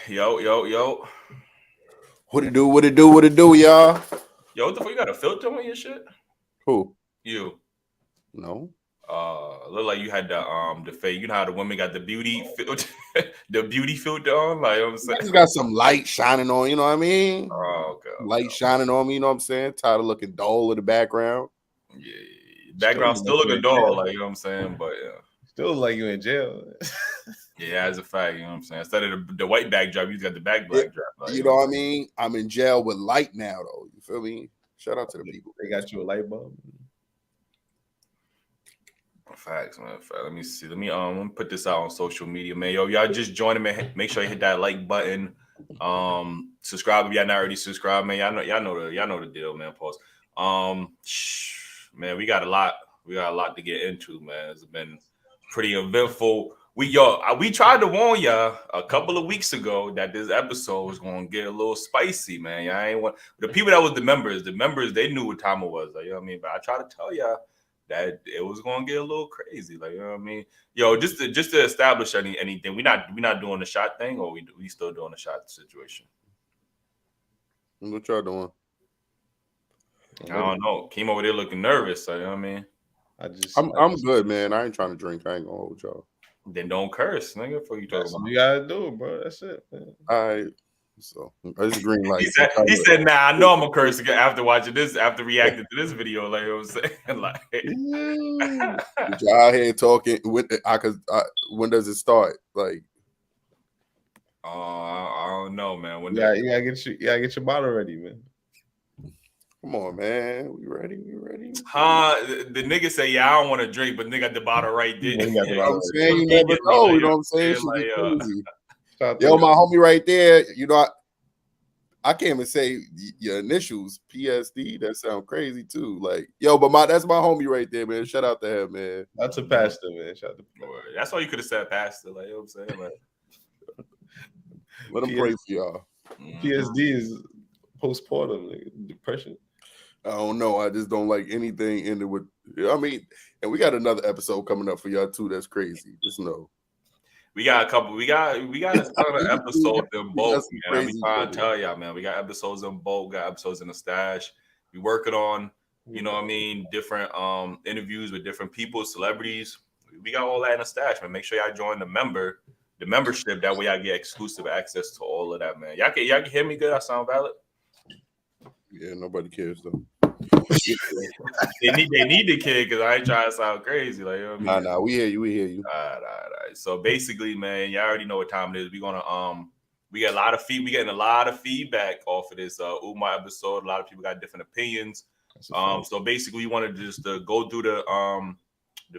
Yo. What it do, y'all? Yo, what the fuck? You got a filter on your shit? Who? You. No. Look like you had the fake. You know how the women got the beauty filter, the beauty filter on. Like, you know what I'm saying, I just got some light shining on. You know what I mean? Oh, okay. Light shining on me. You know what I'm saying? Tired of looking dull in the background. Yeah, background still looking dull. Like, you know what I'm saying, but yeah, still like you in jail. Yeah, as a fact, you know what I'm saying. Instead of the white backdrop, you got the black drop. Like, you know what I mean? I'm in jail with light now, though. You feel me? Shout out to the people. They got you a light bulb. Facts, man. Let me see. Let me put this out on social media, man. Yo, y'all just join me. Make sure you hit that like button. Subscribe if y'all not already subscribed, man. Y'all know the deal, man. Pause. Man, we got a lot to get into, man. It's been pretty eventful. We tried to warn y'all a couple of weeks ago that this episode was gonna get a little spicy, man. Y'all ain't want the people that was the members, they knew what time it was, like, you know what I mean? But I tried to tell y'all that it was gonna get a little crazy, like, you know what I mean? Yo, just to establish anything, we not doing the shot thing, or we still doing the shot situation? What y'all doing? I don't know. Came over there looking nervous, like, you know what I mean? I'm good, man. I ain't trying to drink. I ain't gonna hold y'all. Then don't curse, nigga. What you talking about? You gotta do it, bro. That's it, man. All right. So it's green light. he said, nah, I know I'm a curse again after watching this, after reacting to this video. Like, you know what I'm saying? Like, y'all out here talking with when does it start? Like, I don't know, man. You gotta get your bottle ready, man. Come on, man. We ready? The nigga say, yeah, I don't want to drink, but nigga got the bottle right there. You know what I'm saying? You never know. You know what I'm saying? Like, yo, my homie right there, you know, I can't even say your initials, PSD. That sound crazy too. Like, yo, but that's my homie right there, man. Shout out to him, man. That's a pastor, man. Shout out to Pastor. That's all you could have said, pastor. Like, you know what I'm saying? Like, let him pray for y'all. PSD is postpartum, like, depression. I don't know. I just don't like anything ended with. I mean, and we got another episode coming up for y'all too. That's crazy. Just know. We got a couple. We got a ton of episodes in bulk. Man. I'm trying to tell y'all, man. We got episodes in bulk. Got episodes in the stash. We working on, you know what I mean, different interviews with different people, celebrities. We got all that in the stash, man. Make sure y'all join the membership. That way, y'all get exclusive access to all of that, man. Y'all can hear me good? I sound valid? Yeah, nobody cares though. they need the kid because I ain't trying to sound crazy. Like, you know what I mean? Nah, we hear you. All right. So basically, man, y'all already know what time it is. We're gonna we get getting a lot of feedback off of this Umar episode. A lot of people got different opinions. So basically, we wanted just to go through the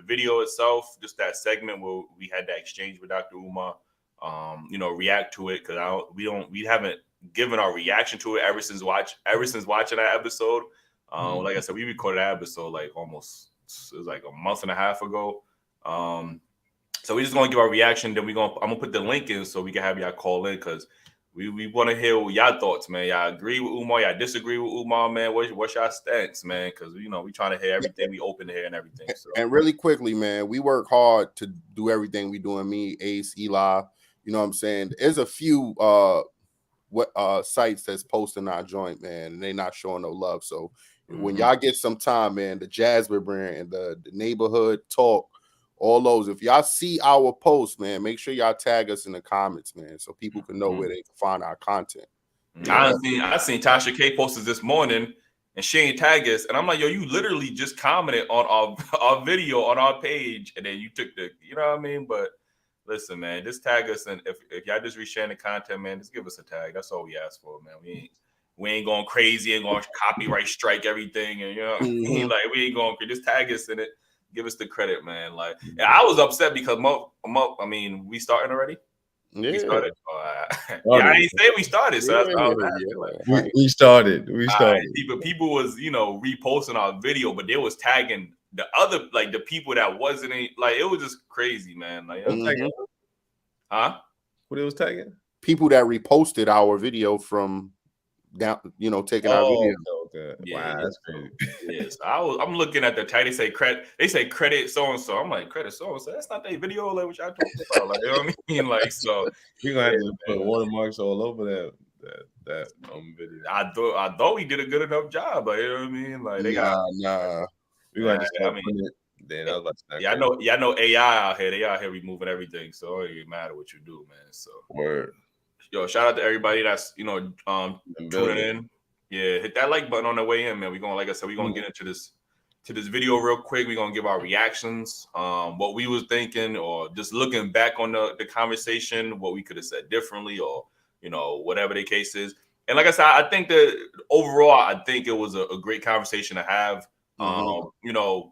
video itself, just that segment where we had that exchange with Dr. Umar. React to it because we haven't given our reaction to it ever since watching that episode. Like I said, we recorded that episode like it was like a month and a half ago. So we just gonna give our reaction. Then I'm gonna put the link in so we can have y'all call in because we want to hear y'all thoughts, man. Y'all agree with Umar? Y'all disagree with Umar, man? What's y'all stance, man? Because we trying to hear everything. We open to hear and everything. So. And really quickly, man, we work hard to do everything we doing. Me, Ace, Eli. You know what I'm saying? There's a few sites that's posting our joint, man, and they not showing no love. So when y'all get some time, man, the Jasmine brand and the neighborhood talk, all those, if y'all see our post, man, make sure y'all tag us in the comments, man, so people can know where they can find our content. I seen Tasha K posted this morning and she ain't tagged us, and I'm like, yo, you literally just commented on our video on our page, and then you took you know what I mean? But listen, man, just tag us, and if y'all just resharing the content, man, just give us a tag. That's all we ask for, man. We ain't going crazy, ain't going to copyright strike everything, and you know what I mean? Like, we ain't going just tag us in it. Give us the credit, man. Like, I was upset because we starting already. Yeah, we started. I didn't say we started, so that's all that. We started. People was reposting our video, but they was tagging the other, like, the people that wasn't like, it was just crazy, man. Like, huh? What it was tagging? People that reposted our video from down, taking our video. that. Yeah, Wow, that's crazy. Yes, I'm looking at the title. They say credit so and so. I'm like, credit so and so. That's not their video, like what y'all talking about. Like, you know what I mean? Like, so We're gonna have to put watermarks all over that video. I thought we did a good enough job. Like, you know what I mean? Like, they got We gonna have to start I mean, putting it. Then I was about to say, yeah, I know AI out here. They out here removing everything, so it doesn't matter what you do, man. So word. Yo, shout out to everybody that's tuning in. Yeah, hit that like button on the way in, man. We're gonna, like I said, we're gonna get into this video real quick. We're gonna give our reactions, what we was thinking, or just looking back on the conversation, what we could have said differently, or whatever the case is. And like I said, I think that overall, I think it was a great conversation to have.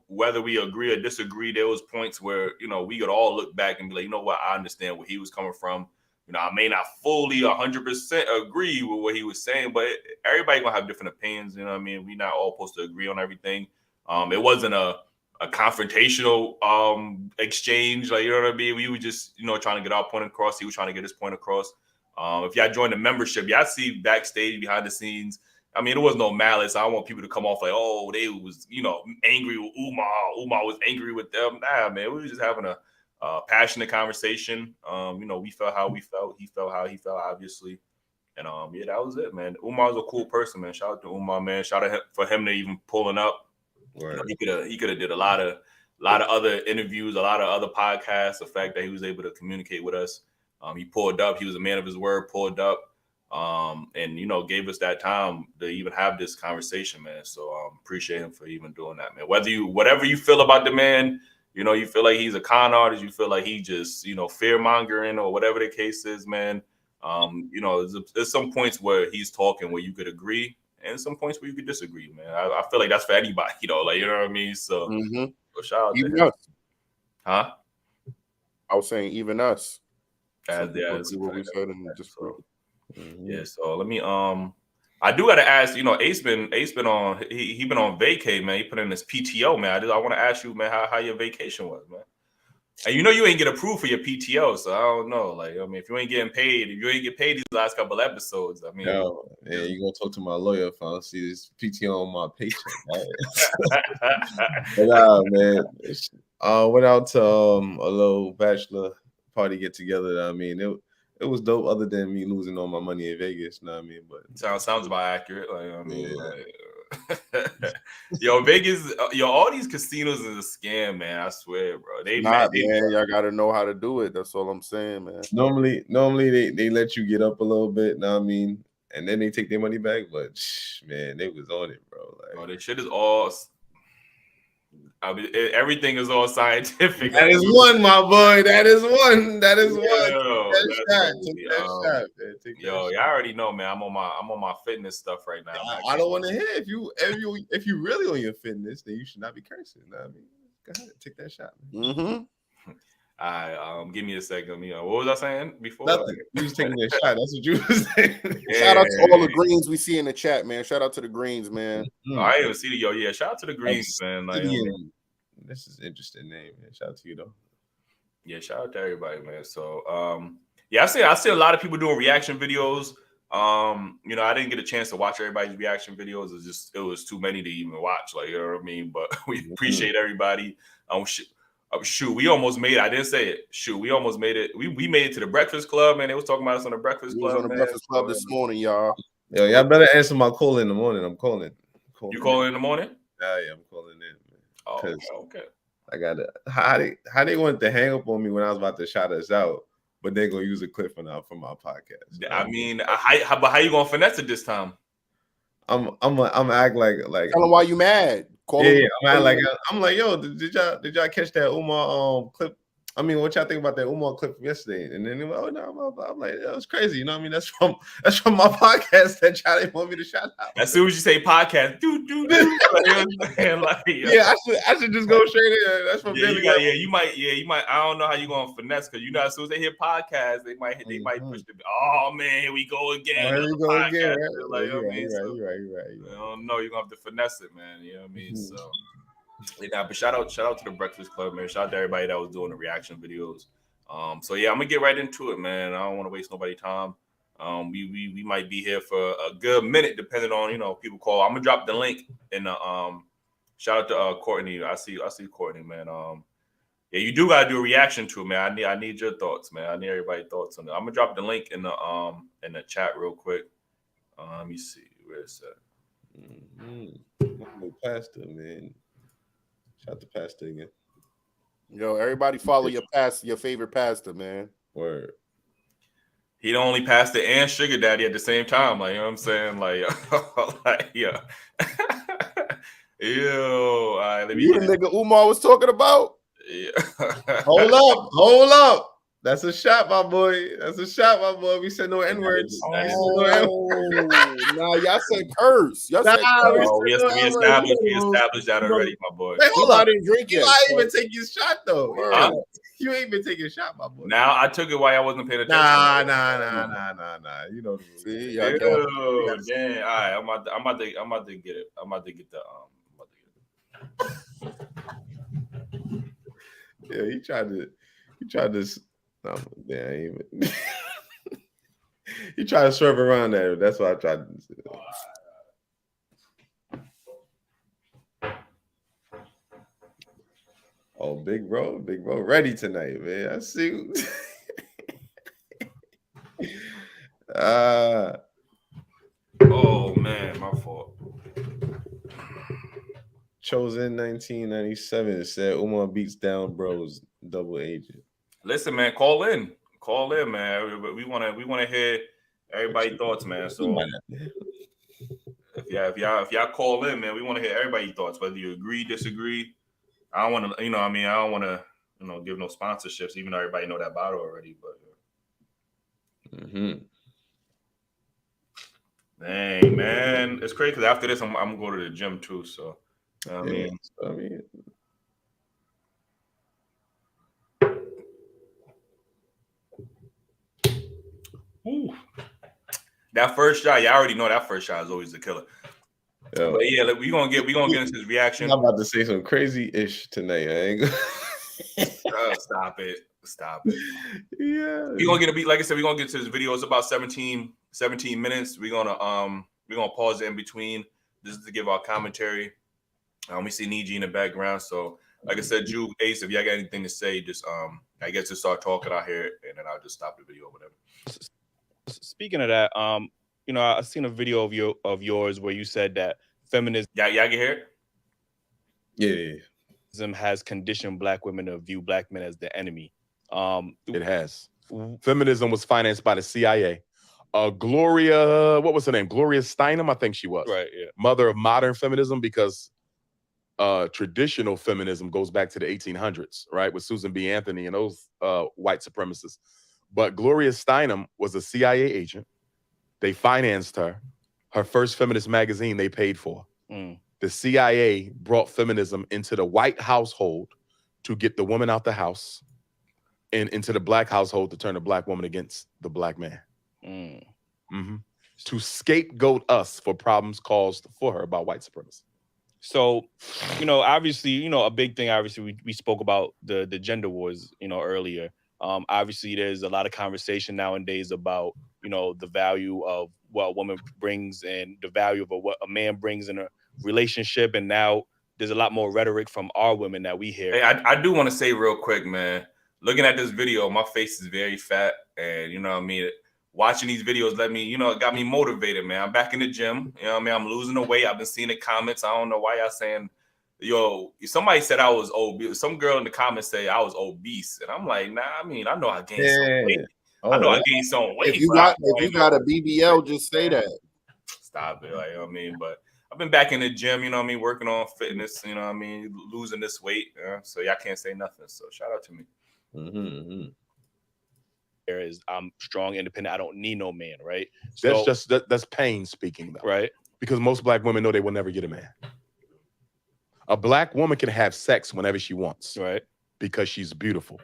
Whether we agree or disagree, there was points where we could all look back and be like, you know what, I understand where he was coming from. I may not fully 100% agree with what he was saying, but everybody gonna have different opinions. You know what I mean? We're not all supposed to agree on everything. It wasn't a confrontational exchange, like, you know what I mean? We were just trying to get our point across. He was trying to get his point across. If y'all join the membership, y'all see backstage, behind the scenes. I mean, it was no malice. I don't want people to come off like, oh, they was angry with Umar. Umar was angry with them. Nah, man, we were just having a passionate conversation. We felt how we felt. He felt how he felt, obviously. And yeah, that was it, man. Umar's a cool person, man. Shout out to Umar, man. Shout out for him to even pulling up. He could have did a lot of other interviews, a lot of other podcasts. The fact that he was able to communicate with us, he pulled up. He was a man of his word. Pulled up, and gave us that time to even have this conversation, man. So appreciate him for even doing that, man. Whatever you feel about the man. You feel like he's a con artist. You feel like he just, fear mongering or whatever the case is, man. There's some points where he's talking where you could agree, and some points where you could disagree, man. I feel like that's for anybody, like, you know what I mean? So, shout out even to him. us. Huh? I was saying even us. What we said in the Discord. Yeah. So let me I do got to ask, Ace been on, he been on vacay, man. He put in his PTO, man. I want to ask you, man, how your vacation was, man. And you ain't get approved for your PTO, so I don't know. Like, I mean, if you ain't get paid these last couple episodes, I mean, yeah, you gonna talk to my lawyer if I don't see this PTO on my paycheck. But man, went out to a little bachelor party get together. I mean, it was dope. Other than me losing all my money in Vegas, you know what I mean? But sounds about accurate. Like, I mean, yo, Vegas, all these casinos is a scam, man. I swear, bro. Man. Y'all got to know how to do it. That's all I'm saying, man. Normally they let you get up a little bit, know what I mean? And then they take their money back. But man, they was on it, bro. Like, this shit is all. I mean, everything is all scientific. That is one, my boy. That is one. Take that shot. Y'all already know, man. I'm on my fitness stuff right now. I don't want to hear if you really on your fitness, then you should not be cursing. You know what I mean? Go ahead, take that shot. All right, give me a second. What was I saying before? Nothing. You was taking that shot. That's what you was saying. Shout out to all the greens we see in the chat, man. Shout out to the greens, man. I didn't even see the Yeah, shout out to the greens, man. Like, this is an interesting name, man. Shout out to you though. Yeah, shout out to everybody, man. So yeah, I see a lot of people doing reaction videos. I didn't get a chance to watch everybody's reaction videos. It was too many to even watch, like, you know what I mean? But we appreciate everybody. Shoot, we almost made it. I didn't say it. Shoot, we almost made it. We made it to the Breakfast Club, man. They was talking about us on the Breakfast Club. On the Breakfast Club this morning, y'all. Yo, y'all better answer my call in the morning. I'm calling. You calling in the morning? Yeah, I'm calling in, man. Oh, okay. I got it. How they wanted to hang up on me when I was about to shout us out, but they're gonna use a clip from our podcast. I mean, how you gonna finesse it this time? I'm act like tell them why you mad. I'm like, yo, did y'all catch that Umar clip? I mean, what y'all think about that Umar clip from yesterday? And then they went, oh no, I'm like, that was crazy. You know what I mean? That's from my podcast that y'all didn't want me to shout out. As soon as you say podcast, yeah, I should just go straight in. That's from you might. I don't know how you gonna finesse, because as soon as they hear podcast, they might push the. Oh man, here we go again. Here we go again. Right? You're right. I don't know. You're gonna have to finesse it, man. You know what I mean? So. Yeah, but shout out to the Breakfast Club, man. Shout out to everybody that was doing the reaction videos. So yeah, I'm gonna get right into it, man. I don't want to waste nobody's time. We might be here for a good minute, depending on people call. I'm gonna drop the link in the shout out to Courtney. I see Courtney, man. Yeah, you do gotta do a reaction to it, man. I need your thoughts, man. I need everybody's thoughts on it. I'm gonna drop the link in the chat real quick. Let me see where it's at. Pastor, man. Shout out to Pastor again. Yo, everybody follow your favorite pastor, man. Word. He the only pastor and sugar daddy at the same time. Like, you know what I'm saying? Like, like yeah. Ew. All right, let me You the nigga Umar was talking about? Yeah. Hold up. That's a shot, my boy. We said no N-words. Nah, y'all said curse. Y'all said curse. We established that already, my boy. Wait, hold up. I didn't drink yet. I didn't even take your shot, though. Huh? You ain't been taking a shot, my boy. Now I took it while I wasn't paying attention. Nah. You know the rules. See, Damn. All right, I'm about to get it. I'm about to get the Yeah, he tried to. No, damn, he tried to swerve around that. That's what I tried to do. Oh, big bro, ready tonight, man. I see. Oh man, my fault. Chosen 1997 said Umar beats down bros, double agent. Listen, man, call in, man. We want to hear everybody's thoughts, man. So if y'all call in, man, we want to hear everybody's thoughts, whether you agree, disagree. I don't want to, I don't want to, give no sponsorships, even though everybody know that battle already. But dang, man, it's crazy because after this, I'm gonna go to the gym too. So I mean. Ooh. That first shot, you already know that first shot is always the killer. Yo, but yeah, we gonna get into his reaction. I'm about to say some crazy ish tonight. I ain't gonna... Stop it. Yeah, we gonna get a beat. Like I said, we gonna get to this video. It's about 17 minutes. We're gonna pause it in between. This is to give our commentary. We see Niji in the background. So like I said, Ju, Ace, if y'all got anything to say, just I guess just start talking out here, and then I'll just stop the video or whatever. Speaking of that, I've seen a video of yours where you said that feminism, y'all can hear it? Yeah, has conditioned Black women to view Black men as the enemy. It has. Feminism was financed by the CIA. Gloria, what was her name? Gloria Steinem, I think she was. Right, yeah. Mother of modern feminism, because traditional feminism goes back to the 1800s, right? With Susan B. Anthony and those white supremacists. But Gloria Steinem was a CIA agent. They financed her. Her first feminist magazine they paid for. The CIA brought feminism into the white household to get the woman out the house, and into the Black household to turn the Black woman against the Black man. To scapegoat us for problems caused for her by white supremacy. So, obviously, a big thing, obviously, we spoke about the gender wars, earlier. Obviously, there's a lot of conversation nowadays about, the value of what a woman brings and the value of what a man brings in a relationship. And now there's a lot more rhetoric from our women that we hear. Hey, I do want to say real quick, man, looking at this video, my face is very fat. And, watching these videos it got me motivated, man. I'm back in the gym. I'm losing the weight. I've been seeing the comments. I don't know why y'all saying, somebody said I was obese. Some girl in the comments say I was obese. And I'm like, nah, I know I gained some weight. I know I gained some weight. If you got a BBL, just say that. Stop it. But I've been back in the gym, working on fitness, losing this weight. So y'all can't say nothing. So shout out to me. There is, I'm strong, independent. I don't need no man, right? That's pain speaking, though. Right. Because most Black women know they will never get a man. A Black woman can have sex whenever she wants. Right. Because she's beautiful.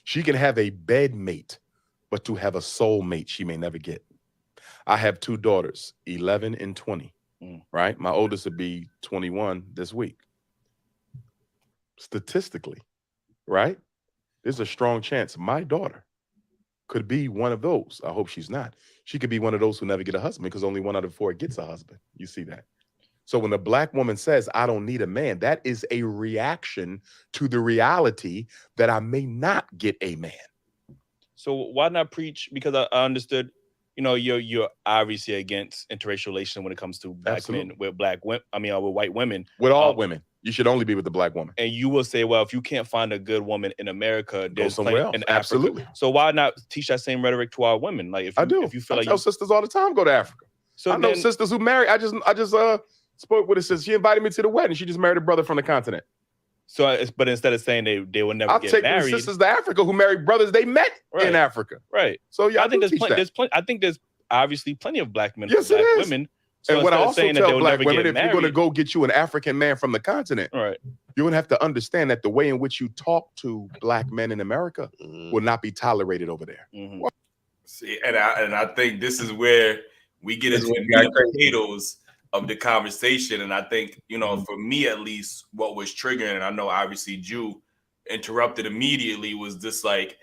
She can have a bed mate, but to have a soul mate, she may never get. I have two daughters, 11 and 20, right? My oldest will be 21 this week. Statistically, right? There's a strong chance my daughter could be one of those. I hope she's not. She could be one of those who never get a husband because only 1 out of 4 gets a husband. You see that? So when a black woman says, I don't need a man, that is a reaction to the reality that I may not get a man. So why not preach? Because I understood, you know, you're obviously against interracial relations when it comes to black men with black women. I mean, with white women. With all women, you should only be with the black woman. And you will say, well, if you can't find a good woman in America, go somewhere else. In Absolutely. Africa. So why not teach that same rhetoric to our women? Like, if you feel like tell sisters all the time, go to Africa. So I know sisters who marry. I just spoke with a sister. She invited me to the wedding. She just married a brother from the continent. So, but instead of saying they will never get married, I'll take sisters to Africa who married brothers they met in Africa. Right. So yeah, I think I think there's obviously plenty of black men, yes, black women. So and what I also tell black women, if married, you're going to go get you an African man from the continent, right, you're going to have to understand that the way in which you talk to black men in America will not be tolerated over there. Mm-hmm. See, and I think this is where we get into the potatoes of the conversation. And I think, you know, for me at least, what was triggering, and I know obviously Jew interrupted immediately, was just like,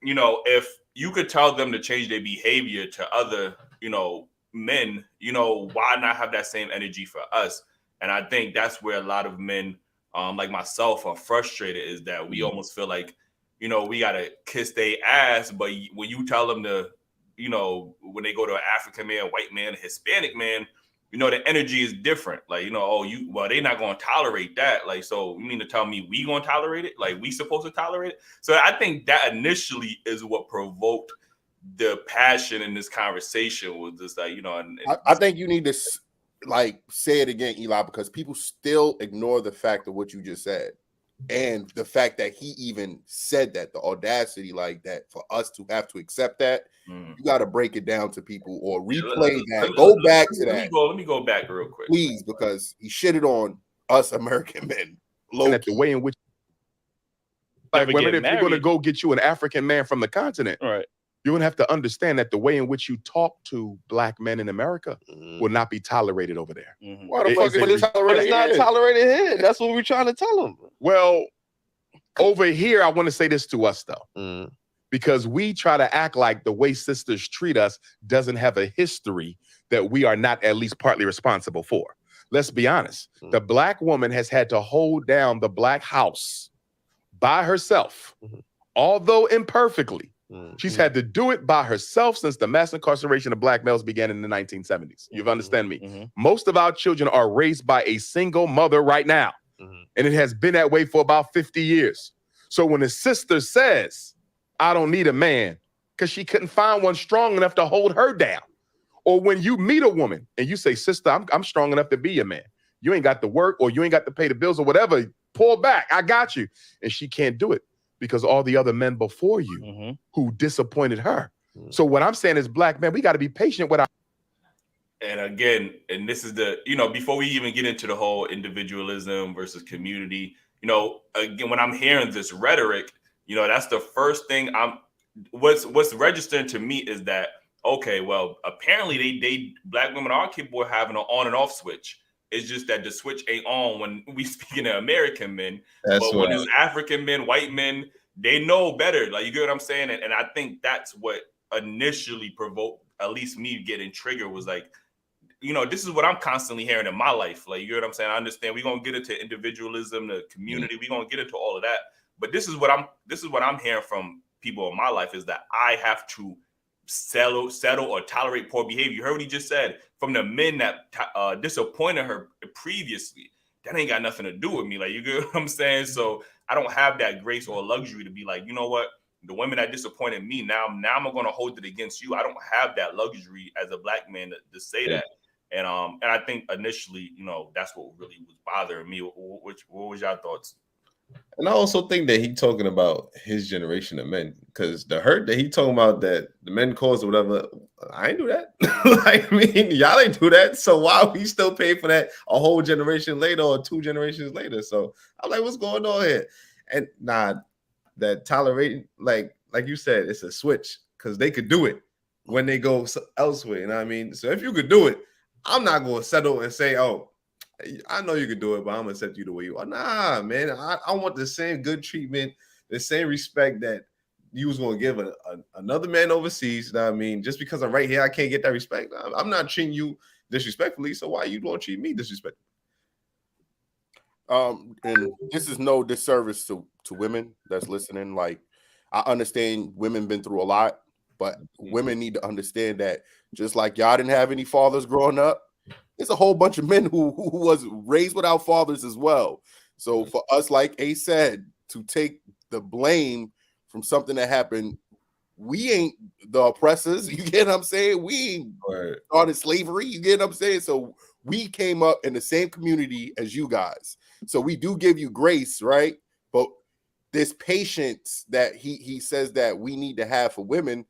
you know, if you could tell them to change their behavior to other, you know, men, you know, why not have that same energy for us? And I think that's where a lot of men, like myself, are frustrated, is that we almost feel like, you know, we gotta kiss their ass, but when you tell them to, you know, when they go to an African man, white man, Hispanic man, you know, the energy is different. Like, you know, they're not going to tolerate that. Like, so you mean to tell me we going to tolerate it? Like, we supposed to tolerate it? So I think that initially is what provoked the passion in this conversation, was just like, you know. And I think you need to like say it again, Eli, because people still ignore the fact of what you just said. And the fact that he even said that, the audacity like that, for us to have to accept that, you got to break it down to people or replay that. Go back to that. Let me go back real quick, please, because he shitted on us American men. And that the way in which, like, women, if you're going to go get you an African man from the continent, right, you're going to have to understand that the way in which you talk to black men in America will not be tolerated over there. Why the fuck is it tolerated? It's not tolerated here. That's what we're trying to tell them. Well, over here, I want to say this to us, though, because we try to act like the way sisters treat us doesn't have a history that we are not at least partly responsible for. Let's be honest. The black woman has had to hold down the black house by herself, although imperfectly. She's had to do it by herself since the mass incarceration of black males began in the 1970s. You understand me? Most of our children are raised by a single mother right now. And it has been that way for about 50 years. So when a sister says, I don't need a man, because she couldn't find one strong enough to hold her down. Or when you meet a woman and you say, sister, I'm strong enough to be your man. You ain't got to work, or you ain't got to pay the bills or whatever. Pull back. I got you. And she can't do it because all the other men before you who disappointed her. So what I'm saying is, black men, we got to be patient with our. And again, and this is the, you know, before we even get into the whole individualism versus community, you know, again, when I'm hearing this rhetoric, you know, that's the first thing what's registering to me is that, okay, well, apparently they black women are capable of having an on and off switch. It's just that the switch ain't on when we speaking to American men. But when it's African men, white men, they know better. Like, you get what I'm saying? And I think that's what initially provoked at least me getting triggered, was like, you know, this is what I'm constantly hearing in my life. Like, you know what I'm saying? I understand we're gonna get into individualism, the community, we're gonna get into all of that. But this is what I'm hearing from people in my life, is that I have to settle or tolerate poor behavior. You heard what he just said, from the men that disappointed her previously. That ain't got nothing to do with me. Like, you get what I'm saying? So I don't have that grace or luxury to be like, you know what, the women that disappointed me, now I'm going to hold it against you. I don't have that luxury as a black man to say that. And I think initially, you know, that's what really was bothering me. What was your thoughts? And I also think that he talking about his generation of men, because the hurt that he talking about that the men caused or whatever, I ain't do that. Like, I mean, y'all ain't do that. So why we still pay for that a whole generation later or 2 generations later? So I'm like, what's going on here? And that tolerating, like you said, it's a switch, because they could do it when they go elsewhere. You know what I mean? So if you could do it, I'm not going to settle and say, oh, I know you can do it, but I'm gonna accept you the way you are. Nah, man. I want the same good treatment, the same respect that you was gonna give another man overseas. Know what I mean, just because I'm right here, I can't get that respect. I'm not treating you disrespectfully. So why you don't treat me disrespectfully? And this is no disservice to women that's listening. Like, I understand women been through a lot, but women need to understand that just like y'all didn't have any fathers growing up, there's a whole bunch of men who was raised without fathers as well. So for us, like Ace said, to take the blame from something that happened, we ain't the oppressors. You get what I'm saying? We ain't started slavery. You get what I'm saying? So we came up in the same community as you guys. So we do give you grace, right? But this patience that he says that we need to have for women,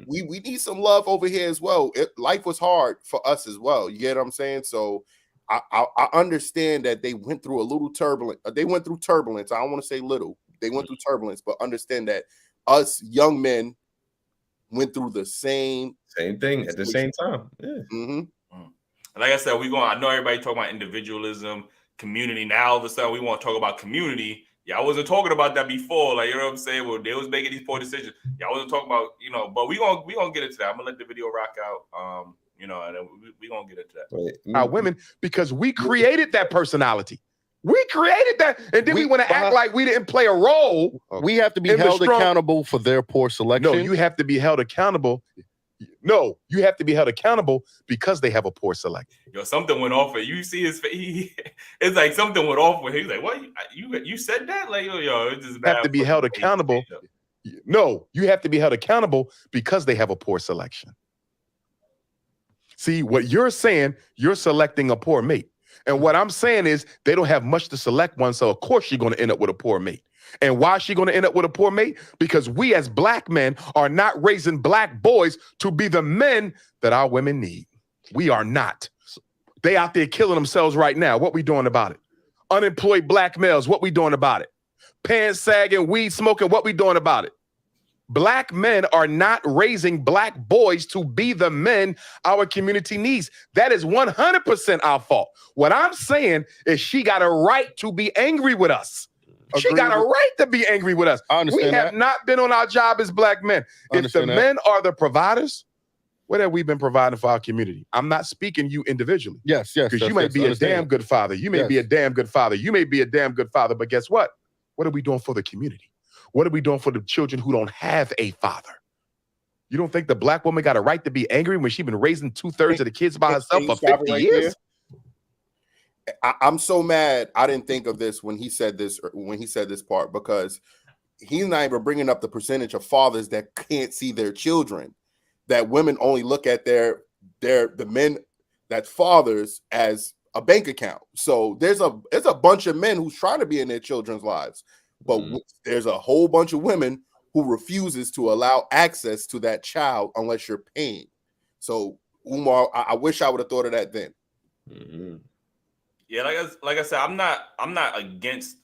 we need some love over here as well. Life was hard for us as well. You get what I'm saying? So I understand that they went through a little turbulence. They went through turbulence. I don't want to say little. They went through turbulence, but understand that us young men went through the same thing at the same time. Yeah. And like I said, I know everybody talking about individualism, community. Now all of a sudden we want to talk about community. Yeah, I wasn't talking about that before. Like, you know what I'm saying? Well, they was making these poor decisions. Yeah, I wasn't talking about, but we gonna get into that. I'm gonna let the video rock out. And then we gonna get into that. Our women, because we created that personality. We created that, and then we want to act like we didn't play a role. We have to be held accountable for their poor selection. No, you have to be held accountable. No, you have to be held accountable because they have a poor selection. Yo, something went off. You see his face. It's like something went off with him. He's like, "What? You said that? Like, yo, it's just have to be held accountable. No, you have to be held accountable because they have a poor selection. See, what you're saying, you're selecting a poor mate. And what I'm saying is they don't have much to select one, so of course you're going to end up with a poor mate. And why is she going to end up with a poor mate? Because we as black men are not raising black boys to be the men that our women need. We are not. They out there killing themselves right now. What we doing about it? Unemployed black males, what we doing about it? Pants sagging, weed smoking, what we doing about it? Black men are not raising black boys to be the men our community needs. That is 100% our fault. What I'm saying is she got a right to be angry with us. She got a right to be angry with us. We have not been on our job as black men. If the men are the providers, what have we been providing for our community? I'm not speaking you individually. Yes. Because you may be a damn good father. You may be a damn good father. You may be a damn good father. But guess what? What are we doing for the community? What are we doing for the children who don't have a father? You don't think the black woman got a right to be angry when she's been raising 2/3 of the kids by herself for 50 years? I'm so mad. I didn't think of this when he said this part, because he's not even bringing up the percentage of fathers that can't see their children. That women only look at the men that's fathers as a bank account. So there's a bunch of men who's trying to be in their children's lives. But there's a whole bunch of women who refuses to allow access to that child unless you're paying. So Umar, I wish I would have thought of that then. Yeah, like I said, I'm not against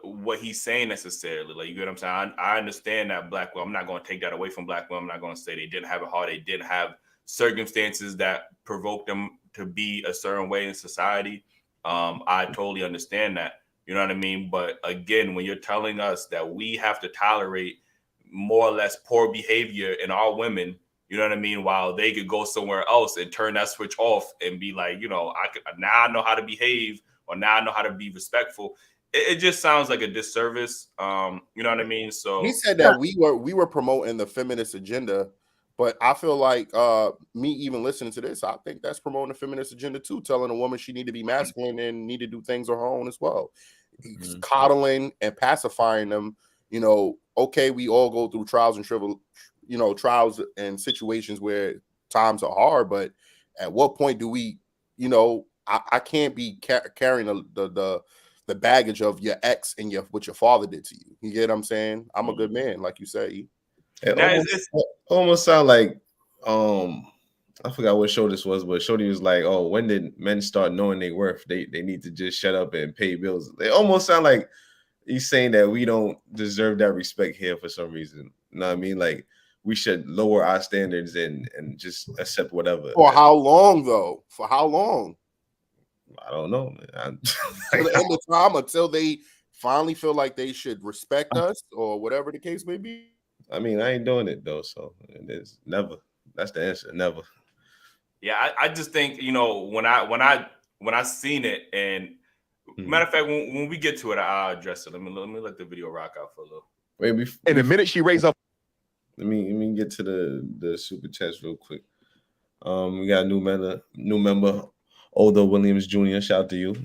what he's saying necessarily. Like, you get what I'm saying? I understand that black women. I'm not going to take that away from black women. I'm not going to say they didn't have it hard. They didn't have circumstances that provoked them to be a certain way in society. I totally understand that. You know what I mean? But again, when you're telling us that we have to tolerate more or less poor behavior in our women, you know what I mean, while they could go somewhere else and turn that switch off and be like, now I know how to behave, or now I know how to be respectful. It just sounds like a disservice. You know what I mean? So he said that we were promoting the feminist agenda, but I feel like me even listening to this, I think that's promoting the feminist agenda too, telling a woman she need to be masculine and need to do things on her own as well. Coddling and pacifying them. Okay, we all go through trials and situations where times are hard, but at what point do we, I can't be carrying the baggage of your ex and what your father did to you. You get what I'm saying? I'm a good man, like you say. It almost sound like I forgot what show this was, but Shorty was like, "Oh, when did men start knowing their worth? They need to just shut up and pay bills." They almost sound like he's saying that we don't deserve that respect here for some reason. You know what I mean? Like, we should lower our standards and just accept whatever. For how long though? For how long? I don't know, man. Till the end of time, until they finally feel like they should respect us or whatever the case may be. I mean, I ain't doing it though, so it's never. That's the answer, never. Yeah, I just think, you know, when I seen it, and matter of fact, when we get to it, I'll address it. Let me let the video rock out for a little. Wait, And the minute she raised up, let me get to the super chats real quick. We got a new member, Older Williams Jr. Shout out to you.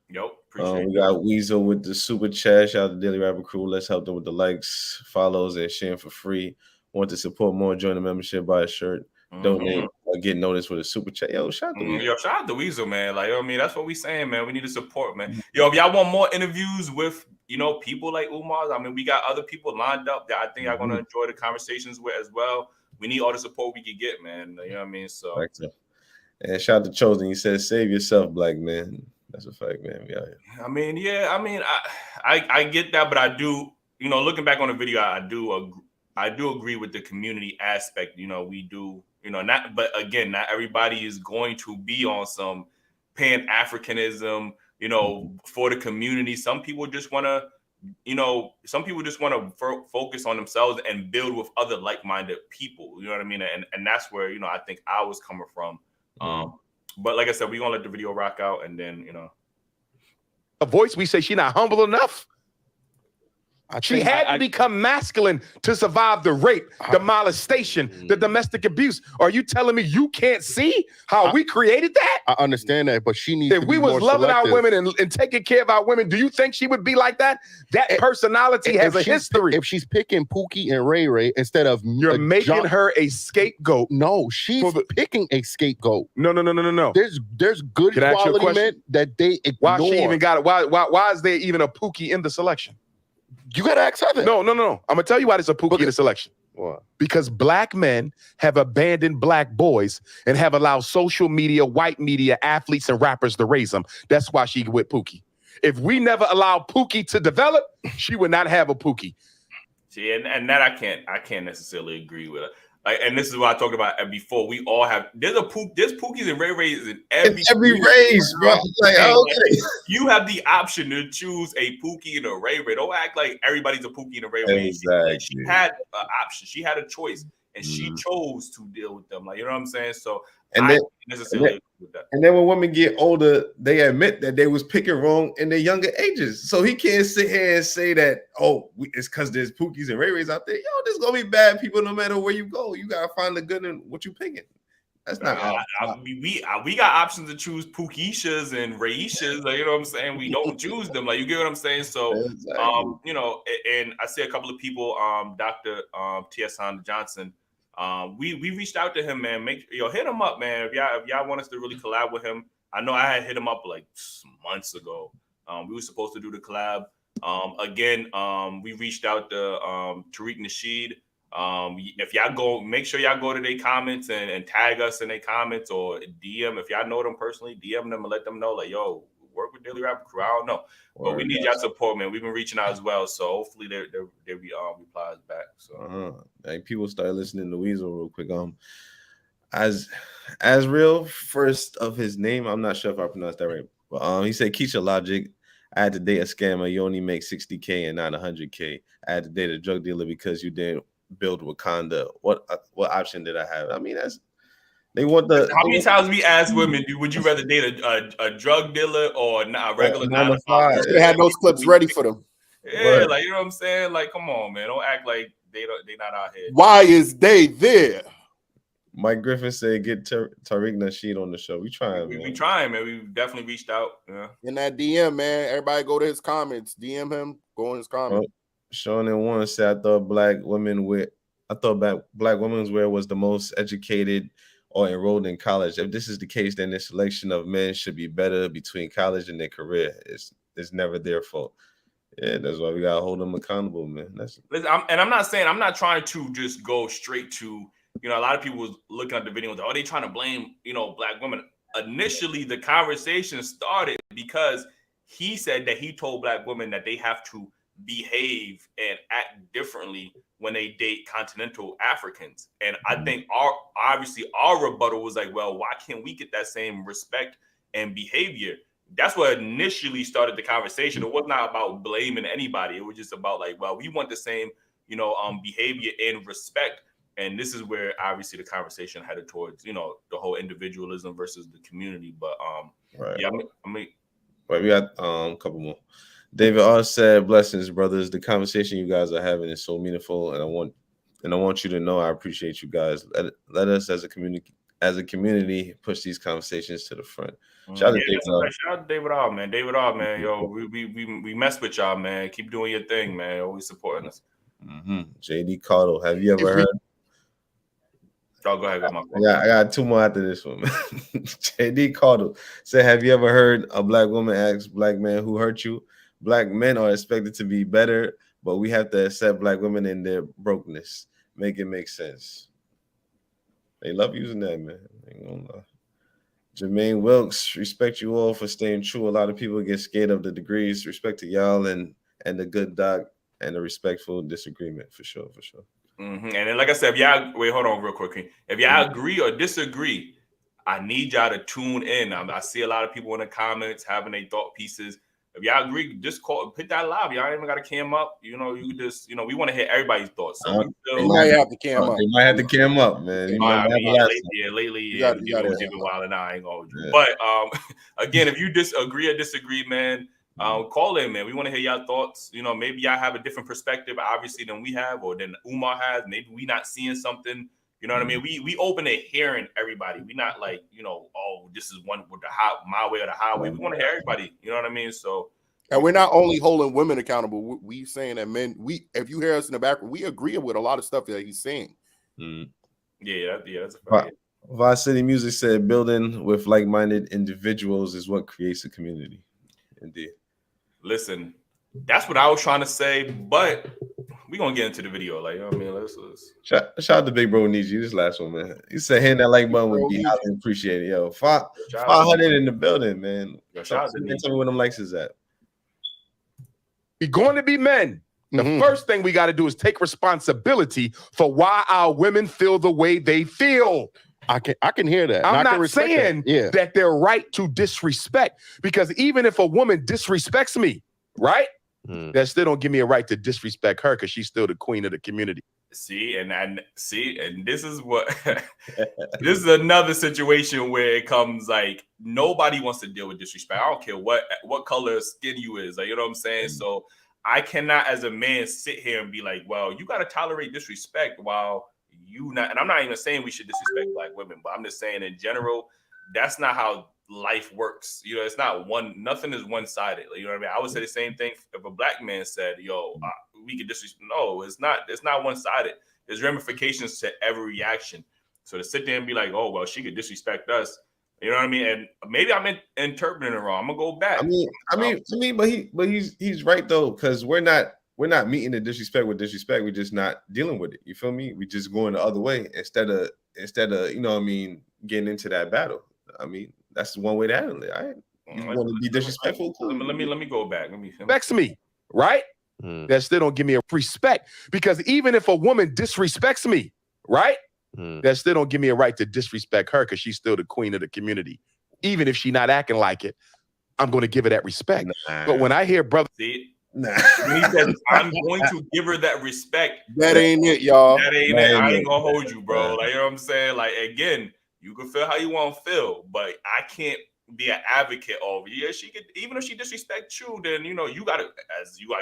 Yep, appreciate we got Weasel with the super chat. Shout out to Daily Rapper Crew. Let's help them with the likes, follows, and sharing for free. Want to support more? Join the membership, buy a shirt, donate, or get noticed with a super chat. Yo, shout out to Weasel. Yo, shout out to Weasel, man. Like, I mean, that's what we saying, man. We need to support, man. Yo, if y'all want more interviews with, you know, people like Umar, I mean, we got other people lined up that I think y'all gonna enjoy the conversations with as well. We need all the support we can get, man. You know what I mean? So, and shout out to Chosen. He says, "Save yourself, black man." That's a fact, man. We out here. I mean, yeah. I mean, I get that, but I do, you know, looking back on the video, I do agree with the community aspect. You know, we do, you know, but again, not everybody is going to be on some Pan-Africanism, you know, for the community. Some people just want to, you know, focus on themselves and build with other like-minded people. You know what I mean? And that's where, you know, I think I was coming from. But like I said, we're gonna let the video rock out, and then, you know, a voice, we say she not humble enough. She had to become masculine to survive the rape, the molestation, the domestic abuse. Are you telling me you can't see how we created that? I understand that, but she needs to be we was more loving selective. our women and taking care of our women, do you think she would be like that? That personality has a history. If she's picking Pookie and Ray Ray instead of you're making her a scapegoat. No, she's picking a scapegoat. No. There's good quality men that they ignore. Why she even got it? Why is there even a Pookie in the selection? You gotta ask her that. No. I'm gonna tell you why there's a Pookie in the selection. What? Because black men have abandoned black boys and have allowed social media, white media, athletes, and rappers to raise them. That's why she with Pookie. If we never allowed Pookie to develop, she would not have a Pookie. See, and that I can't necessarily agree with her. Like, and this is what I talked about before. We all have there's Pookies and Ray Rays in every race, bro. Like, okay. You have the option to choose a Pookie and a Ray Ray. Don't act like everybody's a Pookie and a Ray Ray. Exactly. She had an option. She had a choice, and she chose to deal with them. Like, you know what I'm saying? So, I don't necessarily agree with that. And then when women get older, they admit that they was picking wrong in their younger ages. So he can't sit here and say that, it's because there's Pookies and Ray Rays out there. Yo, there's gonna be bad people no matter where you go. You gotta find the good in what you picking. That's not. We got options to choose Pookishas and Rayishas. Like, you know what I'm saying? We don't choose them. Like, you get what I'm saying? So, you know, and I see a couple of people, Dr. T.S. Johnson. We reached out to him, man. Hit him up, man. If y'all want us to really collab with him. I know I had hit him up like months ago. We were supposed to do the collab. Again, we reached out to Tariq Nasheed. If y'all go, make sure y'all go to their comments and tag us in their comments, or DM. If y'all know them personally, DM them and let them know, like, yo, work with Dailyrapupcrew. I don't know, but we need y'all support, man. We've been reaching out as well, so hopefully they replies back. So like, people start listening to Weasel real quick. As real first of his name, I'm not sure if I pronounced that right, but he said, Keisha Logic, I had to date a scammer. You only make 60K and not 100K. I had to date a drug dealer because you didn't build Wakanda. What option did I have? I mean, they want the. How many times we ask women, would you rather date a drug dealer or a regular 9 to 5? They had those clips ready for them. Yeah, like, you know what I'm saying? Like, come on, man, don't act like they not out here. Why is they there? Mike Griffin said, "Get Tariq Nasheed on the show." We trying, man. We trying, man. We definitely reached out. Yeah. In that DM, man, everybody go to his comments. DM him. Go in his comments. Sean and One said, "I thought black women's wear was the most educated or enrolled in college. If this is the case, then the selection of men should be better between college and their career. It's never their fault." Yeah, that's why we gotta hold them accountable, man. I'm not trying to just go straight to. You know, a lot of people was looking at the video and they trying to blame, you know, black women. Initially, the conversation started because he said that he told black women that they have to behave and act differently when they date continental Africans. And I think our rebuttal was like, well, why can't we get that same respect and behavior? That's what initially started the conversation. It was not about blaming anybody. It was just about like, well, we want the same behavior and respect. And this is where obviously the conversation headed towards, the whole individualism versus the community. But right. Yeah, Right, we got a couple more. David R said, "Blessings, brothers. The conversation you guys are having is so meaningful, and I want you to know I appreciate you guys. Let us as a community push these conversations to the front." Shout out to David R, man. David R, man. Yo, we mess with y'all, man. Keep doing your thing, man. Always supporting us. JD Cardle, have you ever heard? Oh, go ahead. I got two more after this one. JD Cardle said, "Have you ever heard a black woman ask black man who hurt you? Black men are expected to be better, but we have to accept black women in their brokenness. Make it make sense." They love using that, man. Ain't gonna lie. Jermaine Wilkes, respect you all for staying true. A lot of people get scared of the degrees. Respect to y'all and the good doc and the respectful disagreement for sure. And then, like I said, if y'all wait, hold on real quick. If y'all agree or disagree, I need y'all to tune in. I see a lot of people in the comments having their thought pieces. If y'all agree, just hit that live. Y'all ain't even got to cam up. You just, we want to hear everybody's thoughts. So they might have to cam up. They might have to cam up, man. Lately, we've been wilding out. I ain't gonna hold you. But again, if you disagree or disagree, man, call in, man. We want to hear y'all thoughts. Maybe y'all have a different perspective, obviously, than we have, or than Umar has. Maybe we not seeing something. You know what I mean? We open to hearing everybody. We not like, oh, this is one with my way or the highway. We want to hear everybody. You know what I mean? So, and we're not only holding women accountable. We saying that men. If you hear us in the background, we agree with a lot of stuff that he's saying. Yeah, that's a fact. Vice City Music said, "Building with like-minded individuals is what creates a community." Indeed. Listen, that's what I was trying to say, but we're gonna get into the video. Like, let's shout out to Big Bro Needs You. This last one, man. He said hitting that like button would be highly appreciated. Yo, 500 in the building, man. Tell me where them likes is at. We're going to be men. The first thing we got to do is take responsibility for why our women feel the way they feel. I can hear that. I'm not saying that they're right to disrespect, because even if a woman disrespects me, right? That still don't give me a right to disrespect her, because she's still the queen of the community. And this is what this is another situation where it comes like nobody wants to deal with disrespect. I don't care what color skin you is, like, you know what I'm saying? So I cannot, as a man, sit here and be like, well, you got to tolerate disrespect while you not. And I'm not even saying we should disrespect black women, but I'm just saying in general, that's not how life works. It's not nothing is one-sided. Like, you know what I mean? I would say the same thing if a black man said, yo, we could disrespect. No, it's not one-sided. There's ramifications to every reaction. So to sit there and be like, oh, well, she could disrespect us. You know what I mean? And maybe I'm interpreting it wrong. I'm gonna go back. But he's right though, because we're not meeting the disrespect with disrespect. We're just not dealing with it. You feel me? We just going the other way instead of getting into that battle. That's one way to handle it. You want to be disrespectful? Cool. Let me go back. Respects me, right? That still don't give me a respect, because even if a woman disrespects me, right? That still don't give me a right to disrespect her, because she's still the queen of the community. Even if she's not acting like it, I'm going to give her that respect. But when I hear brother, he says, I'm going to give her that respect. That ain't it, y'all. That ain't it. I ain't gonna hold you, bro. Like, you know what I'm saying? Like, again, you can feel how you want to feel, but I can't be an advocate of she could, even if she disrespects you, then you gotta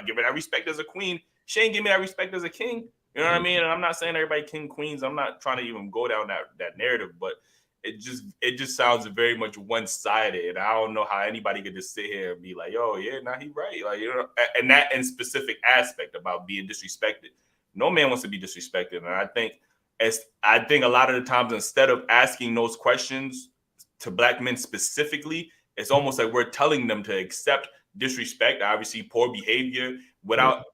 give her that respect as a queen. She ain't give me that respect as a king. You know what I mean? And I'm not saying everybody king queens. I'm not trying to even go down that narrative, but it just sounds very much one-sided. And I don't know how anybody could just sit here and be like, "Yo, yeah, nah, he right." Like, and that in specific aspect about being disrespected. No man wants to be disrespected, and I think a lot of the times, instead of asking those questions to black men specifically, it's almost like we're telling them to accept disrespect, obviously poor behavior, without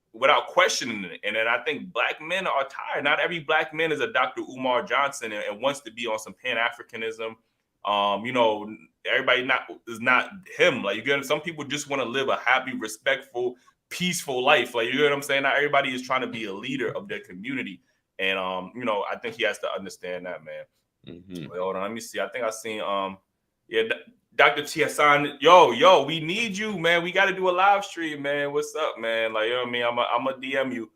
questioning it. And then I think black men are tired. Not every black man is a Dr. Umar Johnson and wants to be on some Pan-Africanism. Everybody is not him. Like, some people just want to live a happy, respectful, peaceful life. Like, you know what I'm saying? Not everybody is trying to be a leader of their community. And I think he has to understand that, man. Wait, hold on, let me see. I think I seen Dr. T. Hassan. Yo, we need you, man. We got to do a live stream, man. What's up, man? Like, you know what I mean? I'm a DM you.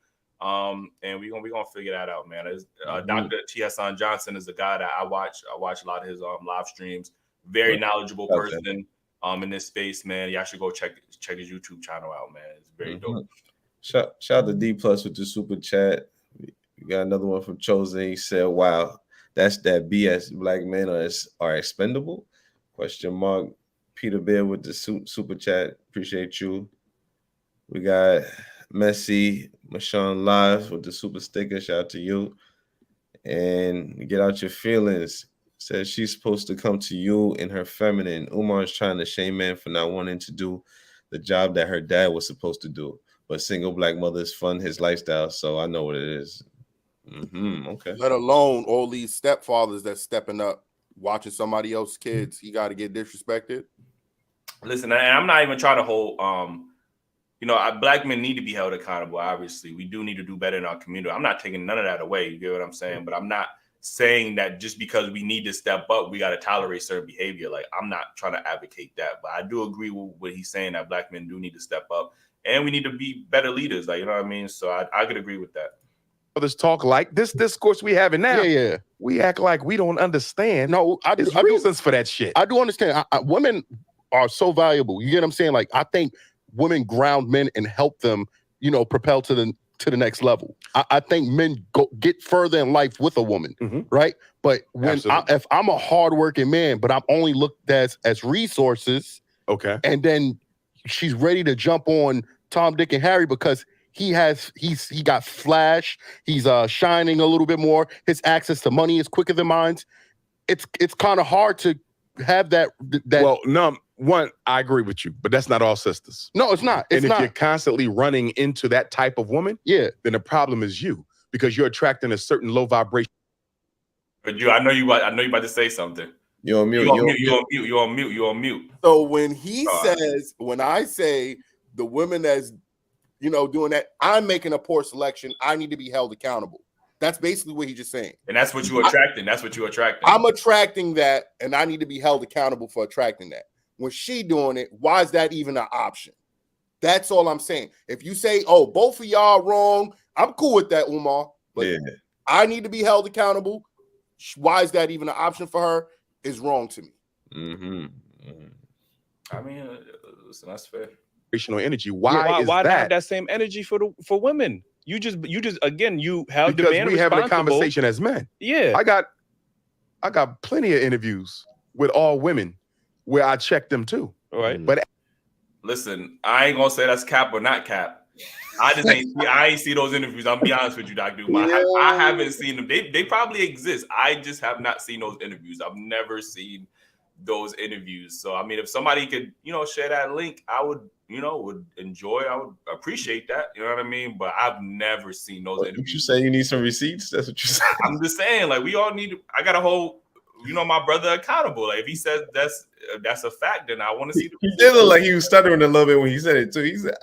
And we're gonna figure that out, man. Dr. Umar Johnson is a guy that I watch a lot of his live streams. Very knowledgeable person in this space, man. Y'all should go check his YouTube channel out, man. It's very dope. Shout out to D Plus with the super chat. We got another one from Chosen. He said, "Wow, that's that BS. Black men are expendable?" ? Peter Bear with the super chat. Appreciate you. We got Messi, Mashawn Lives with the super sticker. Shout out to you. And Get Out Your Feelings says she's supposed to come to you in her feminine. Umar is trying to shame men for not wanting to do the job that her dad was supposed to do. But single black mothers fund his lifestyle, so I know what it is. Okay. Let alone all these stepfathers that's stepping up, watching somebody else's kids. He got to get disrespected. Listen, and I'm not even trying to hold. Black men need to be held accountable. Obviously, we do need to do better in our community. I'm not taking none of that away. You get what I'm saying? But I'm not saying that just because we need to step up, we got to tolerate certain behavior. Like, I'm not trying to advocate that, but I do agree with what he's saying, that black men do need to step up and we need to be better leaders. Like, you know what I mean? So I could agree with that. Others talk like this discourse we having now. Yeah. We act like we don't understand. No, There's reasons for that shit. I do understand. Women are so valuable. You get what I'm saying? Like, I think women ground men and help them, propel to the next level. I think men get further in life with a woman, right? But if I'm a hardworking man, but I'm only looked at as resources, okay, and then she's ready to jump on Tom, Dick, and Harry because he got flash, he's shining a little bit more, his access to money is quicker than mine. It's kind of hard to have that. Well, no, one, I agree with you, but that's not all sisters. No, it's not. If you're constantly running into that type of woman, then the problem is you, because you're attracting a certain low vibration. But I know you about to say something. You're on mute. You're on mute. So when when I say the women that's, doing that, I'm making a poor selection, I need to be held accountable. That's basically what he's just saying. And that's what you're attracting. I'm attracting that, and I need to be held accountable for attracting that. When she doing it, why is that even an option? That's all I'm saying. If you say, oh, both of y'all wrong, I'm cool with that, Umar. But I need to be held accountable. Why is that even an option for her? Is wrong to me. I mean, listen, that's fair. Energy. Why not have that same energy for women? You just again, you held the man responsible. Because we having a conversation as men. Yeah, I got plenty of interviews with all women where I check them too. All right, but listen, I ain't gonna say that's cap or not cap. I ain't see those interviews. I'm gonna be honest with you, Dr. Umar. I haven't seen them. They probably exist. I just have not seen those interviews. I've never seen those interviews. So I mean, if somebody could, share that link, I would, would enjoy. I would appreciate that. You know what I mean? But I've never seen those interviews. You say you need some receipts? That's what you say. I'm just saying, like, we all need to. I gotta hold, my brother accountable. Like, if he says that's a fact, then I want to see. He did look like he was stuttering a little bit when he said it too. He said,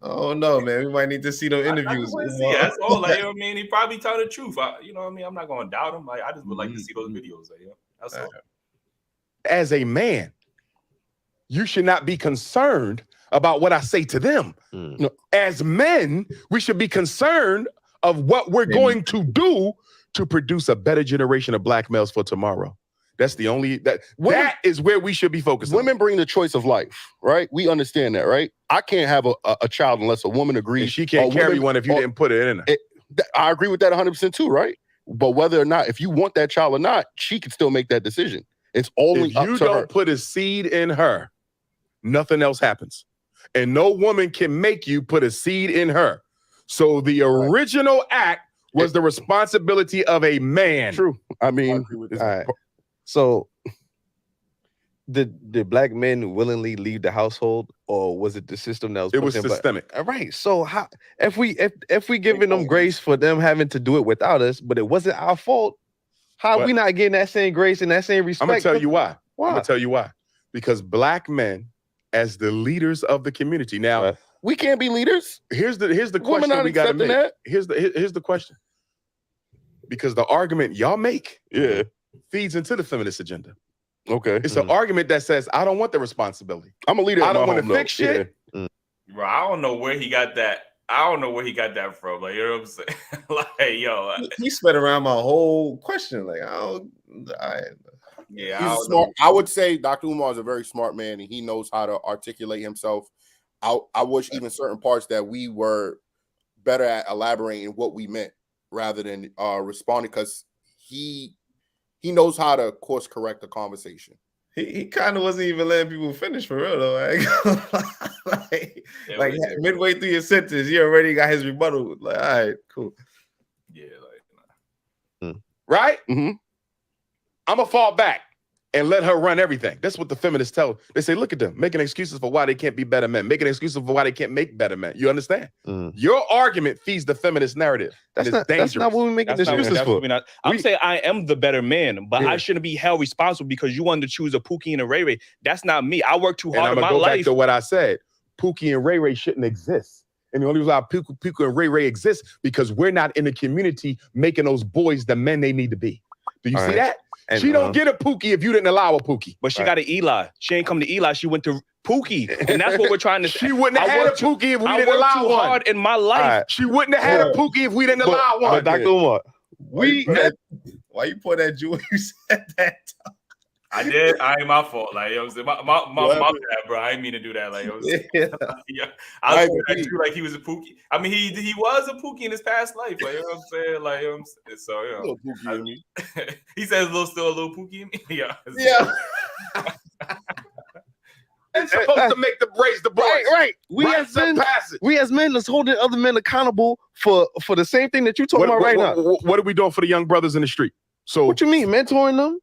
"Oh no, man, we might need to see those interviews." That's all. Like, he probably tell the truth. I'm not gonna doubt him. Like, I just would like to see those videos. Like, that's all. As a man, you should not be concerned about what I say to them. No, as men, we should be concerned of what we're going to do to produce a better generation of black males for tomorrow. That's the only that is where we should be focused. Women bring the choice of life, right? We understand that, right? I can't have a child unless a woman agrees. And she can't carry one if you didn't put it in her. I agree with that 100% too, right? But whether or not, if you want that child or not, she can still make that decision. It's only up to her. If you don't put a seed in her, nothing else happens. And no woman can make you put a seed in her. So the original act was the responsibility of a man. True. I mean, all right. So did black men willingly leave the household, or was it the system that was? It was systemic. All right. So how if we giving them grace for them having to do it without us, but it wasn't our fault? How are we not getting that same grace and that same respect? I'm gonna tell you why. I'm gonna tell you why. Because black men, as the leaders of the community, now we can't be leaders. Here's the question we gotta make. That? Here's the question. Because the argument y'all make feeds into the feminist agenda. Okay. It's an argument that says, I don't want the responsibility. I'm a leader. I don't want to fix shit. Bro, I don't know where he got that I don't know where he got that from. Like, you know what I'm saying? Like, yo, He sped around my whole question. Like, yeah, He's a smart. I would say Dr. Umar is a very smart man, and he knows how to articulate himself. I wish even certain parts that we were better at elaborating what we meant rather than responding, because he knows how to course correct the conversation. He kind of wasn't even letting people finish for real though. Like midway through your sentence, he already got his rebuttal. Like, all right, cool. Yeah, like right? Mm-hmm. I'm gonna fall back and let her run everything. That's what the feminists tell. They say, look at them making excuses for why they can't be better men, making excuses for why they can't make better men. You understand? Your argument feeds the feminist narrative. That's not what we're making excuses for. I'm saying I am the better man, but I shouldn't be held responsible because you wanted to choose a Pookie and a Ray Ray. That's not me. I worked too hard in my life. I'm gonna go back to what I said. Pookie and Ray Ray shouldn't exist. And the only reason why Pookie and Ray Ray exist because we're not in the community making those boys the men they need to be. Do you see that? And, she don't get a Pookie if you didn't allow a Pookie. But she got an Eli. She ain't come to Eli. She went to Pookie. And that's what we're trying to say. She wouldn't have had a Pookie if we didn't allow one. I worked too hard in my life. Right. She wouldn't have had a Pookie if we didn't allow one. But Dr. Umar, why you put that Jew when you said that? I did. I ain't my fault. Like, you know what I'm saying? My bad, bro. I didn't mean to do that. Like, you know what I'm saying? I was that Jew like he was a Pookie. I mean, he was a Pookie in his past life. Like, you know what I'm saying? Like, you know what I'm saying? So, you know. Pookie in me. He says still a little Pookie in me. Yeah. It's supposed to make the raise the boys. Right. We as men, let's hold other men accountable for the same thing that you're talking about right now. What are we doing for the young brothers in the street? So what you mean, mentoring them?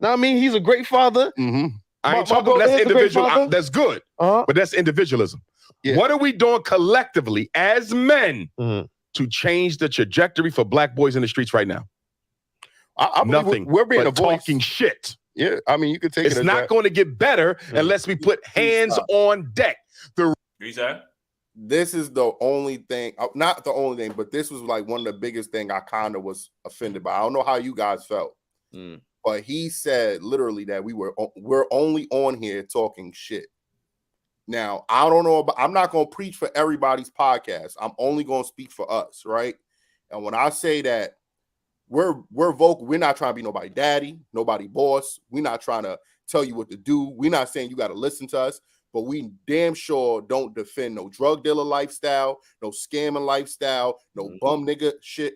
Now, I mean, he's a great father. Mm-hmm. I ain't talking about that's individual. That's good, but that's individualism. Yeah. What are we doing collectively as men to change the trajectory for black boys in the streets right now? Nothing. We're being but talking shit. Yeah, I mean, you could take it. It's not going to get better unless we put hands on deck. This is the only thing, not the only thing, but this was like one of the biggest thing I kind of was offended by. I don't know how you guys felt. But he said literally that we're only on here talking shit. Now, I don't know about, I'm not going to preach for everybody's podcast. I'm only going to speak for us, right? And when I say that we're vocal, we're not trying to be nobody daddy, nobody boss. We're not trying to tell you what to do. We're not saying you got to listen to us, but we damn sure don't defend no drug dealer lifestyle, no scamming lifestyle, no bum nigga shit.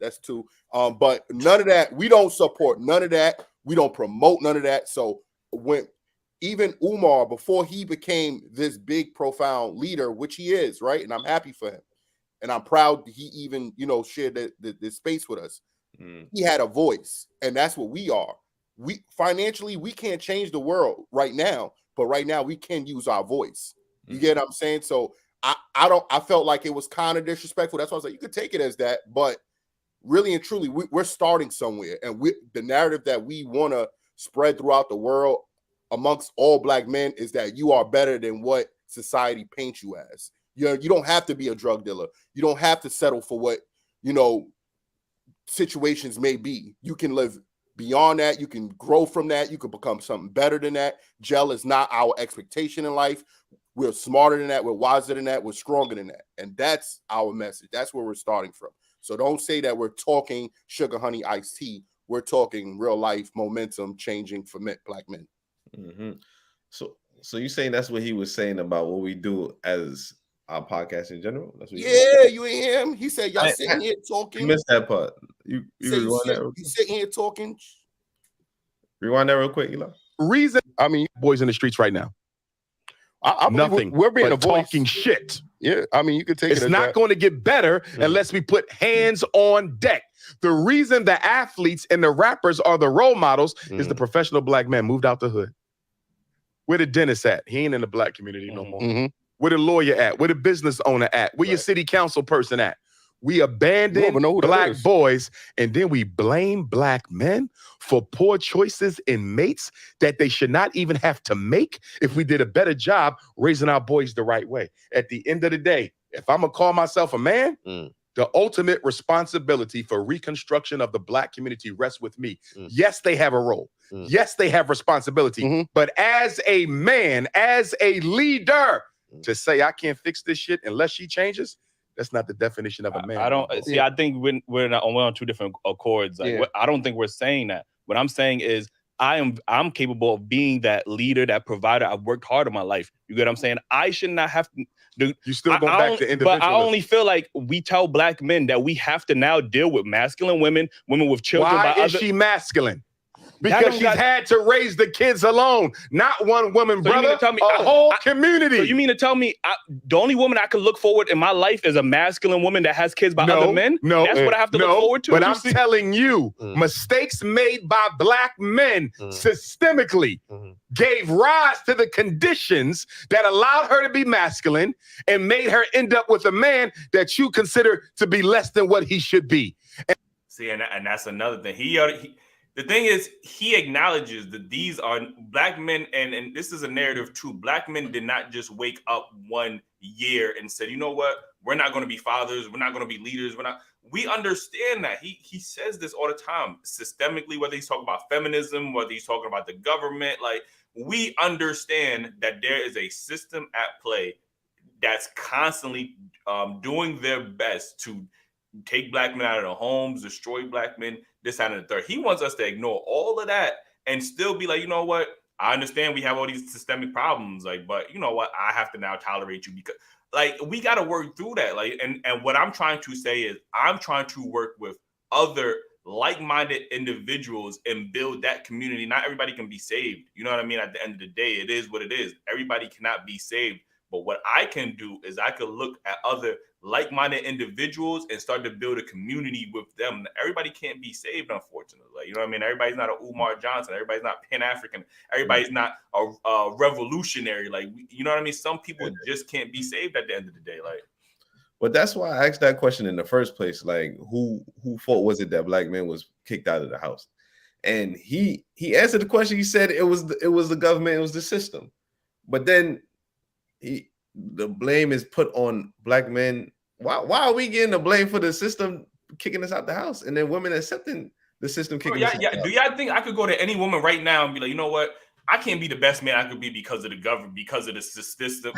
That's two. But none of that, we don't support none of that. We don't promote none of that. So when even Umar, before he became this big, profound leader, which he is, right? And I'm happy for him. And I'm proud he even, shared this space with us. He had a voice, and that's what we are. We financially, we can't change the world right now, but right now we can use our voice. You get what I'm saying? So I felt like it was kind of disrespectful. That's why I was like, you could take it as that, but really and truly, we're starting somewhere, and the narrative that we want to spread throughout the world amongst all black men is that you are better than what society paints you as. You don't have to be a drug dealer. You don't have to settle for what situations may be. You can live beyond that. You can grow from that. You can become something better than that. Jail is not our expectation in life. We're smarter than that. We're wiser than that. We're stronger than that, and that's our message. That's where we're starting from. So don't say that we're talking sugar, honey, iced tea. We're talking real life momentum changing for black men. So you saying that's what he was saying about what we do as our podcast in general? That's what you ain't hear him. He said y'all sitting here talking. You missed that part. You sitting here talking. Rewind that real quick, Eli. Reason, I mean, boys in the streets right now. Nothing. We're being but talking shit. Yeah, I mean, you could take it. It's not going to get better unless we put hands on deck. The reason the athletes and the rappers are the role models is the professional black man moved out the hood. Where the dentist at? He ain't in the black community no more. Where the lawyer at? Where the business owner at? Where your city council person at? We abandon black boys, and then we blame black men for poor choices in mates that they should not even have to make if we did a better job raising our boys the right way. At the end of the day, if I'm going to call myself a man, the ultimate responsibility for reconstruction of the black community rests with me. Yes, they have a role. Yes, they have responsibility. But as a man, as a leader, to say I can't fix this shit unless she changes, That's not the definition of a man. I don't see. I think we're on two different accords. Like, I don't think we're saying that. What I'm saying is I'm capable of being that leader, that provider. I've worked hard in my life. You get what I'm saying? I should not have to. You still go back to individualism. But I only feel like we tell black men that we have to now deal with masculine women with children. Why is she masculine? Because she's had to raise the kids alone, not one woman, so brother. Tell me, a whole community. So you mean to tell me the only woman I could look forward in my life is a masculine woman that has kids by other men? No, that's what I have to look forward to. But I'm telling you, mistakes made by black men systemically gave rise to the conditions that allowed her to be masculine and made her end up with a man that you consider to be less than what he should be. See, and that's another thing. The thing is, he acknowledges that these are black men, and this is a narrative too. Black men did not just wake up one year and said, you know what, we're not going to be fathers, we're not going to be leaders, we understand that. He says this all the time, systemically, whether he's talking about feminism, whether he's talking about the government, like, we understand that there is a system at play that's constantly doing their best to take black men out of their homes, destroy black men, this, that, and the third. He wants us to ignore all of that and still be like, you know what? I understand we have all these systemic problems, like, but you know what? I have to now tolerate you because, like, we got to work through that. Like, and what I'm trying to say is, I'm trying to work with other like-minded individuals and build that community. Not everybody can be saved. You know what I mean? At the end of the day, it is what it is. Everybody cannot be saved. But what I can do is I could look at other like-minded individuals and start to build a community with them. Everybody can't be saved, unfortunately. Like, you know what I mean? Everybody's not a Umar Johnson. Everybody's not Pan-African. Everybody's not a revolutionary. Like, you know what I mean? Some people just can't be saved at the end of the day. Like, but that's why I asked that question in the first place. Like, who fault was it that black men was kicked out of the house? And he answered the question. He said it was the government, it was the system. But then the blame is put on black men. Why are we getting the blame for the system kicking us out the house, and then women accepting the system kicking us out the house? Do y'all think I could go to any woman right now and be like, you know what? I can't be the best man I could be because of the government, because of the system.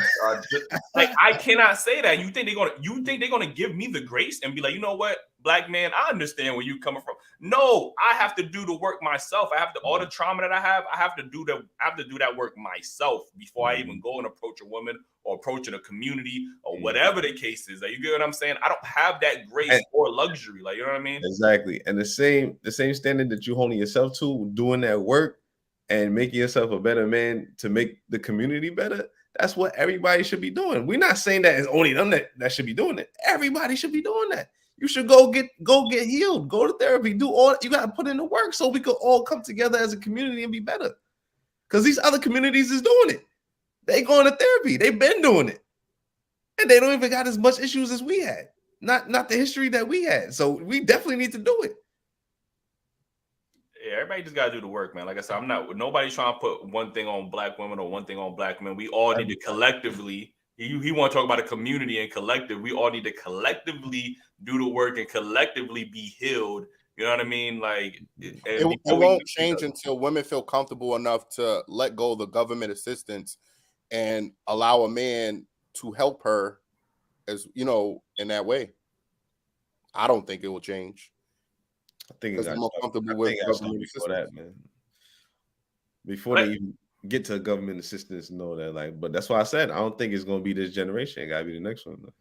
Like, I cannot say that. You think they're gonna give me the grace and be like, you know what, black man, I understand where you're coming from. No, I have to do the work myself. I have to, all the trauma that I have to do that work myself before I even go and approach a woman or approaching a community or whatever the case is. Like, you get what I'm saying? I don't have that grace or luxury. Like, you know what I mean? Exactly. And the same standard that you're holding yourself to, doing that work and making yourself a better man to make the community better, that's what everybody should be doing. We're not saying that it's only them that should be doing it. Everybody should be doing that. You should go get healed, go to therapy, do all you got to put in the work so we could all come together as a community and be better. Because these other communities is doing it. They going to therapy. They've been doing it. And they don't even got as much issues as we had. Not the history that we had. So we definitely need to do it. Yeah, everybody just gotta do the work, man. Like I said, nobody's trying to put one thing on black women or one thing on black men. We all need to collectively, he want to talk about a community and collective. We all need to collectively do the work and collectively be healed. You know what I mean? Like, it won't change until women feel comfortable enough to let go of the government assistance and allow a man to help her, as you know, in that way. I don't think it will change. I think it's more comfortable with government before that, man. Before they even get to government assistance, know that, like, but that's why I said I don't think it's gonna be this generation. It gotta be the next one, though.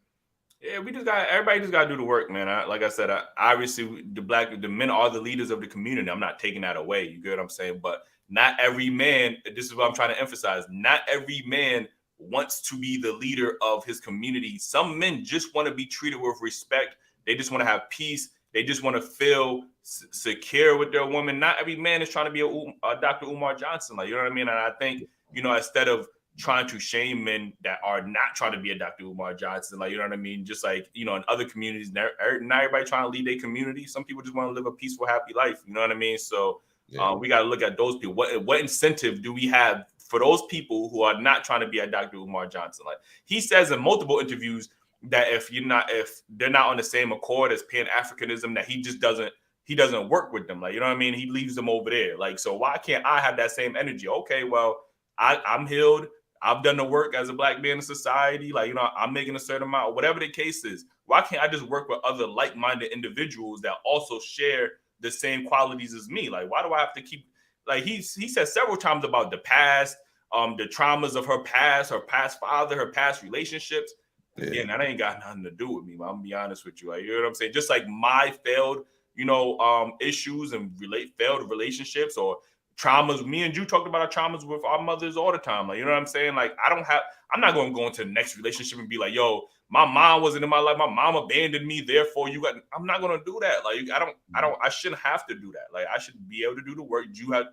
Yeah, everybody just gotta do the work, man. Like I said, obviously the men are the leaders of the community. I'm not taking that away. You get what I'm saying? But not every man, this is what I'm trying to emphasize, not every man wants to be the leader of his community. Some men just want to be treated with respect. They just want to have peace. They just want to feel secure with their woman. Not every man is trying to be a Dr. Umar Johnson. Like, you know what I mean? And I think, you know, instead of trying to shame men that are not trying to be a Dr. Umar Johnson, like, you know what I mean? Just like, you know, in other communities, not everybody trying to lead their community. Some people just want to live a peaceful, happy life. You know what I mean? So we got to look at those people. What incentive do we have for those people who are not trying to be a Dr. Umar Johnson? Like, he says in multiple interviews that if they're not on the same accord as Pan-Africanism, that he doesn't work with them. Like, you know what I mean? He leaves them over there. Like, so why can't I have that same energy? Okay, well, I'm healed. I've done the work as a black man in society. Like, you know, I'm making a certain amount, whatever the case is. why can't I just work with other like-minded individuals that also share the same qualities as me? Like, why do I have to keep, like, he said several times about the past, the traumas of her past father, her past relationships. Again, that ain't got nothing to do with me, man. I'm gonna be honest with you. Like, you know what I'm saying? Just like my failed, issues and failed relationships or traumas. Me and you talked about our traumas with our mothers all the time. Like, you know what I'm saying? Like, I'm not gonna go into the next relationship and be like, yo, my mom wasn't in my life. My mom abandoned me. Therefore, I'm not gonna do that. Like, I shouldn't have to do that. Like, I should be able to do the work.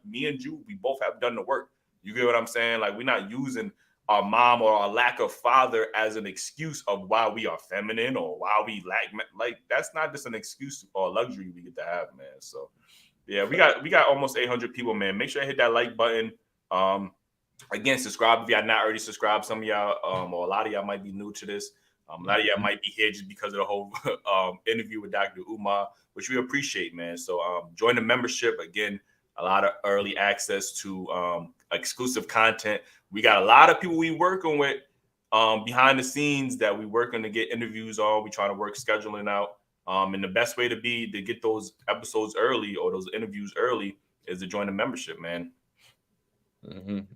Me and you, we both have done the work. You get what I'm saying? Like, we're not using our mom or our lack of father as an excuse of why we are feminine or why we lack. Like, that's not just an excuse or luxury we get to have, man. So, yeah, we got almost 800 people, man. Make sure you hit that like button. Again, subscribe if y'all not already subscribed. Some of y'all, or a lot of y'all might be new to this. A lot of y'all might be here just because of the whole interview with Dr. Umar, which we appreciate, man. So join the membership. Again, a lot of early access to exclusive content. We got a lot of people we working with behind the scenes that we working to get interviews on. We trying to work scheduling out. And the best way to get those episodes early or those interviews early is to join the membership, man.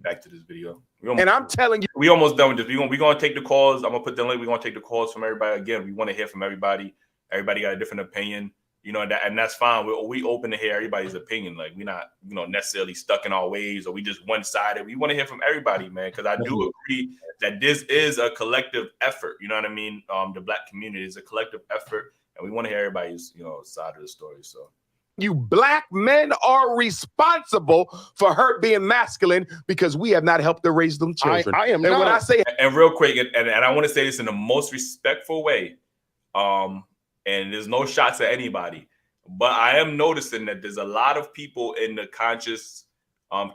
Back to this video. I'm telling you, we almost done with this. We're gonna take the calls. I'm gonna put the link. We're gonna take the calls from everybody. Again, we want to hear from everybody. Everybody got a different opinion, and that's fine. We open to hear everybody's opinion. Like, we're not, necessarily stuck in our ways or we just one-sided. We want to hear from everybody, man, because I do agree that this is a collective effort. You know what I mean? The Black community is a collective effort, and we want to hear everybody's, side of the story. So. You Black men are responsible for her being masculine because we have not helped to raise them children. I am and not. when I say, and real quick, and I want to say this in the most respectful way, and there's no shots at anybody, but I am noticing that there's a lot of people in the conscious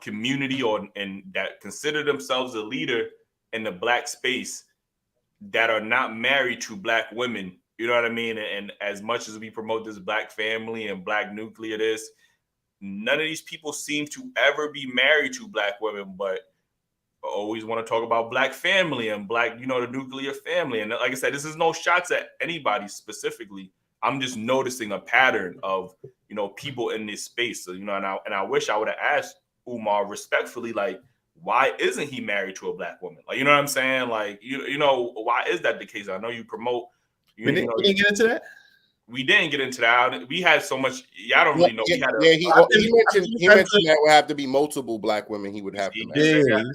community and that consider themselves a leader in the Black space that are not married to Black women. You know what I mean? And as much as we promote this Black family and Black nuclear, none of these people seem to ever be married to Black women, but always want to talk about Black family and Black, the nuclear family. And like I said, this is no shots at anybody specifically. I'm just noticing a pattern of, people in this space. So, and I wish I would have asked Umar respectfully, like, why isn't he married to a Black woman? Like, you know what I'm saying? Like, why is that the case? I know you promote. We didn't get into that. We didn't get into that. We had so much. Y'all don't really know. He mentioned that would have to be multiple Black women. He would have to.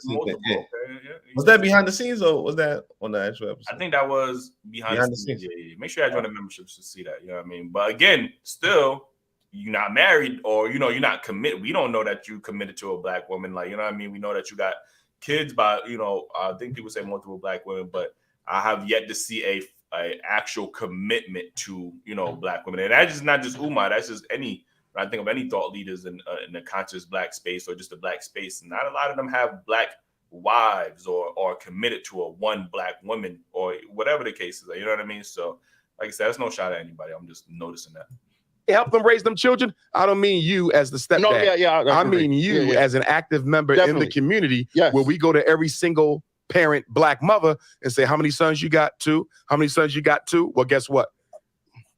Was that behind the scenes or was that on the actual episode? I think that was behind the scenes. Yeah. Make sure I join the memberships to see that. You know what I mean? But again, still, you're not married or you're not committed. We don't know that you committed to a Black woman. Like, you know what I mean? We know that you got kids by I think people say multiple Black women, but I have yet to see a actual commitment to Black women. And that's just not just Umar, that's just when I think of any thought leaders in the conscious Black space or just the Black space, not a lot of them have Black wives or committed to a one Black woman or whatever the case is. You know what I mean? So like I said, that's no shot at anybody. I'm just noticing that. Help them raise them children. I don't mean you as the stepdad. No, I mean you as an active member in the community where we go to every single parent Black mother and say, how many sons you got? 2? How many sons you got? 2? Well, guess what?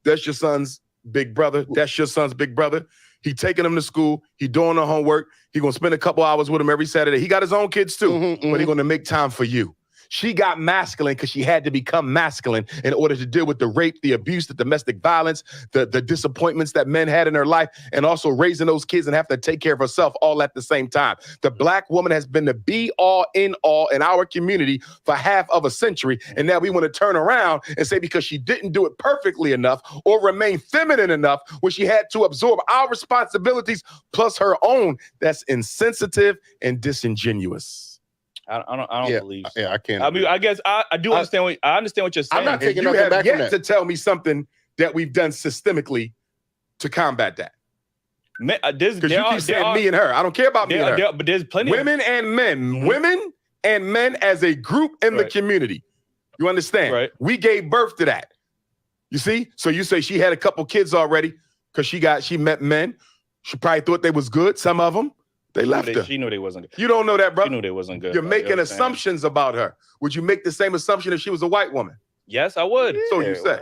That's your son's big brother. That's your son's big brother. He taking them to school. He doing the homework. He gonna spend a couple hours with them every Saturday. He got his own kids too, but he gonna make time for you. She got masculine because she had to become masculine in order to deal with the rape, the abuse, the domestic violence, the disappointments that men had in her life, and also raising those kids and have to take care of herself all at the same time. The Black woman has been the be all in all in our community for half of a century. And now we want to turn around and say because she didn't do it perfectly enough or remain feminine enough when she had to absorb our responsibilities plus her own, that's insensitive and disingenuous. I don't believe so. Yeah, I can't. I mean, I guess I understand what you're saying. I'm not taking nothing back from that. To tell me something that we've done systemically to combat that. Because you keep saying me and her. I don't care about me and her. But there's plenty women and men. Women and men as a group in the community. You understand? Right. We gave birth to that. You see? So you say she had a couple kids already because she met men. She probably thought they was good. Some of them. They left her. She knew they wasn't good. You don't know that, brother. She knew they wasn't good. You're making assumptions about her. Would you make the same assumption if she was a white woman? Yes, I would. So you say.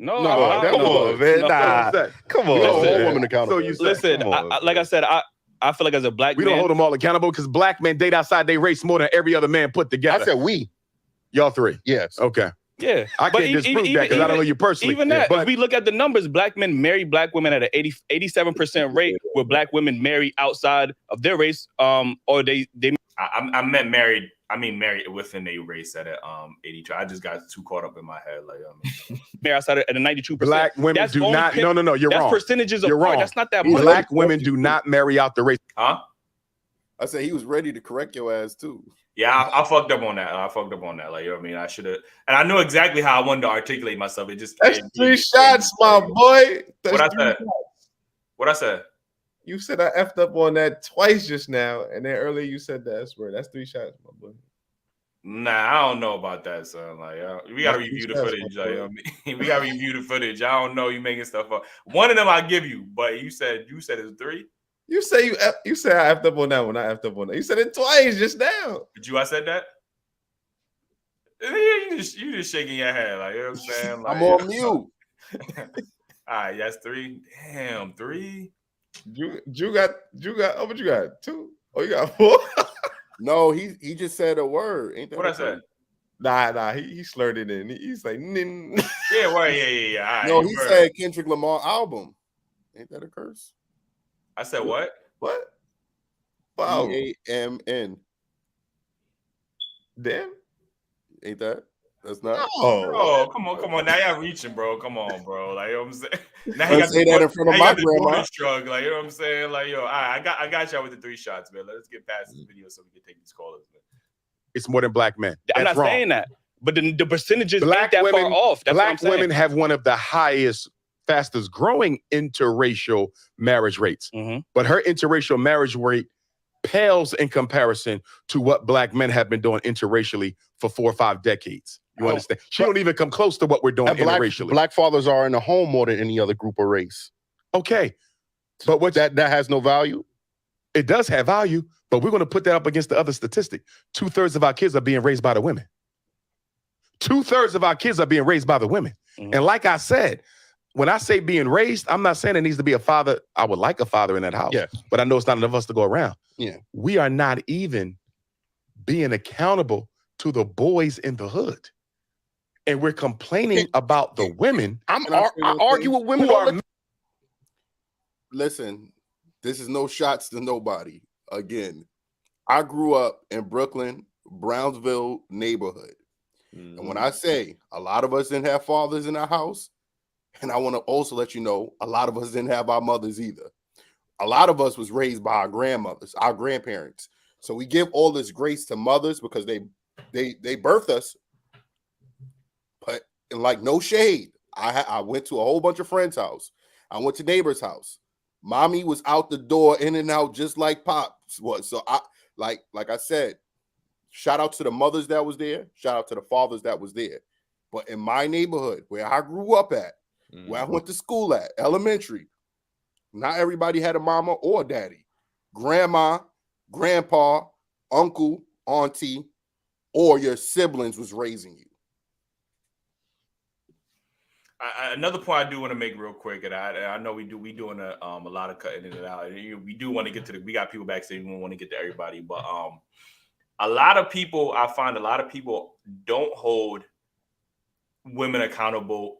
No, that's come on, man. no. Nah, come We on. don't hold Listen. women accountable. So you said, Listen, Come on, like I said, I feel like as a black we man, don't hold them all accountable because black men date outside they race more than every other man put I together. said we. Y'all three. Yes. Okay. yeah. I But can't disprove that because I don't know you personally. Even that, But if we look at the numbers, black men marry black women at an 87% rate, where black women marry outside of their race, or they I meant married. I mean married within a race at a 82. I just got too caught up in my head. Like marry outside at a 92%. black women That's do only not. No, you're that's wrong. percentages You're apart. wrong. That's not that much. Black women do not marry out the race. huh? I said he was ready to correct your ass too. Yeah, I fucked up on that. Like, you know what I mean? I should have, and I knew exactly how I wanted to articulate myself. It just That's 3 shots, my boy. That's What I 3 said? shots. What I said? You said I effed up on that twice just now, and then earlier you said that S word. That's 3 shots, my boy. Nah, I don't know about that, son. Like, we gotta That's review the shots, footage. my Like, boy. you know what I mean? We gotta review the footage. I don't know. You making stuff up. One of them I give you, but you said it's 3. You say you said I effed up on that one. I effed up on that. You said it twice just now. Did I said that? You just shaking your head, like, you know what I'm saying? Like, I'm on mute. All right, that's 3. Damn, 3. Drew got. Oh, what you got? 2? Oh, you got 4. No, he just said a word. Ain't that What I a said? curse? Nah. He slurred it in. He's like, nin. Yeah, well, yeah. All right, No, he word. said Kendrick Lamar album. Ain't that a curse? I said what? What? Wow. EAMN. Damn. Ain't that? That's not. Oh, come on. Now y'all reaching, bro. Come on, bro. Like, you know what I'm saying? Now Let's say that in front of my grandma. daughter shrug. Like, you know what I'm saying? Like, yo, all right, I got y'all with the 3 shots, man. Let's get past this video so we can take these callers, man. It's more than black men. I'm That's not wrong. saying that, but the percentages Black ain't that women- far off. That's what I'm Black saying. women have one of the highest, fastest growing interracial marriage rates. Mhm. But her interracial marriage rate pales in comparison to what black men have been doing interracially for 4 or 5 decades. You understand? She don't even come close to what we're doing And interracially. black fathers are in the home more than any other group or race. Okay. But what That has no value. it does have value, but we're going to put that up against the other statistic. 2/3 of our kids are being raised by the women. 2/3 of our kids are being raised by the women. Mhm. And like I said, when I say being raised, I'm not saying it needs to be a father. I would like a father in that house, Yes. but I know it's not enough of us to go around. Yeah. We are not even being accountable to the boys in the hood. And we're complaining about the women. I Can I say one argue thing? with women Who all are the Listen, this is no shots to nobody. Again, I grew up in Brooklyn, Brownsville neighborhood. And when I say a lot of us didn't have fathers in our house, and I want to also let you know, a lot of us didn't have our mothers either. A lot of us was raised by our grandmothers, our grandparents. So we give all this grace to mothers because they birthed us. But like no shade, I went to a whole bunch of friends' house. I went to neighbors' house. Mommy was out the door, in and out, just like Pops was. So I like I said, shout out to the mothers that was there. Shout out to the fathers that was there. But in my neighborhood, where I grew up at, where I went to school at, elementary, not everybody had a mama or a daddy. Grandma, grandpa, uncle, auntie, or your siblings was raising you. Another point I do want to make real quick, and I know we doing a lot of cutting in and out. We do want to get to we got people backstage. We want to get to everybody, but a lot of people, I find a lot of people don't hold women accountable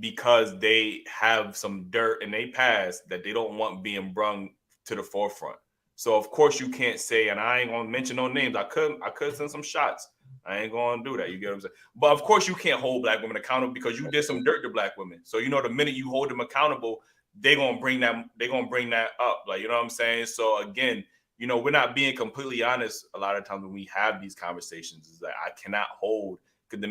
because they have some dirt in their past that they don't want being brung to the forefront. So of course you can't say, and I ain't gonna mention no names. I could send some shots. I ain't gonna do that. You get what I'm saying? But of course you can't hold black women accountable because you did some dirt to black women. So you know the minute you hold them accountable, they're gonna bring that up. Like, you know what I'm saying? So again, you know, we're not being completely honest a lot of times when we have these conversations. Is that I cannot hold, because the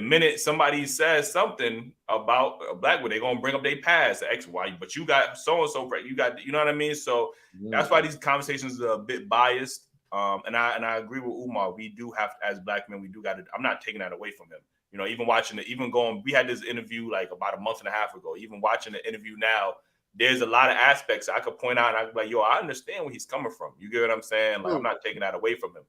minute somebody says something about a black woman, they're gonna bring up their past, the ex wife, but you got so and so, you got, you know what I mean? So that's why these conversations are a bit biased. And I agree with Umar. We do have to, as black men, we do got to. I'm not taking that away from him. You know, even watching it, even going, we had this interview like about a month and a half ago. Even watching the interview now, there's a lot of aspects I could point out. And I could be like, yo, I understand where he's coming from. You get what I'm saying? Like, I'm not taking that away from him.